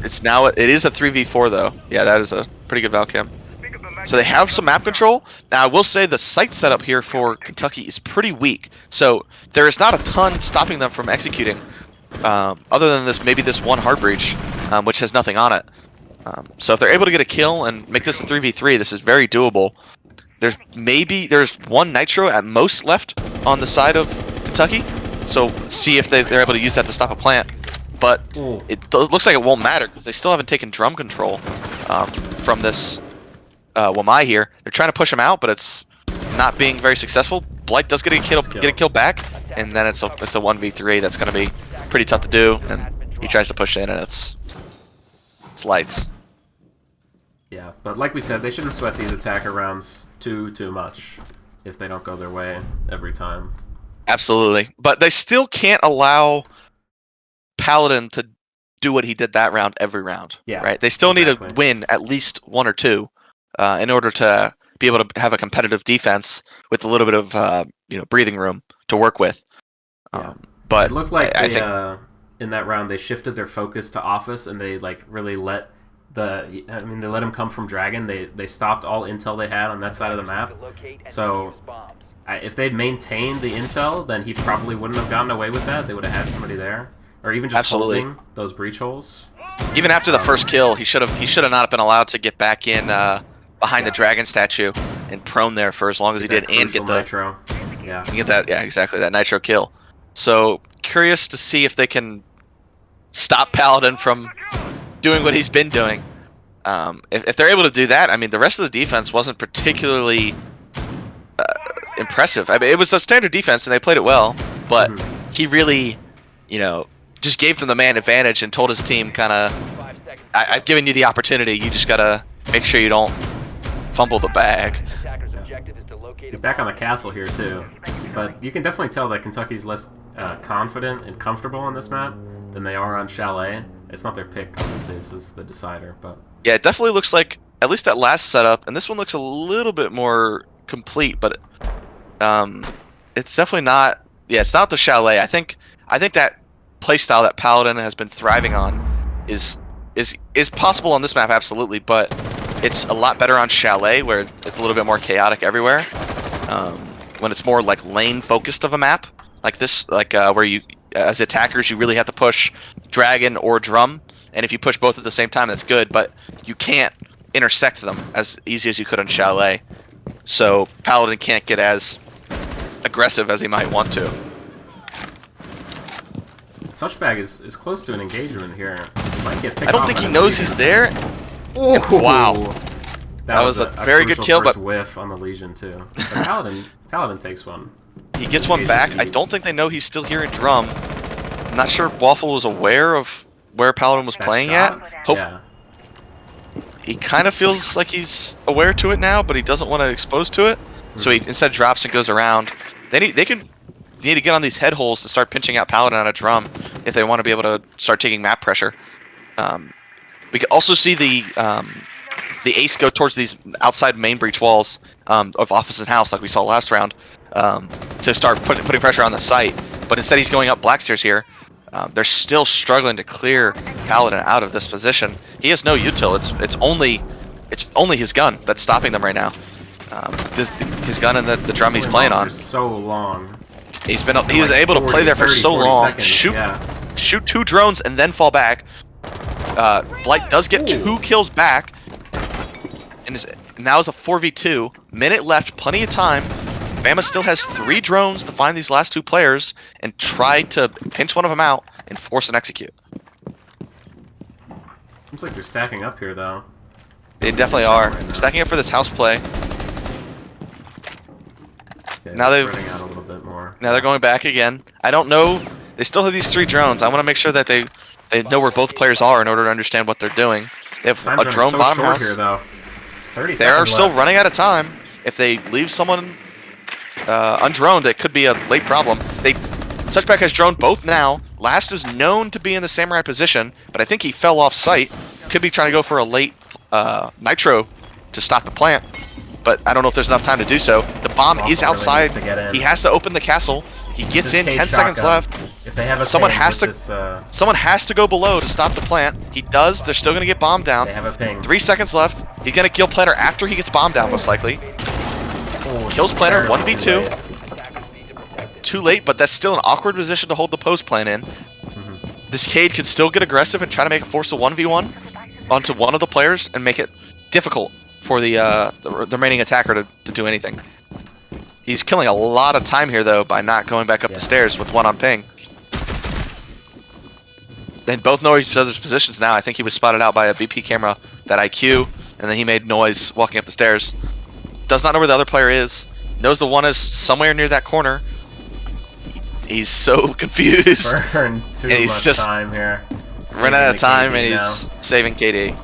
it is a 3v4 though. Yeah, that is a pretty good Valcam. So they have some map control. Now I will say the site setup here for Kentucky is pretty weak. So there is not a ton stopping them from executing, other than maybe this one hard breach, which has nothing on it. So if they're able to get a kill and make this a 3v3, this is very doable. There's one nitro at most left on the side of Kentucky. Kentucky, so see if they're able to use that to stop a plant. But it looks like it won't matter because they still haven't taken drum control from this Wamai here. They're trying to push him out, but it's not being very successful. Blight does get a kill back, and then it's a 1v3 that's going to be pretty tough to do. And he tries to push in, and it's lights. Yeah, but like we said, they shouldn't sweat these attacker rounds too much if they don't go their way every time. Absolutely, but they still can't allow Paladin to do what he did that round every round. Yeah, right. They still need to win at least 1 or 2 in order to be able to have a competitive defense with a little bit of breathing room to work with. Yeah. But it looked like I they, think in that round they shifted their focus to Office, and they like really let they let him come from Dragon. They stopped all intel they had on that side of the map. So if they'd maintained the intel, then he probably wouldn't have gotten away with that. They would have had somebody there, or even just holding those breach holes. Even after the first kill, he should have not been allowed to get back in behind the dragon statue and prone there for as long as he did, and get the nitro. Yeah, get that. Yeah, exactly, that nitro kill. So curious to see if they can stop Paladin from doing what he's been doing. If they're able to do that, I mean, the rest of the defense wasn't particularly impressive. I mean, it was a standard defense and they played it well, but he really, just gave them the man advantage and told his team kind of, I've given you the opportunity, you just gotta make sure you don't fumble the bag. He's back on the castle here too, but you can definitely tell that Kentucky's less confident and comfortable on this map than they are on Chalet. It's not their pick, obviously, this is the decider, but... Yeah, it definitely looks like, at least that last setup, and this one looks a little bit more complete, but it's definitely not... Yeah, it's not the Chalet. I think that playstyle that Paladin has been thriving on is possible on this map, absolutely, but it's a lot better on Chalet, where it's a little bit more chaotic everywhere. When it's more like lane-focused of a map, like this, where you, as attackers, you really have to push Dragon or Drum, and if you push both at the same time, that's good, but you can't intersect them as easy as you could on Chalet. So Paladin can't get as aggressive as he might want to. Suchbag is close to an engagement here. Might get I don't think he knows he's there. Oh, wow. That was a very good kill, but whiff on the Legion too. But Paladin takes one. He gets one back. I don't think they know he's still here in Drum. I'm not sure if Waffle was aware of where Paladin was playing at. Yeah. He kind of feels like he's aware to it now, but he doesn't want to expose to it. So he instead drops and goes around. They need to get on these head holes to start pinching out Paladin out of Drum if they want to be able to start taking map pressure. We can also see the Ace go towards these outside main breach walls of Office and House, like we saw last round, to start putting pressure on the site. But instead he's going up Blackstairs here. They're still struggling to clear Paladin out of this position. He has no util. It's only his gun that's stopping them right now. His gun and the drum he's playing on. So long. He was able to play there for so long. Shoot 2 drones and then fall back. Blight does get 2 kills back, and now is a 4v2. Minute left, plenty of time. Bama still has 3 drones to find these last 2 players and try to pinch one of them out and force an execute. Seems like they're stacking up here, though. They definitely are. Stacking up for this house play. Okay, now they're spreading out a little bit more. Now they're going back again. I don't know. They still have these 3 drones. I want to make sure that they know where both players are in order to understand what they're doing. They have a drone bottom house. Here, though. 30 they are still left. running out of time. If they leave someone undroned, it could be a late problem. Suchback has droned both now. Last is known to be in the samurai position, but I think he fell off site. Could be trying to go for a late nitro to stop the plant, but I don't know if there's enough time to do so. The bomb is outside. He has to open the castle. He gets in. 10 seconds left. If they have a someone has to go below to stop the plant. He does. They're still gonna get bombed down. They have a ping. 3 seconds left. He's gonna kill Planner after he gets bombed down, most likely. Kills Planner 1v2. Too late, but that's still an awkward position to hold the post plant in. This Cade could still get aggressive and try to force a 1v1 onto one of the players and make it difficult for the remaining attacker to do anything. He's killing a lot of time here, though, by not going back up the stairs with one on ping. They both know each other's positions now. I think he was spotted out by a BP camera, that IQ, and then he made noise walking up the stairs. Does not know where the other player is. Knows the one is somewhere near that corner. He's so confused. Burn too And he's much just time here. Run out of time, KD and now. he's saving KD.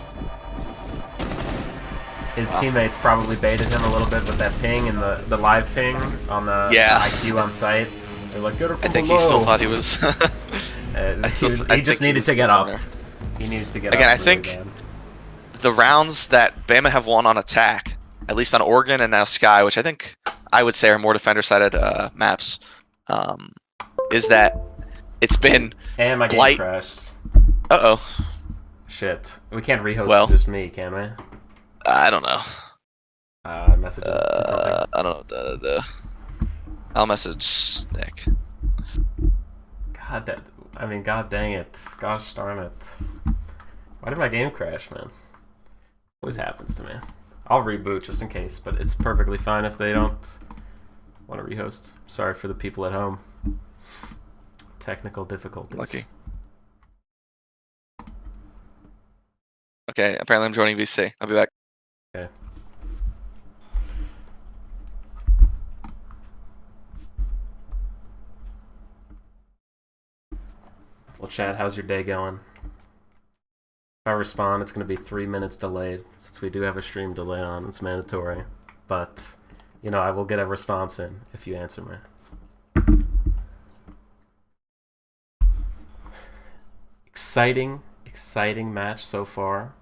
His teammates probably baited him a little bit with that ping and the live ping on the IQ on site. They're like, get her from I think below. he still thought he was. He just needed to get up. He needed to get up. Again, I really think bad. the rounds that Bama have won on attack, at least on Oregon and now Sky, which I think I would say are more defender-sided maps, is that it's been And my game Blight. crashed. Uh-oh. Shit. We can't rehost Well. just me, can we? I don't know. Message him or something. I don't know what that is. I'll message Nick. God dang it. Gosh darn it. Why did my game crash, man? Always happens to me. I'll reboot just in case, but it's perfectly fine if they don't want to rehost. Sorry for the people at home. Technical difficulties. Lucky. Okay, apparently I'm joining VC. I'll be back. Okay. Well, Chad, how's your day going? If I respond, it's going to be 3 minutes delayed, since we do have a stream delay on. It's mandatory. But, you know, I will get a response in if you answer me. Exciting match so far.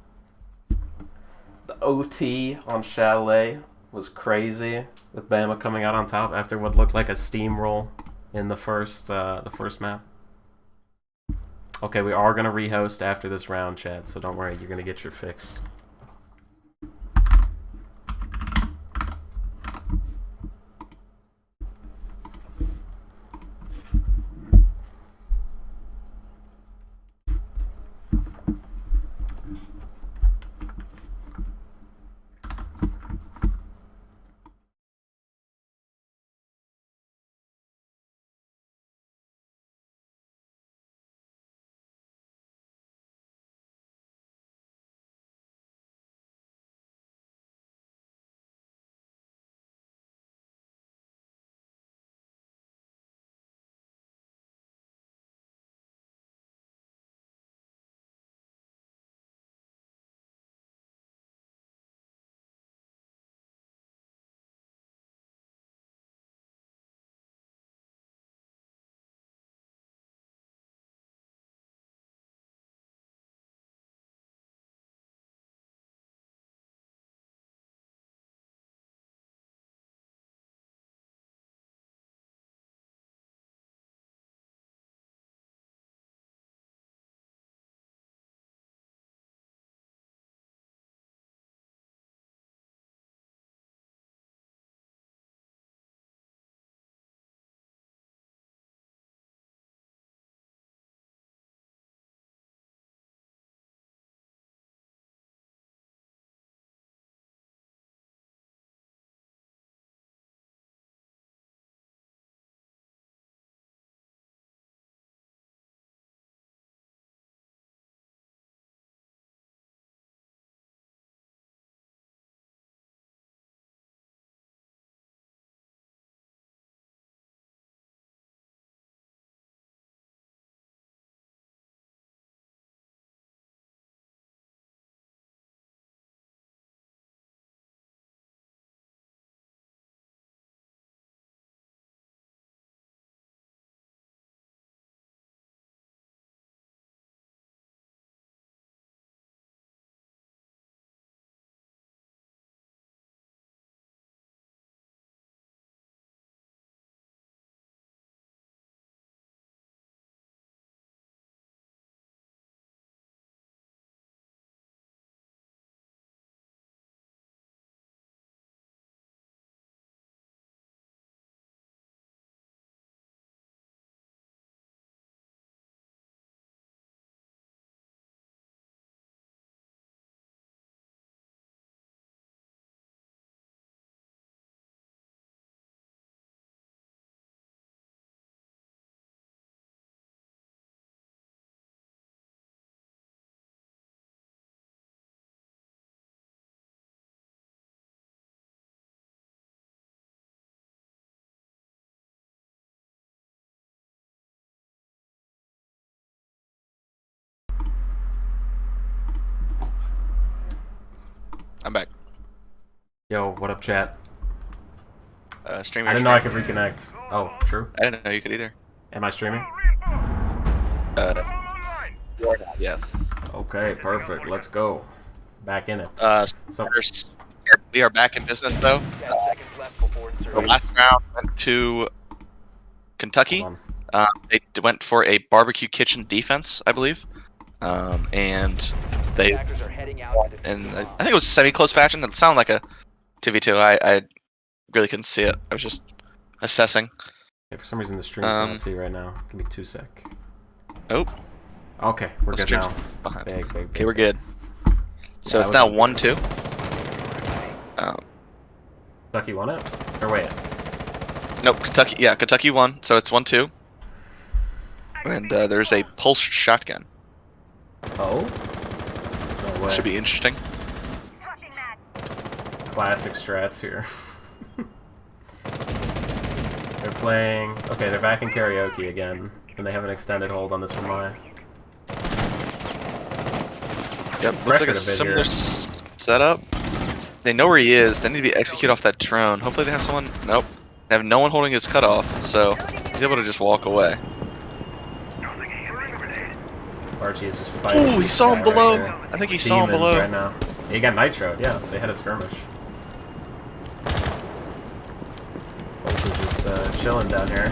The OT on Chalet was crazy, with Bama coming out on top after what looked like a steamroll in the first map. Okay, we are going to rehost after this round, Chad, so don't worry, you're going to get your fix. I'm back. Yo, what up, chat? Stream I your didn't know I stream. could reconnect. Oh, true. I didn't know you could either. Am I streaming? Yes. Okay, perfect. Let's go. Back in it. So, We are back in business though. 10 seconds left before The insertion. last round went to Kentucky. hold on. They went for a barbecue kitchen defense, I believe, and they Attackers are heading out to and defuse I bomb. think it was semi-close fashion. It sounded like a 2v2. I really couldn't see it. I was just assessing. Yeah, for some reason the stream cannot see right now. Give me 2 sec. Oh, Okay, we're the good stream's now. behind. Big. Okay, we're good. So Yeah, it's I now wasn't- 1-2. Kentucky won it? Or wait. Nope, Kentucky. Yeah, Kentucky won. So it's 1-2. And there's a pulse shotgun. Oh? No way. Should be interesting. Classic strats here. They're playing... Okay, they're back in karaoke again. And they have an extended hold on this one line. Yep, looks like a similar setup. They know where he is. They need to execute off that drone. Hopefully they have someone... Nope. They have no one holding his cutoff, so he's able to just walk away. Archie is just fighting. Oh, he this saw guy him below. right here. I think he saw him Demons below. right now. He got nitroed, yeah. They had a skirmish. Both are just chilling down here.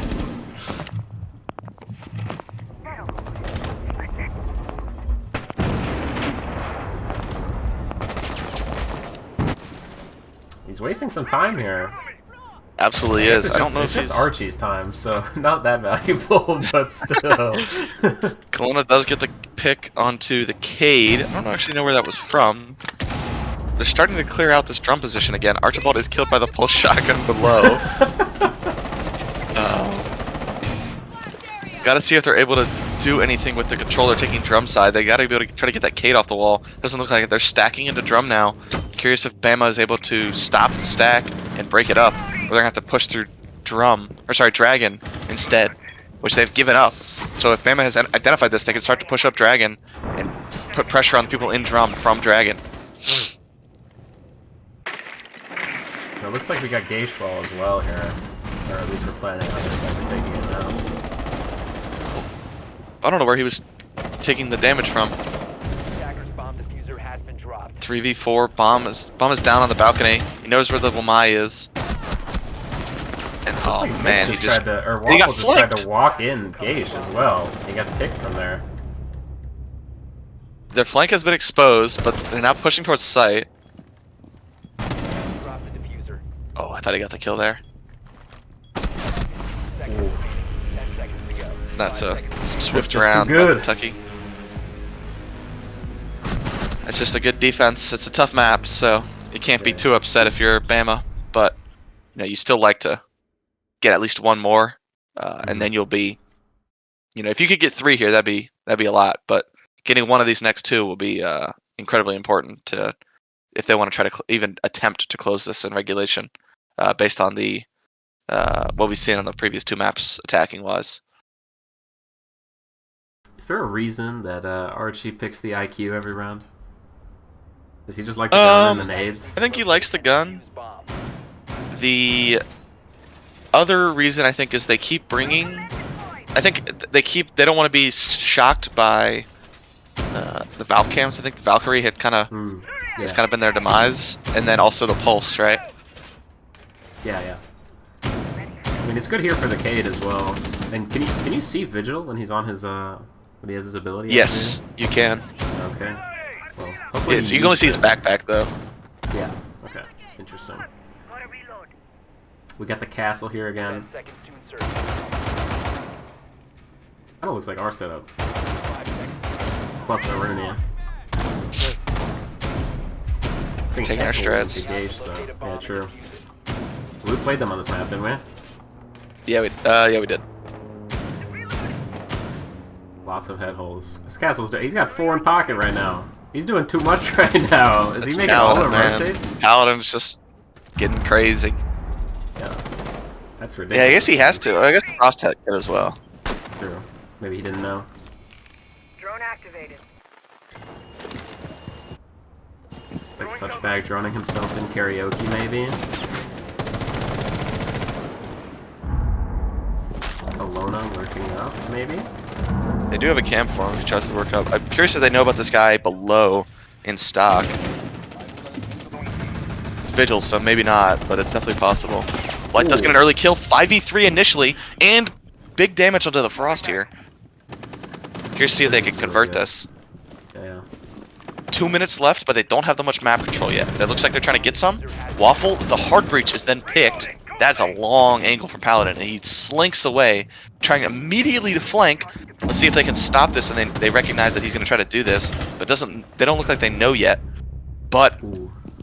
He's wasting some time here. Absolutely It's is. I don't know if it's just he's... Archie's time, so not that valuable, but still. Kelowna does get the pick onto the Cade. I don't actually know where that was from. They're starting to clear out this drum position again. Archibald is killed by the pulse shotgun below. Gotta see if they're able to do anything with the controller taking drum side. They gotta be able to try to get that Cade off the wall. Doesn't look like it. They're stacking into drum now. Curious if Bama is able to stop the stack and break it up. Or they're gonna have to push through Dragon instead, which they've given up. So if Bama has identified this, they can start to push up Dragon and put pressure on the people in drum from Dragon. It looks like we got Geishwall as well here. Or at least we're planning on it, taking it now. I don't know where he was taking the damage from. Attackers bomb diffuser has been dropped. 3v4. Bomb is down on the balcony. He knows where the Lamai is. And oh Like man, Nick he just tried to, or he got Waffle just tried flanked. to walk in Geish as well. He got picked from there. Their flank has been exposed, but they're now pushing towards site. Drop the diffuser. Oh, I thought he got the kill there. Seconds. 10 seconds to go. That's 5 a seconds. swift Just too round by good. Kentucky. It's just a good defense. It's a tough map, so you can't be Yeah. too upset if you're Bama. But you know, you still like to get at least one more, and then you'll be, you know, if you could get 3 here, that'd be a lot. But getting one of these next 2 will be incredibly important to if they want to try to even attempt to close this in regulation, based on the what we've seen on the previous 2 maps attacking wise. Is there a reason that Archie picks the IQ every round? Does he just like the gun and the nades? I think he likes the gun. Defuse bomb. The other reason I think is they keep bringing. I think they don't want to be shocked by the Valk cams. I think the Valkyrie had kind of has kind of been their demise, and then also the Pulse, right? Yeah. I mean, it's good here for the Cade as well. And can you see Vigil when he's on his when he has his ability? Yes, you can. activated? Okay. Well, hopefully You can only see his backpack though. Yeah. Okay. Interesting. We got the castle here 10 again. seconds to insert. Kind of looks like our setup. 5 seconds. Plus Arunia. Taking our strats. Yeah, true. We played them on this map, didn't we? Yeah, we did. Lots of head holes. This castle's he's got 4 in pocket right now. He's doing too much right now. Is That's he making all the Paladin, man. rotates? Paladin's just getting crazy. Yeah. That's ridiculous. Yeah, I guess he has to. I guess Frost had it as well. True. Maybe he didn't know. Drone activated. Like such bag droning himself in karaoke, maybe. Alona lurking up, maybe. They do have a cam for him if he tries to work up. I'm curious if they know about this guy below in stock. Vigil, so maybe not, but it's definitely possible. Blight does get an early kill, 5v3 initially, and big damage onto the Frost here. Curious to see if they can convert this. Yeah. 2 minutes left, but they don't have that much map control yet. It looks like they're trying to get some. Waffle, the hard breach is then picked. That's a long angle from Paladin, and he slinks away, trying immediately to flank. Let's see if they can stop this, and they recognize that he's going to try to do this, but they don't look like they know yet. But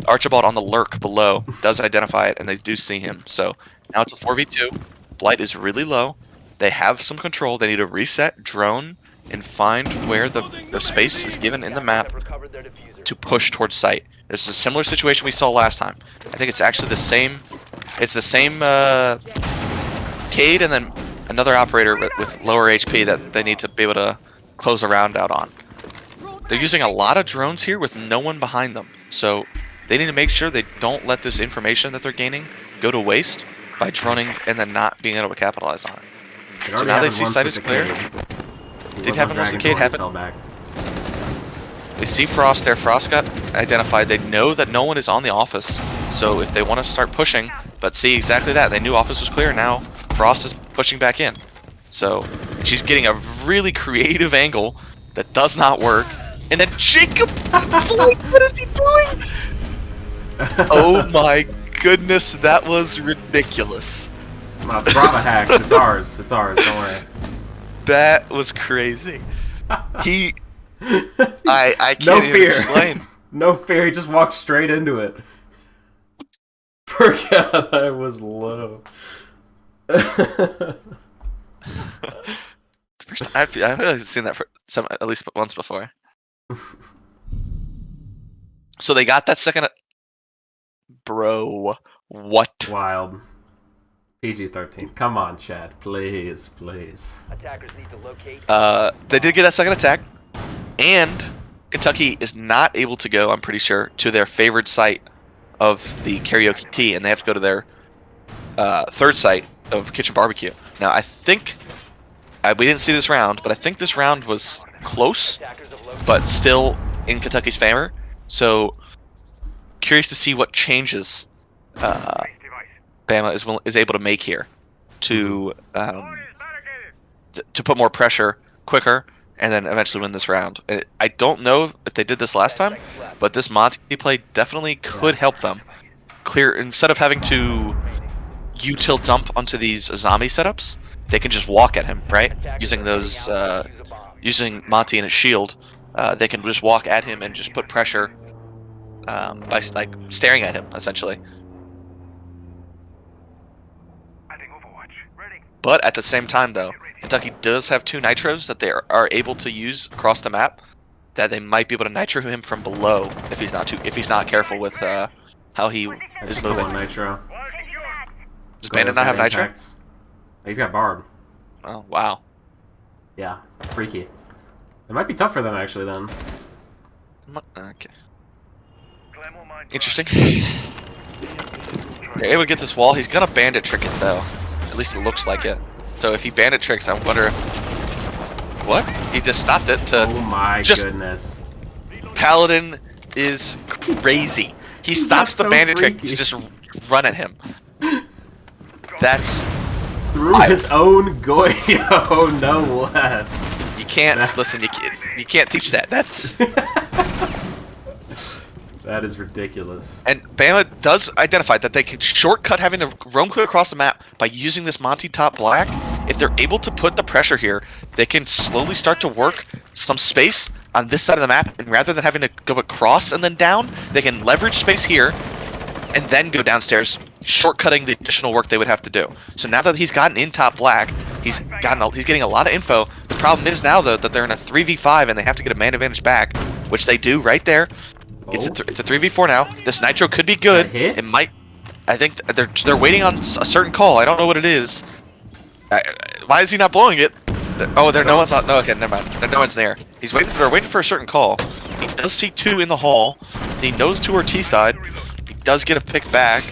Archibald on the lurk below does identify it, and they do see him. So now it's a 4v2. Blight is really low. They have some control. They need to reset, drone, and find where the space is given in the map to push towards site. This is a similar situation we saw last time. I think it's actually the same. It's the same Cade and then another operator with lower HP that they need to be able to close a round out on. They're using a lot of drones here with no one behind them. So they need to make sure they don't let this information that they're gaining go to waste by droning and then not being able to capitalize on it. So now they see site is clear. Did happen once the Cade happened. We see Frost there. Frost got identified. They know that no one is on the office. So if they want to start pushing, but see exactly that. They knew office was clear. Now Frost is pushing back in. So she's getting a really creative angle that does not work. And then Jacob, what is he doing? Oh my goodness, that was ridiculous. No, it's Brava hacks. It's ours. It's ours. Don't worry. That was crazy. I can't even explain. No fear. He just walked straight into it. Forgot I was low. First, I've really seen that for at least once before. So they got that second. Bro, what? Wild. PG-13. Come on, Chad. Please, please. Attackers need to locate. They did get that second attack, and Kentucky is not able to go, I'm pretty sure, to their favored site of the karaoke tea, and they have to go to their third site of kitchen barbecue. Now, I think we didn't see this round, but I think this round was close, but still in Kentucky's favor. So, curious to see what changes Bama is able to make here to put more pressure quicker and then eventually win this round. I don't know if they did this last time, but this Monty play definitely could help them clear. Instead of having to util dump onto these zombie setups, they can just walk at him, right? Using those, using Monty and his shield, they can just walk at him and just put pressure by like staring at him, essentially. But at the same time, though, Kentucky does have 2 nitros that they are able to use across the map. That they might be able to nitro him from below if he's not careful with how he is moving. One nitro. Does Bandit not have nitro? Impact. He's got Barb. Oh wow. Yeah, freaky. It might be tough for them actually then. Okay. Interesting. They're able to get this wall. He's gonna bandit trick it though. At least it looks like it. So if he bandit tricks, I wonder if... What? He just stopped it to... Oh my goodness. Paladin is crazy. He stops the bandit trick to just run at him. That's... Through his own Goyo, no less. You can't... Listen, you can't teach that. That's... That is ridiculous. And Bama does identify that they can shortcut having to roam clear across the map by using this Monty top black. If they're able to put the pressure here, they can slowly start to work some space on this side of the map, and rather than having to go across and then down, they can leverage space here and then go downstairs, shortcutting the additional work they would have to do. So now that he's gotten in top black, he's getting a lot of info. The problem is now though that they're in a 3v5 and they have to get a man advantage back, which they do right there. It's a 3v4 now. This nitro could be good. It might. I think they're waiting on a certain call. I don't know what it is. Why is he not blowing it? Oh, no one's not. No, okay, never mind. No one's there. They're waiting for a certain call. He does see 2 in the hall. He knows to our T side. He does get a pick back.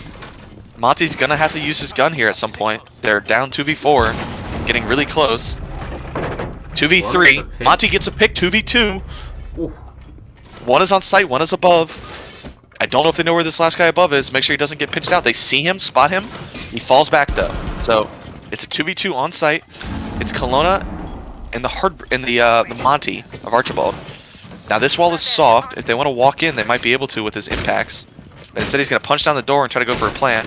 Monty's gonna have to use his gun here at some point. They're down 2v4, getting really close. 2v3. Monty gets a pick. 2v2. Ooh. One is on site, one is above. I don't know if they know where this last guy above is. Make sure he doesn't get pinched out. They see him, spot him. He falls back though. So it's a 2v2 on site. It's Kelowna and the Monty of Archibald. Now this wall is soft. If they want to walk in, they might be able to with his impacts. But instead he's going to punch down the door and try to go for a plant.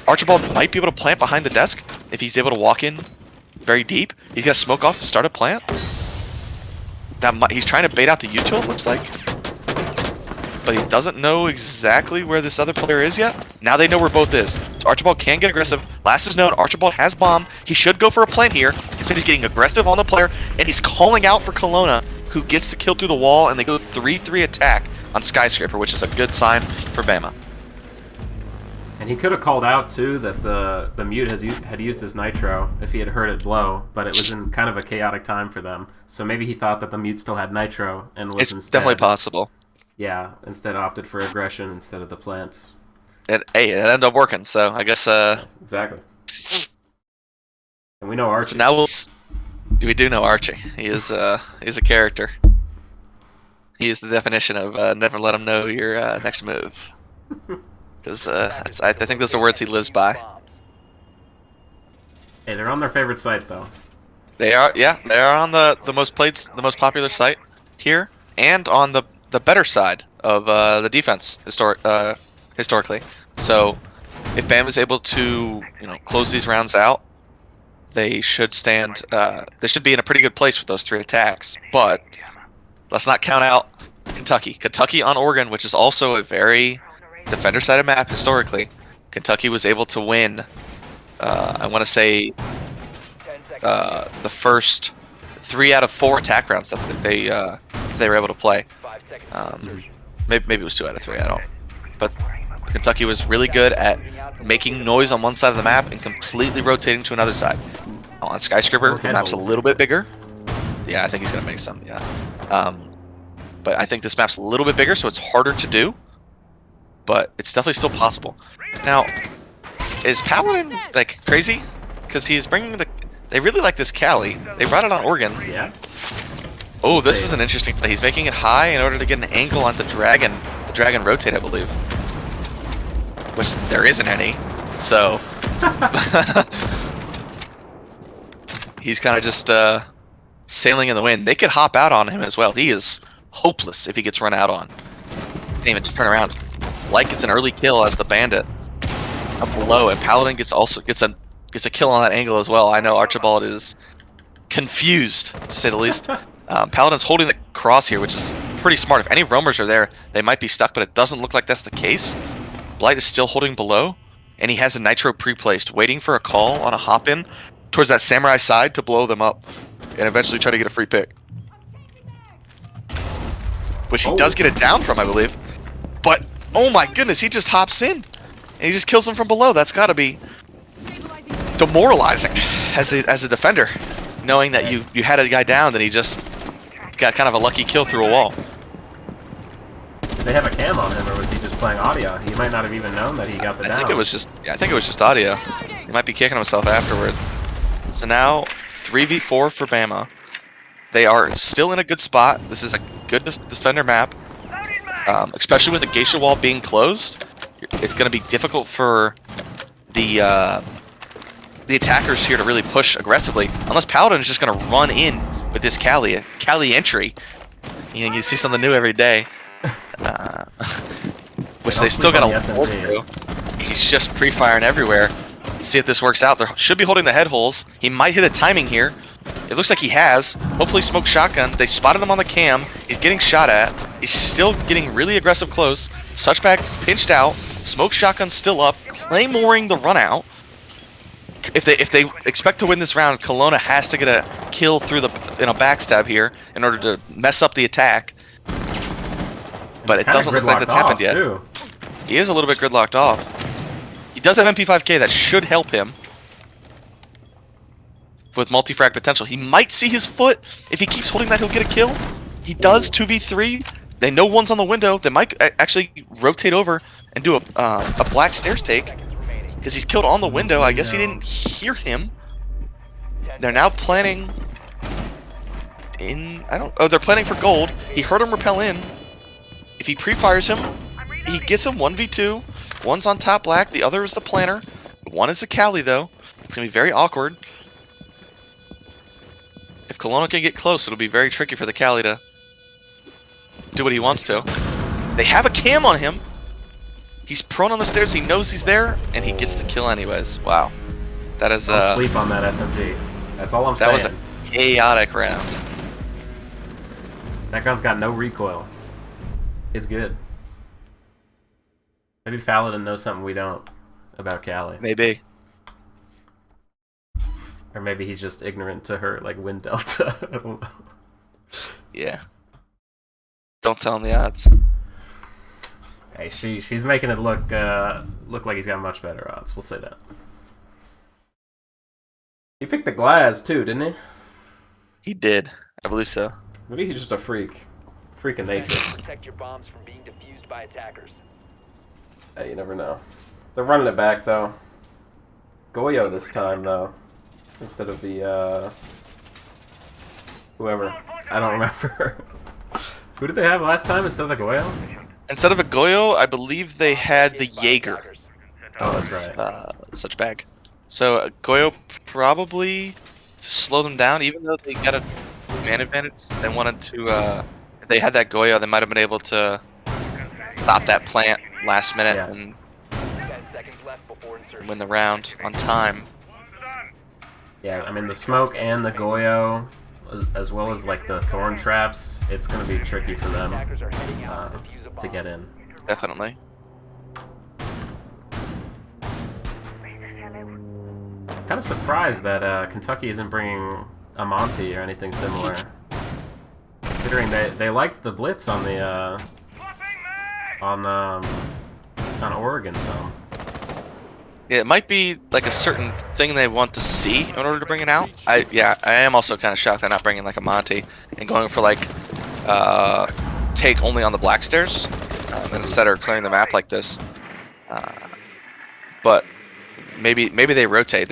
Archibald might be able to plant behind the desk if he's able to walk in very deep. He's got to smoke off to start a plant. He's trying to bait out the util, it looks like. But he doesn't know exactly where this other player is yet. Now they know where both is. So Archibald can get aggressive. Last is known. Archibald has bomb. He should go for a plant here. Instead he's getting aggressive on the player. And he's calling out for Kelowna, who gets the kill through the wall. And they go 3-3 attack on Skyscraper, which is a good sign for Bama. And he could have called out too that the mute had used his nitro if he had heard it blow, but it was in kind of a chaotic time for them. So maybe he thought that the mute still had nitro and was It's definitely possible. Yeah, instead opted for aggression instead of the plants. It ended up working, so I guess Exactly. And we know Archie. So now we do know Archie. He's a character. He is the definition of never let him know your next move. Because I think those are words he lives by. Hey, they're on their favorite site though. They are, yeah, they are on the most played, the most popular site here, and on the better side of the defense historically. So if Bam is able to close these rounds out, they should stand. They should be in a pretty good place with those 3 attacks. But let's not count out Kentucky. Kentucky on Oregon, which is also a very defender-sided map historically. Kentucky was able to win. I want to say the first 3 out of 4 attack rounds that they were able to play. Maybe it was 2 out of 3. I don't. But Kentucky was really good at making noise on one side of the map and completely rotating to another side. On Skyscraper, the map's a little bit bigger. Yeah, I think he's gonna make some. Yeah. But I think this map's a little bit bigger, so it's harder to do. But it's definitely still possible. Now, is Paladin like crazy? Because he's bringing they really like this Cali. They brought it on Oregon. Yeah. Oh, this is an interesting play. He's making it high in order to get an angle on the dragon. The dragon rotate, I believe. Which there isn't any. So he's kind of just sailing in the wind. They could hop out on him as well. He is hopeless if he gets run out on. Can't even turn around. Like it's an early kill as the bandit up below, and Paladin gets a kill on that angle as well. I know Archibald is confused, to say the least. Paladin's holding the cross here, which is pretty smart. If any roamers are there, they might be stuck, but it doesn't look like that's the case. Blight is still holding below, and he has a nitro pre-placed, waiting for a call on a hop-in towards that samurai side to blow them up, and eventually try to get a free pick. Which he does get it down from, I believe. But, oh my goodness, he just hops in, and he just kills him from below. That's got to be demoralizing as a defender, knowing that you had a guy down, then he just got kind of a lucky kill through a wall. Did they have a cam on him, or was he just playing audio? He might not have even known that he got the down. I think it was just audio. He might be kicking himself afterwards. So now 3v4 for Bama. They are still in a good spot. This is a good defender map, especially with the geisha wall being closed. It's going to be difficult for the attackers here to really push aggressively, unless Paladin is just going to run in with this Cali entry. You see something new every day. Which they still got to work through. He's just pre-firing everywhere. Let's see if this works out. They should be holding the head holes. He might hit a timing here. It looks like he has. Hopefully smoke shotgun. They spotted him on the cam. He's getting shot at. He's still getting really aggressive close. Suchback pinched out. Smoke shotgun still up. Claymoring the run out. If they expect to win this round, Kelowna has to get a kill through the backstab here in order to mess up the attack. But it doesn't look like that's happened yet. Too. He is a little bit gridlocked off. He does have MP5K that should help him with multi-frag potential. He might see his foot. If he keeps holding that, he'll get a kill. He does 2v3. They know one's on the window. They might actually rotate over and do a black stairs take Seconds remaining. because he's killed on the window. I guess he Window. didn't hear him. 10 They're now seconds. planning in. I don't. Oh, they're planning for gold. He heard him repel in. If he pre-fires him, he gets him 1v2. One's on top black. The other is the planner. One is the Cali though. It's gonna be very awkward. If Kelowna can get close, it'll be very tricky for the Cali to do what he wants to. They have a cam on him. He's prone on the stairs. He knows he's there, and he gets the kill anyways. Wow, that is Don't sleep on that SMG. That's all I'm that saying. was a chaotic round. That gun's got no recoil. It's good. Maybe Paladin knows something we don't about Cali. Maybe. Or maybe he's just ignorant to her, like, wind delta. I don't know. Yeah. Don't tell him the odds. Hey, she's making it look like he's got much better odds. We'll say that. He picked the glass too, didn't he? He did. I believe so. Maybe he's just a freak. Freak of nature. Protect your bombs from being defused by attackers. Hey, you never know. They're running it back though. Goyo this time though, instead of the whoever. I don't remember. Who did they have last time instead of the Goyo? Instead of a Goyo, I believe they had the Jaeger. Oh, that's right. Such bag. So Goyo probably to slow them down, even though they got a man advantage. They wanted to. If they had that Goyo, they might have been able to stop that plant last minute Yeah. and 10 seconds left before insertion. win the round on time. Yeah, I mean the smoke and the Goyo, as well as like the thorn traps, it's gonna be tricky for them Attackers are heading out to defuse a bomb. to get in. Definitely. Kind of surprised that Kentucky isn't bringing a Monty or anything similar. Considering they liked the blitz on the on Oregon some. Yeah, it might be like a certain thing they want to see in order to bring it out. I am also kind of shocked they're not bringing like a Monty and going for like take only on the black stairs and instead of clearing the map like this. But maybe they rotate.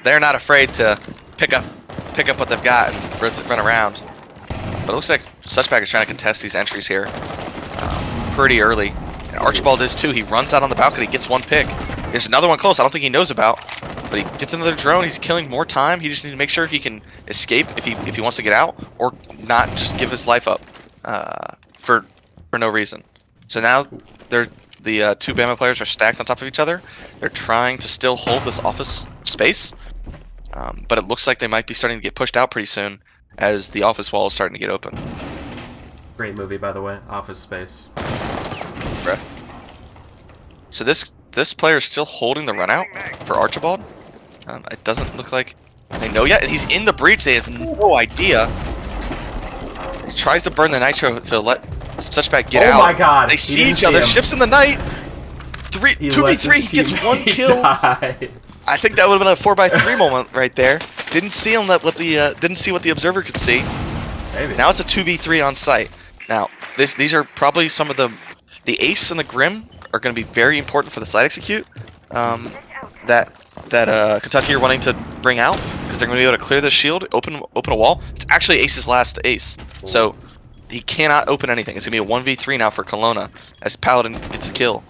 They're not afraid to pick up what they've got and run around. But it looks like Suchback is trying to contest these entries here pretty early. And Archibald is too. He runs out on the balcony, gets one pick. There's another one close I don't think he knows about, but he gets another drone. He's killing more time. He just needs to make sure he can escape if he wants to get out, or not just give his life up for no reason. So now the two Bama players are stacked on top of each other. They're trying to still hold this office space, but it looks like they might be starting to get pushed out pretty soon as the office wall is starting to get open. Great movie, by the way, Office Space. Bruh. So this player is still holding the run out for Archibald. It doesn't look like they know yet, and he's in the breach. They have no idea. He tries to burn the nitro to let Suchback get out. Oh my god! They he see didn't each other. him. Ships in the night. He 2v3. lets his He gets one teammate kill. die. I think that would have been a 4x3 moment right there. Didn't see him didn't see what the observer could see. Maybe. Now it's a 2v3 on site. Now these are probably some of the ace and the grim are going to be very important for the site execute. That Kentucky are wanting to bring out because they're going to be able to clear the shield, open a wall. It's actually Ace's last ace, so he cannot open anything. It's going to be a 1v3 now for Kelowna as Paladin gets a kill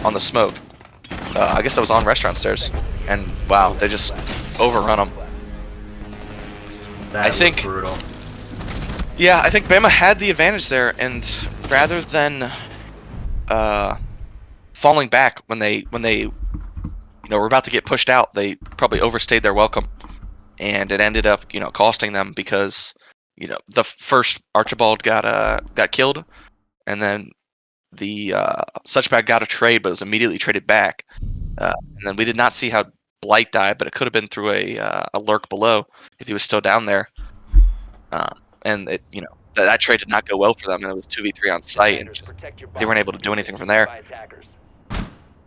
on the smoke. I guess that was on restaurant stairs, and wow, they just overrun him. That I think- was brutal. Yeah, I think Bama had the advantage there, and rather than falling back when they were about to get pushed out, they probably overstayed their welcome, and it ended up costing them because the first Archibald got killed, and then the Suchback got a trade, but it was immediately traded back, and then we did not see how Blight died, but it could have been through a lurk below if he was still down there. And that trade did not go well for them, and it was 2v3 on site, and they weren't able to do anything from there.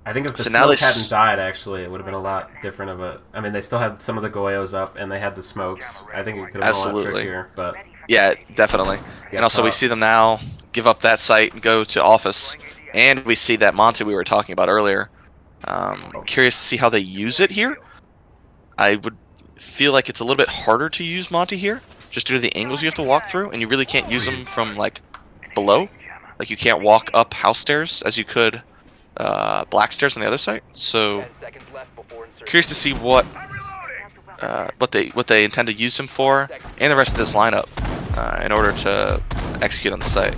I think if the So now smoke they hadn't died, actually, it would have been a lot different of a... I mean, they still had some of the Goyos up, and they had the smokes. I think it could have been a lot Absolutely. trickier, but... Yeah, definitely. And also we see them now give up that site and go to office. And we see that Monty we were talking about earlier. Curious to see how they use it here. I would feel like it's a little bit harder to use Monty here, just due to the angles you have to walk through, and you really can't use them from like below. Like you can't walk up house stairs as you could black stairs on the other side. So 10 seconds left before insertion. curious to see what they intend to use him for, and the rest of this lineup in order to execute on the site.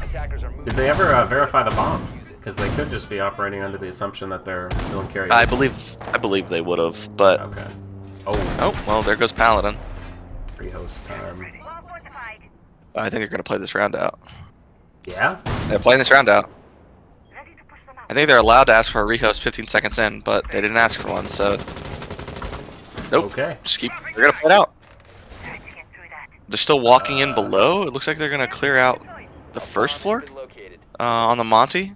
Attackers are moving. Did they ever verify the bomb? Because they could just be operating under the assumption that they're still in carry. I believe they would have, but Okay. oh well, there goes Paladin. Free host time. I think they're gonna play this round out. Yeah? They're playing this round out. I think they're allowed to ask for a rehost 15 seconds in, but they didn't ask for one, so nope. Okay. Just keep. They're gonna play it out. They're still walking in below. It looks like they're gonna clear out the first floor Been located. on the Monty.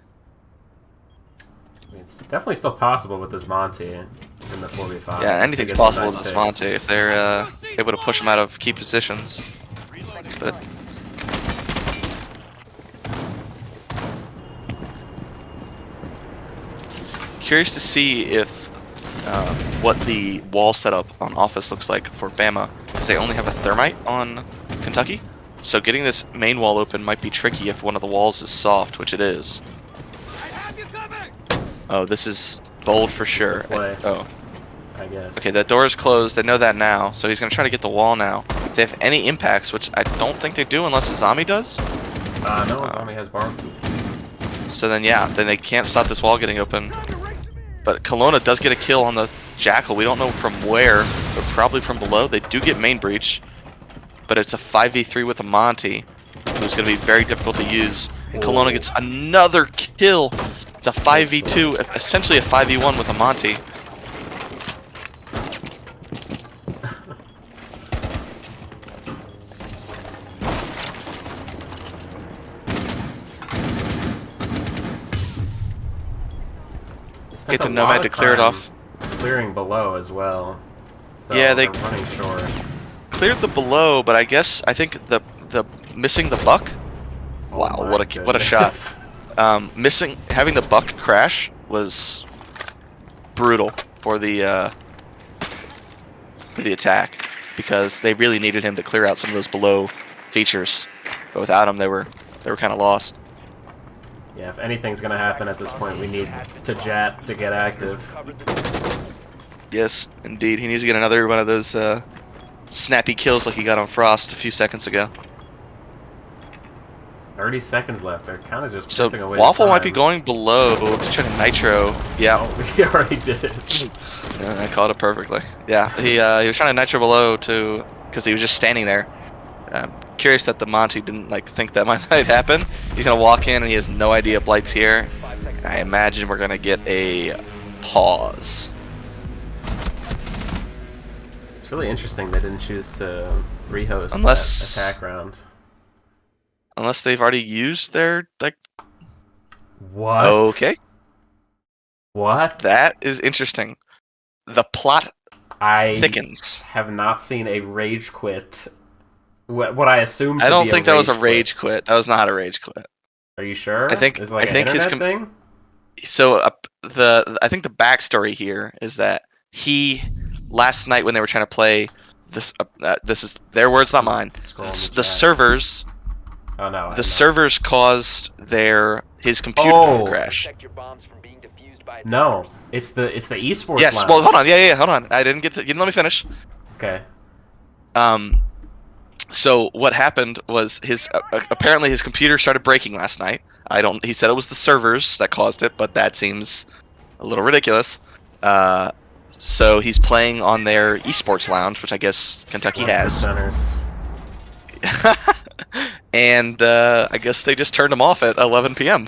I mean, it's definitely still possible with this Monty in the 4v5. Yeah, anything's possible with this Monty if they're able to push him out of key positions. But curious to see if what the wall setup on Office looks like for Bama, because they only have a thermite on Kentucky. So getting this main wall open might be tricky if one of the walls is soft, which it is. Oh, this is bold for sure. Oh, I guess. okay, that door is closed. They know that now, so he's gonna try to get the wall now. If they have any impacts, which I don't think they do unless the zombie does. No, zombie has bomb. So then, yeah, then they can't stop this wall getting open. But Kelowna does get a kill on the Jackal. We don't know from where, but probably from below. They do get main breach, but it's a 5v3 with a Monty, who's going to be very difficult to use. And Kelowna gets another kill. It's a 5v2, essentially a 5v1 with a Monty. Get the Nomad to clear it off. Clearing below as well. So Yeah, they they're running short. cleared the below, but I think the missing the buck. Oh Wow, my what a shot! Having the buck crash was brutal for the attack, because they really needed him to clear out some of those below features. But without him, they were kind of lost. Yeah, if anything's gonna happen at this point, we need to Jat to get active. Yes, indeed. He needs to get another one of those snappy kills like he got on Frost a few seconds ago. 30 seconds left. They're kind of just So pissing away Waffle time. might be going below to try to nitro. Yeah, Oh, we already did it. yeah, I called it perfectly. Yeah, he was trying to nitro below because he was just standing there. Curious that the Monty didn't think that might happen. He's gonna walk in and he has no idea Blight's here. I imagine we're gonna get a pause. It's really interesting they didn't choose to rehost Unless- that attack round. Unless they've already used their What? Okay, What? that is interesting. The plot I thickens. have not seen a rage quit. What I assume. I don't think that was a rage quit. That was not a rage quit. Are you sure? I think- Is it like I an think his internet thing? So I think the backstory here is that last night when they were trying to play this, this is their words, not mine. Scroll in The chat. servers, Oh no. the servers caused his computer Oh. to crash. Protect your bombs from being defused by No, it's the esports. Yes. lounge. Well, hold on. Yeah. Hold on. I didn't get to. You didn't let me finish. Okay. So what happened was apparently his computer started breaking last night. He said it was the servers that caused it, but that seems a little ridiculous. So he's playing on their esports lounge, which I guess Kentucky has. Centers. And I guess they just turned him off at 11 p.m.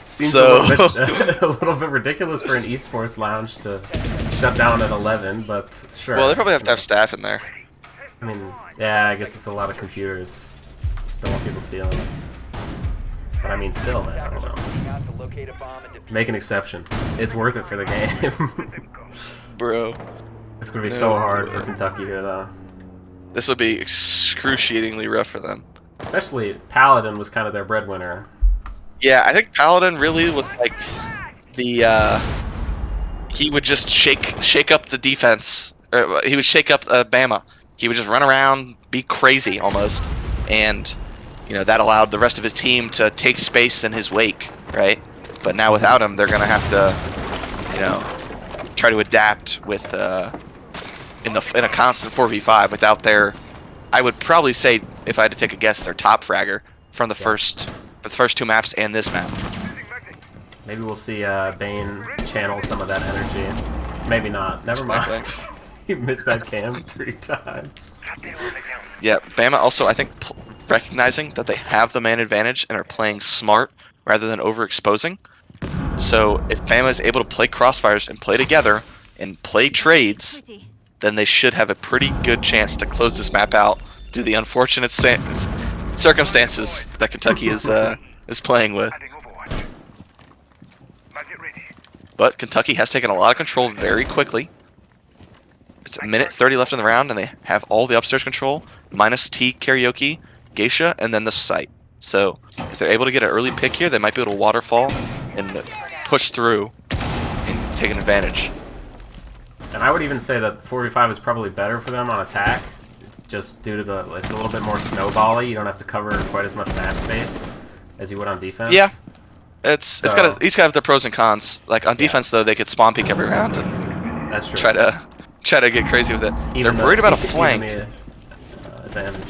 Seems So- a little bit ridiculous for an esports lounge to shut down at 11, but sure. Well, they probably have to have staff in there. I mean, yeah, I guess it's a lot of computers. Don't want people stealing them. But I mean, still, man, I don't know. moving out to locate a bomb and defuse. Make an exception. It's worth it for the game. Bro. It's gonna be so hard for Kentucky here, though. This would be excruciatingly rough for them. Especially Paladin was kind of their breadwinner. Yeah, I think Paladin really was like the he would just shake up the defense, or he would shake up Bama. He would just run around, be crazy almost, and that allowed the rest of his team to take space in his wake, right? But now without him, they're gonna have to, try to adapt with in a constant 4v5 without their. I would probably say, if I had to take a guess, their top fragger from the first 2 maps and this map. Maybe we'll see Bane channel some of that energy. Maybe not. Never mind. He missed that cam 3 times. Yeah, Bama also, I think, recognizing that they have the man advantage and are playing smart rather than overexposing. So if Bama is able to play crossfires and play together and play trades, then they should have a pretty good chance to close this map out through the unfortunate circumstances that Kentucky is playing with. But Kentucky has taken a lot of control very quickly. It's 1:30 left in the round, and they have all the upstairs control, minus T, Karaoke, Geisha, and then the site. So if they're able to get an early pick here, they might be able to waterfall and push through and take an advantage. And I would even say that 4v5 is probably better for them on attack, just due to it's a little bit more snowbally. You don't have to cover quite as much map space as you would on defense. Yeah, it's got each have their pros and cons. Like on defense though, they could spawn peek every round and that's true. try to get crazy with it. They're worried about a flank. Advantage.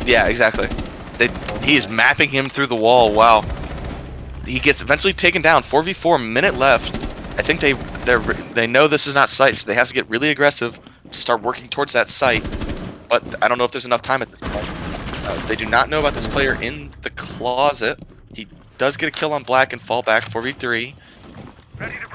Yeah, exactly. He's mapping him through the wall. Wow. He gets eventually taken down. 4v4, minute left. I think they know this is not sight, so they have to get really aggressive to start working towards that site. But I don't know if there's enough time at this point. They do not know about this player in the closet. He does get a kill on Black and fall back. 4v3.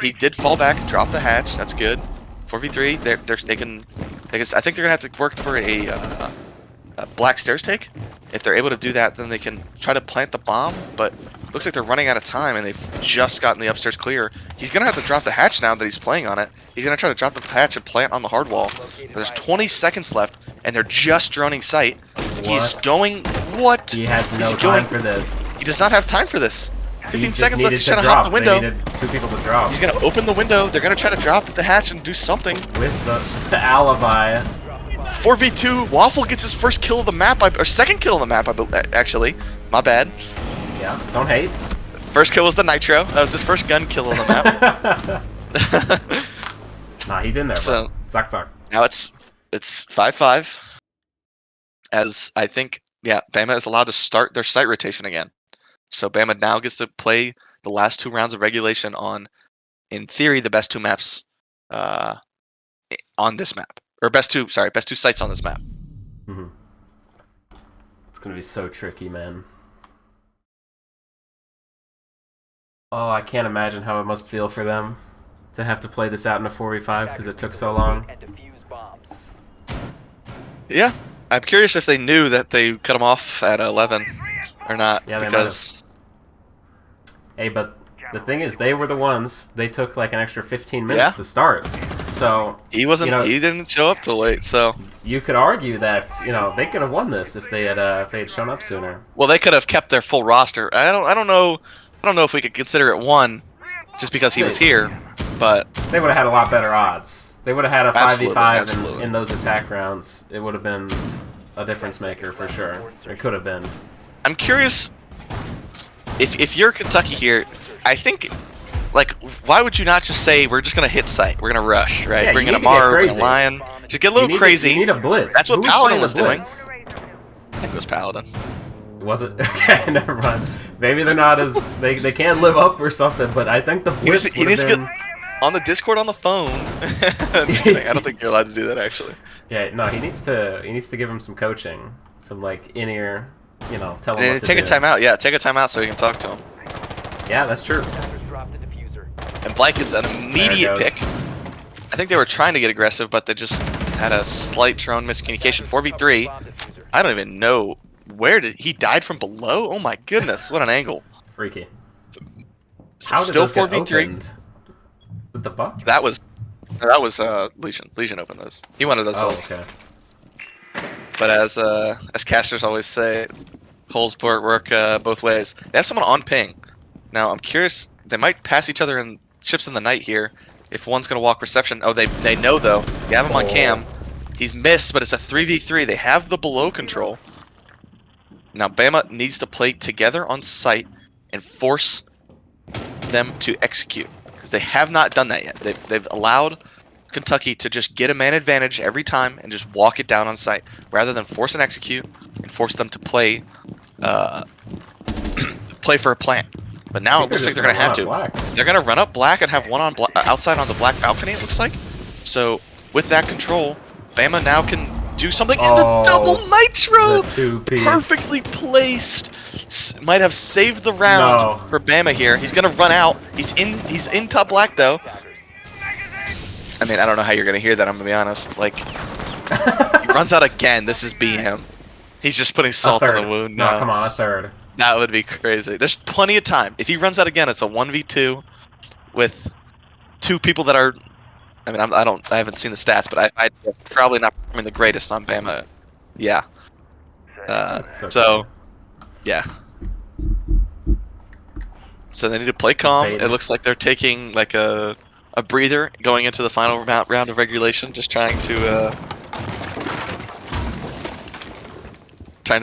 He did fall back, drop the hatch. That's good. 4v3. They can. I think they're gonna have to work for a Black stairs take. If they're able to do that, then they can try to plant the bomb. But looks like they're running out of time, and they've just gotten the upstairs clear. He's gonna have to drop the hatch now that he's playing on it. He's gonna try to drop the hatch and plant on the hard wall. There's 20 seconds left, and they're just droning sight. He's going. What? He has no time for this. He does not have time for this. 15 seconds left. He's trying to drop. hop the window. They needed 2 people to drop. He's gonna open the window. They're gonna try to drop the hatch and do something. With the alibi. 4v2. Waffle gets his first kill of the map, or second kill of the map, actually. My bad. Yeah, don't hate. First kill was the Nitro. That was his first gun kill on the map. Nah, he's in there, so, bro. Suck. Now it's 5-5. As I think, yeah, Bama is allowed to start their site rotation again. So Bama now gets to play the last 2 rounds of regulation on, in theory, the best 2 maps on this map. Or best two sites on this map. Mm-hmm. It's gonna be so tricky, man. Oh, I can't imagine how it must feel for them to have to play this out in a 4v5 because it took so long. Yeah, I'm curious if they knew that they cut them off at 11 or not. Yeah, because hey, but the thing is, they were the ones. They took like an extra 15 minutes to start. So he wasn't. He didn't show up till late. So you could argue that they could have won this if they had shown up sooner. Well, they could have kept their full roster. I don't know if we could consider it won, just because he was here. But they would have had a lot better odds. They would have had a 5v5 in those attack rounds. It would have been a difference maker for sure. It could have been. I'm curious if you're Kentucky here. I think. Like, why would you not just say, we're just going to hit site, we're going to rush, right? Yeah, bring in a Mar, bring a Lion. Just get a little crazy. You need a blitz. That's what Paladin was doing. I think it was Paladin. Was it? Okay, never mind. Maybe they're not as... They can't live up or something, but I think the blitz he needs to get on the Discord on the phone. I'm just kidding. I don't think you're allowed to do that, actually. Yeah, no, he needs to give him some coaching. Some, like, in-ear, tell him what to take do. a timeout. Yeah, take a timeout so you can talk to him. Yeah, that's true. And Blank gets an immediate pick. I think they were trying to get aggressive, but they just had a slight drone miscommunication. 4v3. I don't even know where he died from below. Oh my goodness, what an angle! Freaky. So still 4v3. Is it the buck? That was That was Legion. Legion opened those. He wanted those Oh, holes. okay. But as casters always say, holes work both ways. They have someone on ping. Now I'm curious. They might pass each other in ships in the night here. If one's gonna walk reception. Oh, they know though. You have him on cam. He's missed, but it's a 3v3. They have the below control. Now Bama needs to play together on site and force them to execute because they have not done that yet. They've allowed Kentucky to just get a man advantage every time and just walk it down on site rather than force and execute and force them to play play for a plan. But now it looks like they're gonna have to. They're gonna run up black and have one on outside on the black balcony. It looks like. So with that control, Bama now can do something in the double nitro. Perfectly placed. Might have saved the round for Bama here. He's gonna run out. He's in top black though. I mean, I don't know how you're gonna hear that. I'm gonna be honest. Like, he runs out again. This is BM. He's just putting salt on the wound now. No, come on, a third. That would be crazy. There's plenty of time. If he runs out again, it's a 1v2 with two people that are. I mean, I haven't seen the stats, but I probably not performing the greatest on Bama. Yeah. So, yeah. So they need to play calm. It looks like they're taking like a breather going into the final round of regulation, just trying to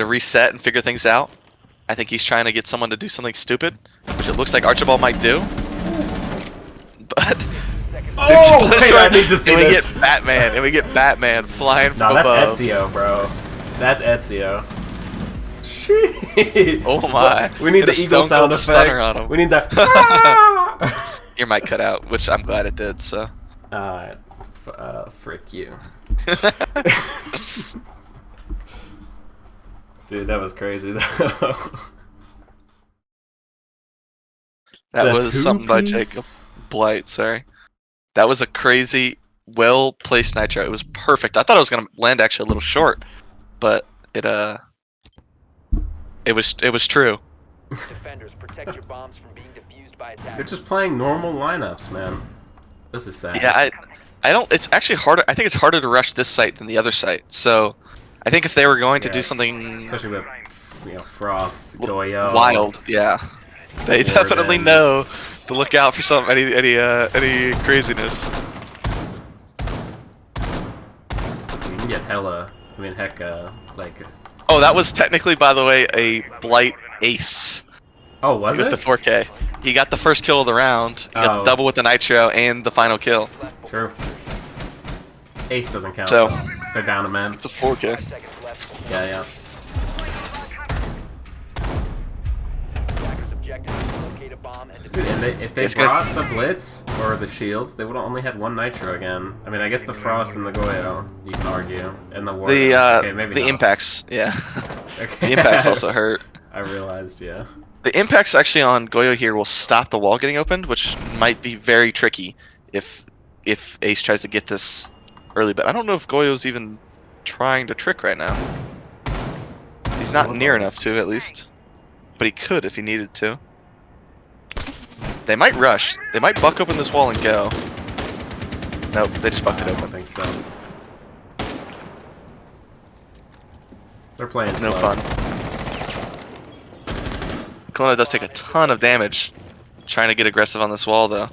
reset and figure things out. I think he's trying to get someone to do something stupid, which it looks like Archibald might do. But wait, I need to see this. Get Batman, and we get Batman flying from above. That's Ezio, bro. That's Ezio. Jeez. Oh my! We need the eagle sound effect. On him. We need that. Your mic cut out, which I'm glad it did. So. Frick you. Dude, that was crazy though. That was something by Jacob Blight. Sorry. That was a crazy, well-placed nitro. It was perfect. I thought it was gonna land actually a little short, but it was true. Defenders, protect your bombs from being defused by attackers. They're just playing normal lineups, man. This is sad. Yeah, I don't. It's actually harder. I think it's harder to rush this site than the other site. So, I think if they were going to do something, especially with Frost, Goyo, wild, yeah, they definitely know to look out for any craziness. You can get hella. I mean, heck, like. Oh, that was technically, by the way, a Blight ace. Oh, was it? With the 4K. He got the first kill of the round. He got the double with the nitro and the final kill. True. Ace doesn't count. So they're down a man. It's a 4K. Yeah. Dude, and if they brought the Blitz or the Shields, they would have only had one nitro again. I mean, I guess the Frost and the Goyo, you can argue, and the Warrior. Okay, maybe the impacts, yeah. Okay. The impacts also hurt. I realized, yeah. The impacts actually on Goyo here will stop the wall getting opened, which might be very tricky if Ace tries to get this early. But I don't know if Goyo's even trying to trick right now. He's not near enough to, at least. But he could if he needed to. They might rush. They might buck open this wall and go. Nope, they just bucked it open. I don't think so. They're playing no slow. Fun. Kelowna does take a ton of damage trying to get aggressive on this wall, though.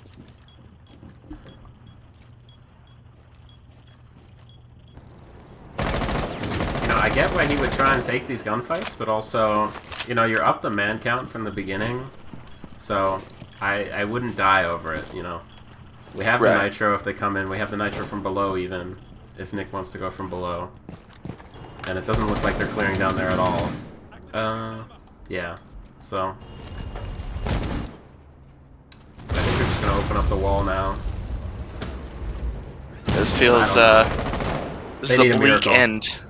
I get why he would try and take these gunfights, but also, you're up the man count from the beginning, so I wouldn't die over it, We have the nitro if they come in, we have the nitro from below even, if Nick wants to go from below. And it doesn't look like they're clearing down there at all. Yeah, so... I think they're just gonna open up the wall now. This feels, this is a bleak end.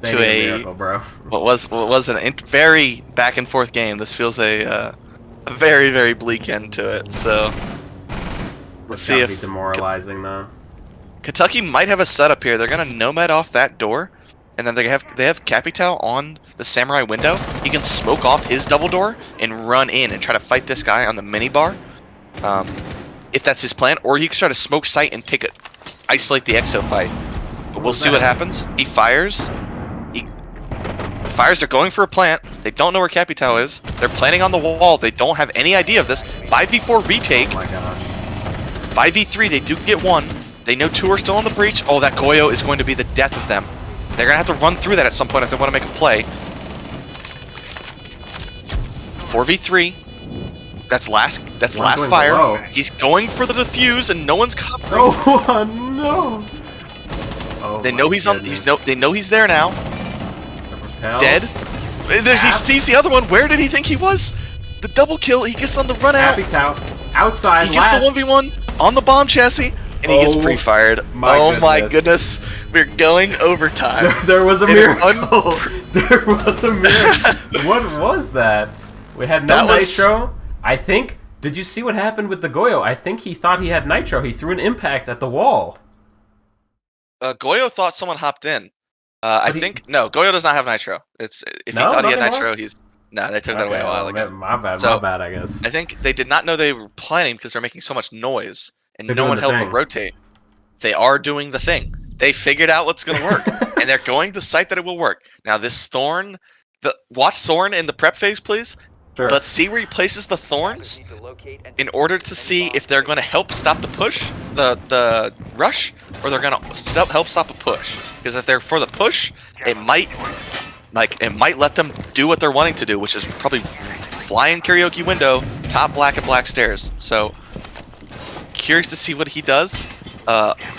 To a miracle, bro. what was a very back and forth game. This feels a very, very bleak end to it. So let's see if demoralizing though. Kentucky might have a setup here. They're gonna nomad off that door, and then they have Capital on the Samurai window. He can smoke off his double door and run in and try to fight this guy on the mini bar, if that's his plan. Or he can try to smoke sight and take isolate the exo fight. But we'll see what happens. He fires. They're going for a plant. They don't know where Capitao is. They're planning on the wall. They don't have any idea of this. 5v4 retake. Oh my gosh. 5v3, they do get one. They know 2 are still on the breach. Oh, that Goyo is going to be the death of them. They're going to have to run through that at some point if they want to make a play. 4v3. That's last fire. Below. He's going for the defuse and no one's covering. Oh no! Oh, They know he's on. They know he's there now. Hell. Dead. He sees the other one. Where did he think he was? The double kill. He gets on the run out. Capitao outside. He gets the 1v1 on the bomb chassis, and he gets pre-fired. My goodness. We're going overtime. There was a miracle. There was a miracle. What was that? We had no nitro. I think. Did you see what happened with the Goyo? I think he thought he had nitro. He threw an impact at the wall. Goyo thought someone hopped in. I think no. Goyo does not have nitro. If he thought he had nitro, no. They took that away a while ago. My bad. I guess. I think they did not know they were planning because they're making so much noise and no one helped them rotate. They are doing the thing. They figured out what's going to work, and they're going to site that it will work. Now this Thorn, watch Thorn in the prep phase, please. Sure. Let's see where he places the thorns in order to see if they're going to help stop the push, the rush, or they're going to help stop a push. Because if they're for the push, it might let them do what they're wanting to do, which is probably fly in karaoke window, top black and black stairs. So curious to see what he does.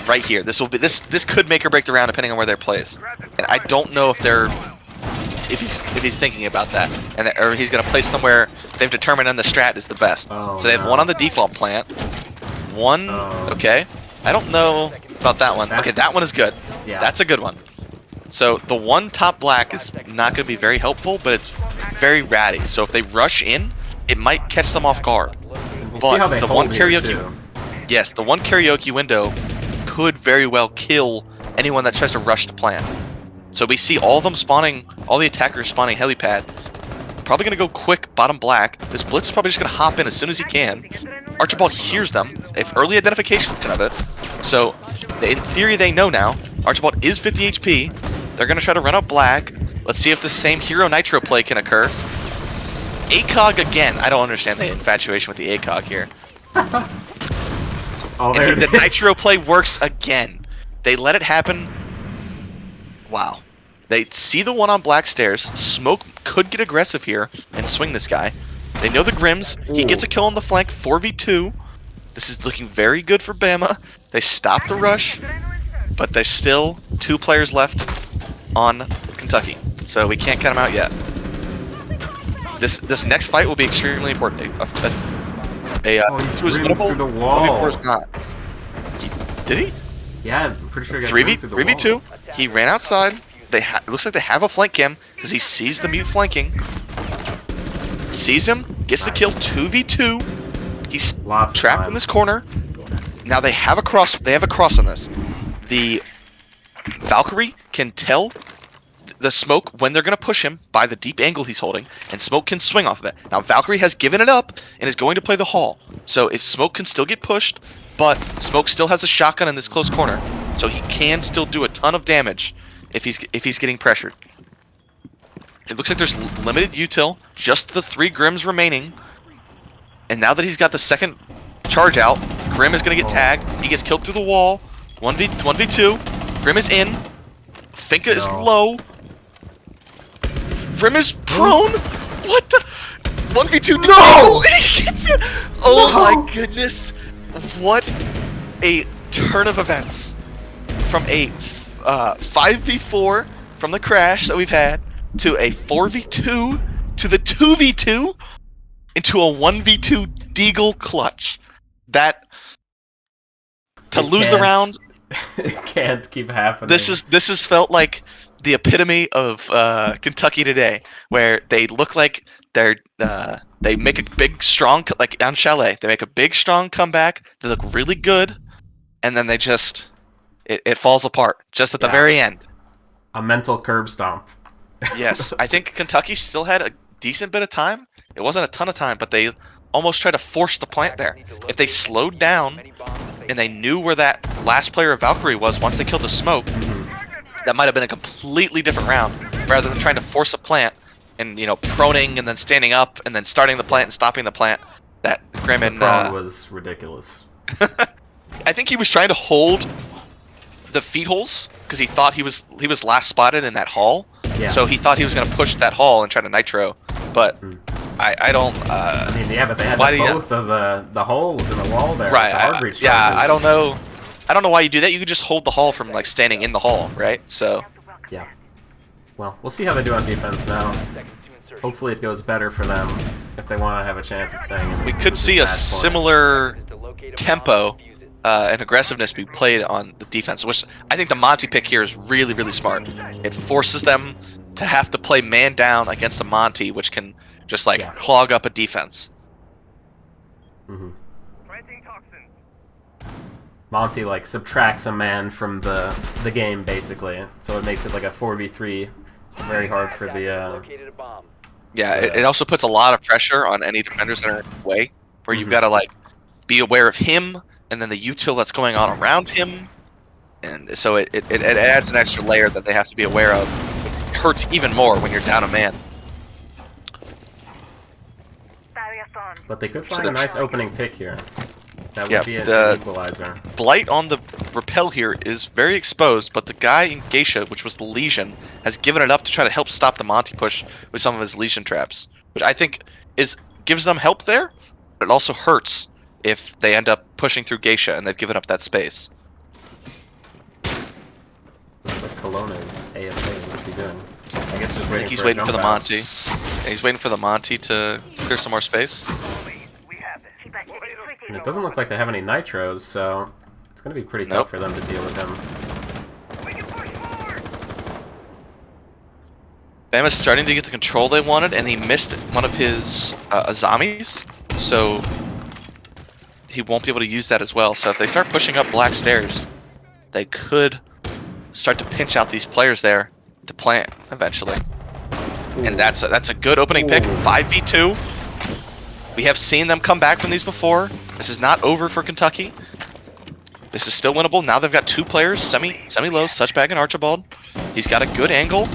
Right here, this could make or break the round depending on where they're placed. And I don't know if he's thinking about that, or he's gonna place them where they've determined on the strat is the best. So they have one on the default plant, one. Okay, I don't know about that one. Okay, that one is good. Yeah. That's a good one. So the one top black is not gonna be very helpful, but it's very ratty. So if they rush in, it might catch them off guard. But the one karaoke, yes, the one karaoke window could very well kill anyone that tries to rush the plant. So we see all of them spawning, all the attackers spawning helipad. Probably going to go quick bottom black. This Blitz is probably just going to hop in as soon as he can. Archibald hears them. They have early identification of it. So in theory they know now. Archibald is 50 HP. They're going to try to run out black. Let's see if the same hero nitro play can occur. ACOG again. I don't understand the infatuation with the ACOG here. The nitro play works again. They let it happen. Wow. They see the one on black stairs. Smoke could get aggressive here and swing this guy. They know the Grims. He gets a kill on the flank. 4v2. This is looking very good for Bama. They stop the rush, but there's still 2 players left on Kentucky. So we can't count them out yet. This next fight will be extremely important. He's through the wall. Not. Did he? Yeah, I'm pretty sure he got 3v2. He ran outside. It looks like they have a flank cam because he sees the mute flanking. Sees him, gets the kill. 2v2. He's trapped in this corner. Now they have a cross. They have a cross on this. The Valkyrie can tell the Smoke when they're going to push him by the deep angle he's holding, and Smoke can swing off of it. Now Valkyrie has given it up and is going to play the Hall. So if Smoke can still get pushed, but Smoke still has a shotgun in this close corner, so he can still do a ton of damage if he's getting pressured. It looks like there's limited util, just the 3 Grims remaining. And now that he's got the second charge out, Grim is going to get tagged. He gets killed through the wall. 1v2. Grim is in. Finka is low. Grim is prone. What the? 1v2. No! He gets it. Oh my goodness. What a turn of events. From a 5v4 from the crash that we've had to a 4v2 to the 2v2 into a 1v2 Deagle clutch. That to lose the round, it can't keep happening. This has felt like the epitome of Kentucky today, where they look like they make a big strong, like on Chalet, they make a big strong comeback. They look really good, and then they just it falls apart just at the very end. A mental curb stomp. Yes, I think Kentucky still had a decent bit of time. It wasn't a ton of time, but they almost tried to force the plant there. If they slowed down and they knew where that last player of Valkyrie was once they killed the smoke, that might have been a completely different round. Rather than trying to force a plant and, you know, proning and then standing up and then starting the plant and stopping the plant, that Grim and... The prone was ridiculous. I think he was trying to hold the feed holes because he thought he was last spotted in that hall. Yeah. So he thought he was going to push that hall and try to nitro, but I don't. I mean, yeah, but they had both of the holes in the wall there. Right. The hard breach Yeah, charges. I don't know. I don't know why you do that. You could just hold the hall from like standing in the hall, right? So. Yeah. Well, we'll see how they do on defense now. Hopefully, it goes better for them if they want to have a chance at staying in. We could see a similar tempo and aggressiveness be played on the defense, which I think the Monty pick here is really, really smart. It forces them to have to play man down against the Monty, which can just like clog up a defense. Mm-hmm. Monty like subtracts a man from the game basically, so it makes it like a 4v3, very hard for the. Yeah, it also puts a lot of pressure on any defenders that are in the way, where you've got to like be aware of him and then the util that's going on around him, and so it adds an extra layer that they have to be aware of. It hurts even more when you're down a man. But they could find a nice opening pick here. That would be an equalizer. Blight on the rappel here is very exposed, but the guy in Geisha, which was the Legion, has given it up to try to help stop the Monty push with some of his Legion traps, which I think gives them help there, but it also hurts if they end up pushing through Geisha and they've given up that space. Looks like Kelowna is AFK. What's he doing? I guess just waiting. He's waiting for the Monty. Yeah, he's waiting for the Monty to clear some more space. And it doesn't look like they have any nitros, so it's going to be pretty tough for them to deal with him. Bam is starting to get the control they wanted, and he missed one of his Azamis, so he won't be able to use that as well. So if they start pushing up black stairs, they could start to pinch out these players there to plant eventually. Ooh. And that's a good opening pick. 5v2. We have seen them come back from these before. This is not over for Kentucky. This is still winnable. Now they've got two players, semi-low, Suchbag and Archibald. He's got a good angle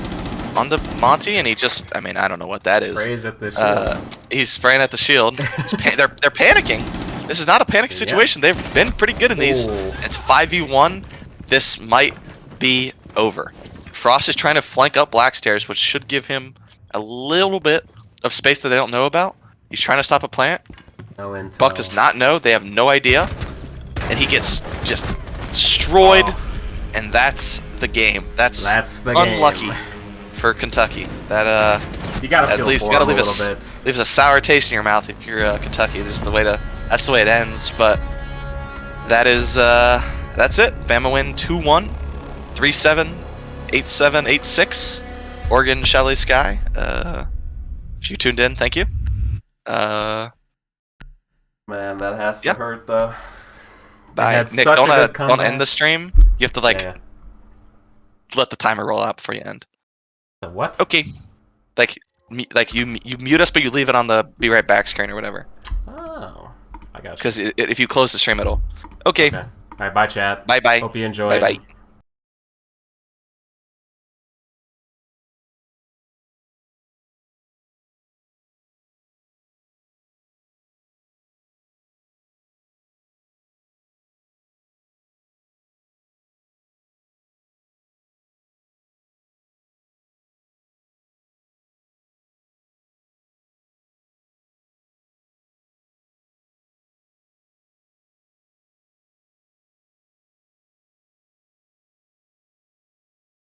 on the Monty, and he just, I mean, I don't know what that is. Sprays at the shield. He's spraying at the shield. They're panicking. This is not a panic situation. Yeah. They've been pretty good in these. Ooh. It's 5v1. This might be over. Frost is trying to flank up black stairs, which should give him a little bit of space that they don't know about. He's trying to stop a plant. No intel. Buck does not know. They have no idea. And he gets just destroyed. Oh. And that's the game. That's the unlucky game for Kentucky. That you gotta feel for him a little bit. Leaves a sour taste in your mouth if you're Kentucky. That's the way it ends. But that is that's it. Bama win 2-1, 3-7, 8-7, 8-6. Oregon Chalet Sky. If you tuned in, thank you. Man, that has to hurt though. Bye, Nick. Don't end the stream. You have to let the timer roll out before you end. The what? Okay. Like you mute us, but you leave it on the be right back screen or whatever. Oh, I got you. Because if you close the stream, it'll. Okay. All right, bye, chat. Bye. Hope you enjoyed. Bye.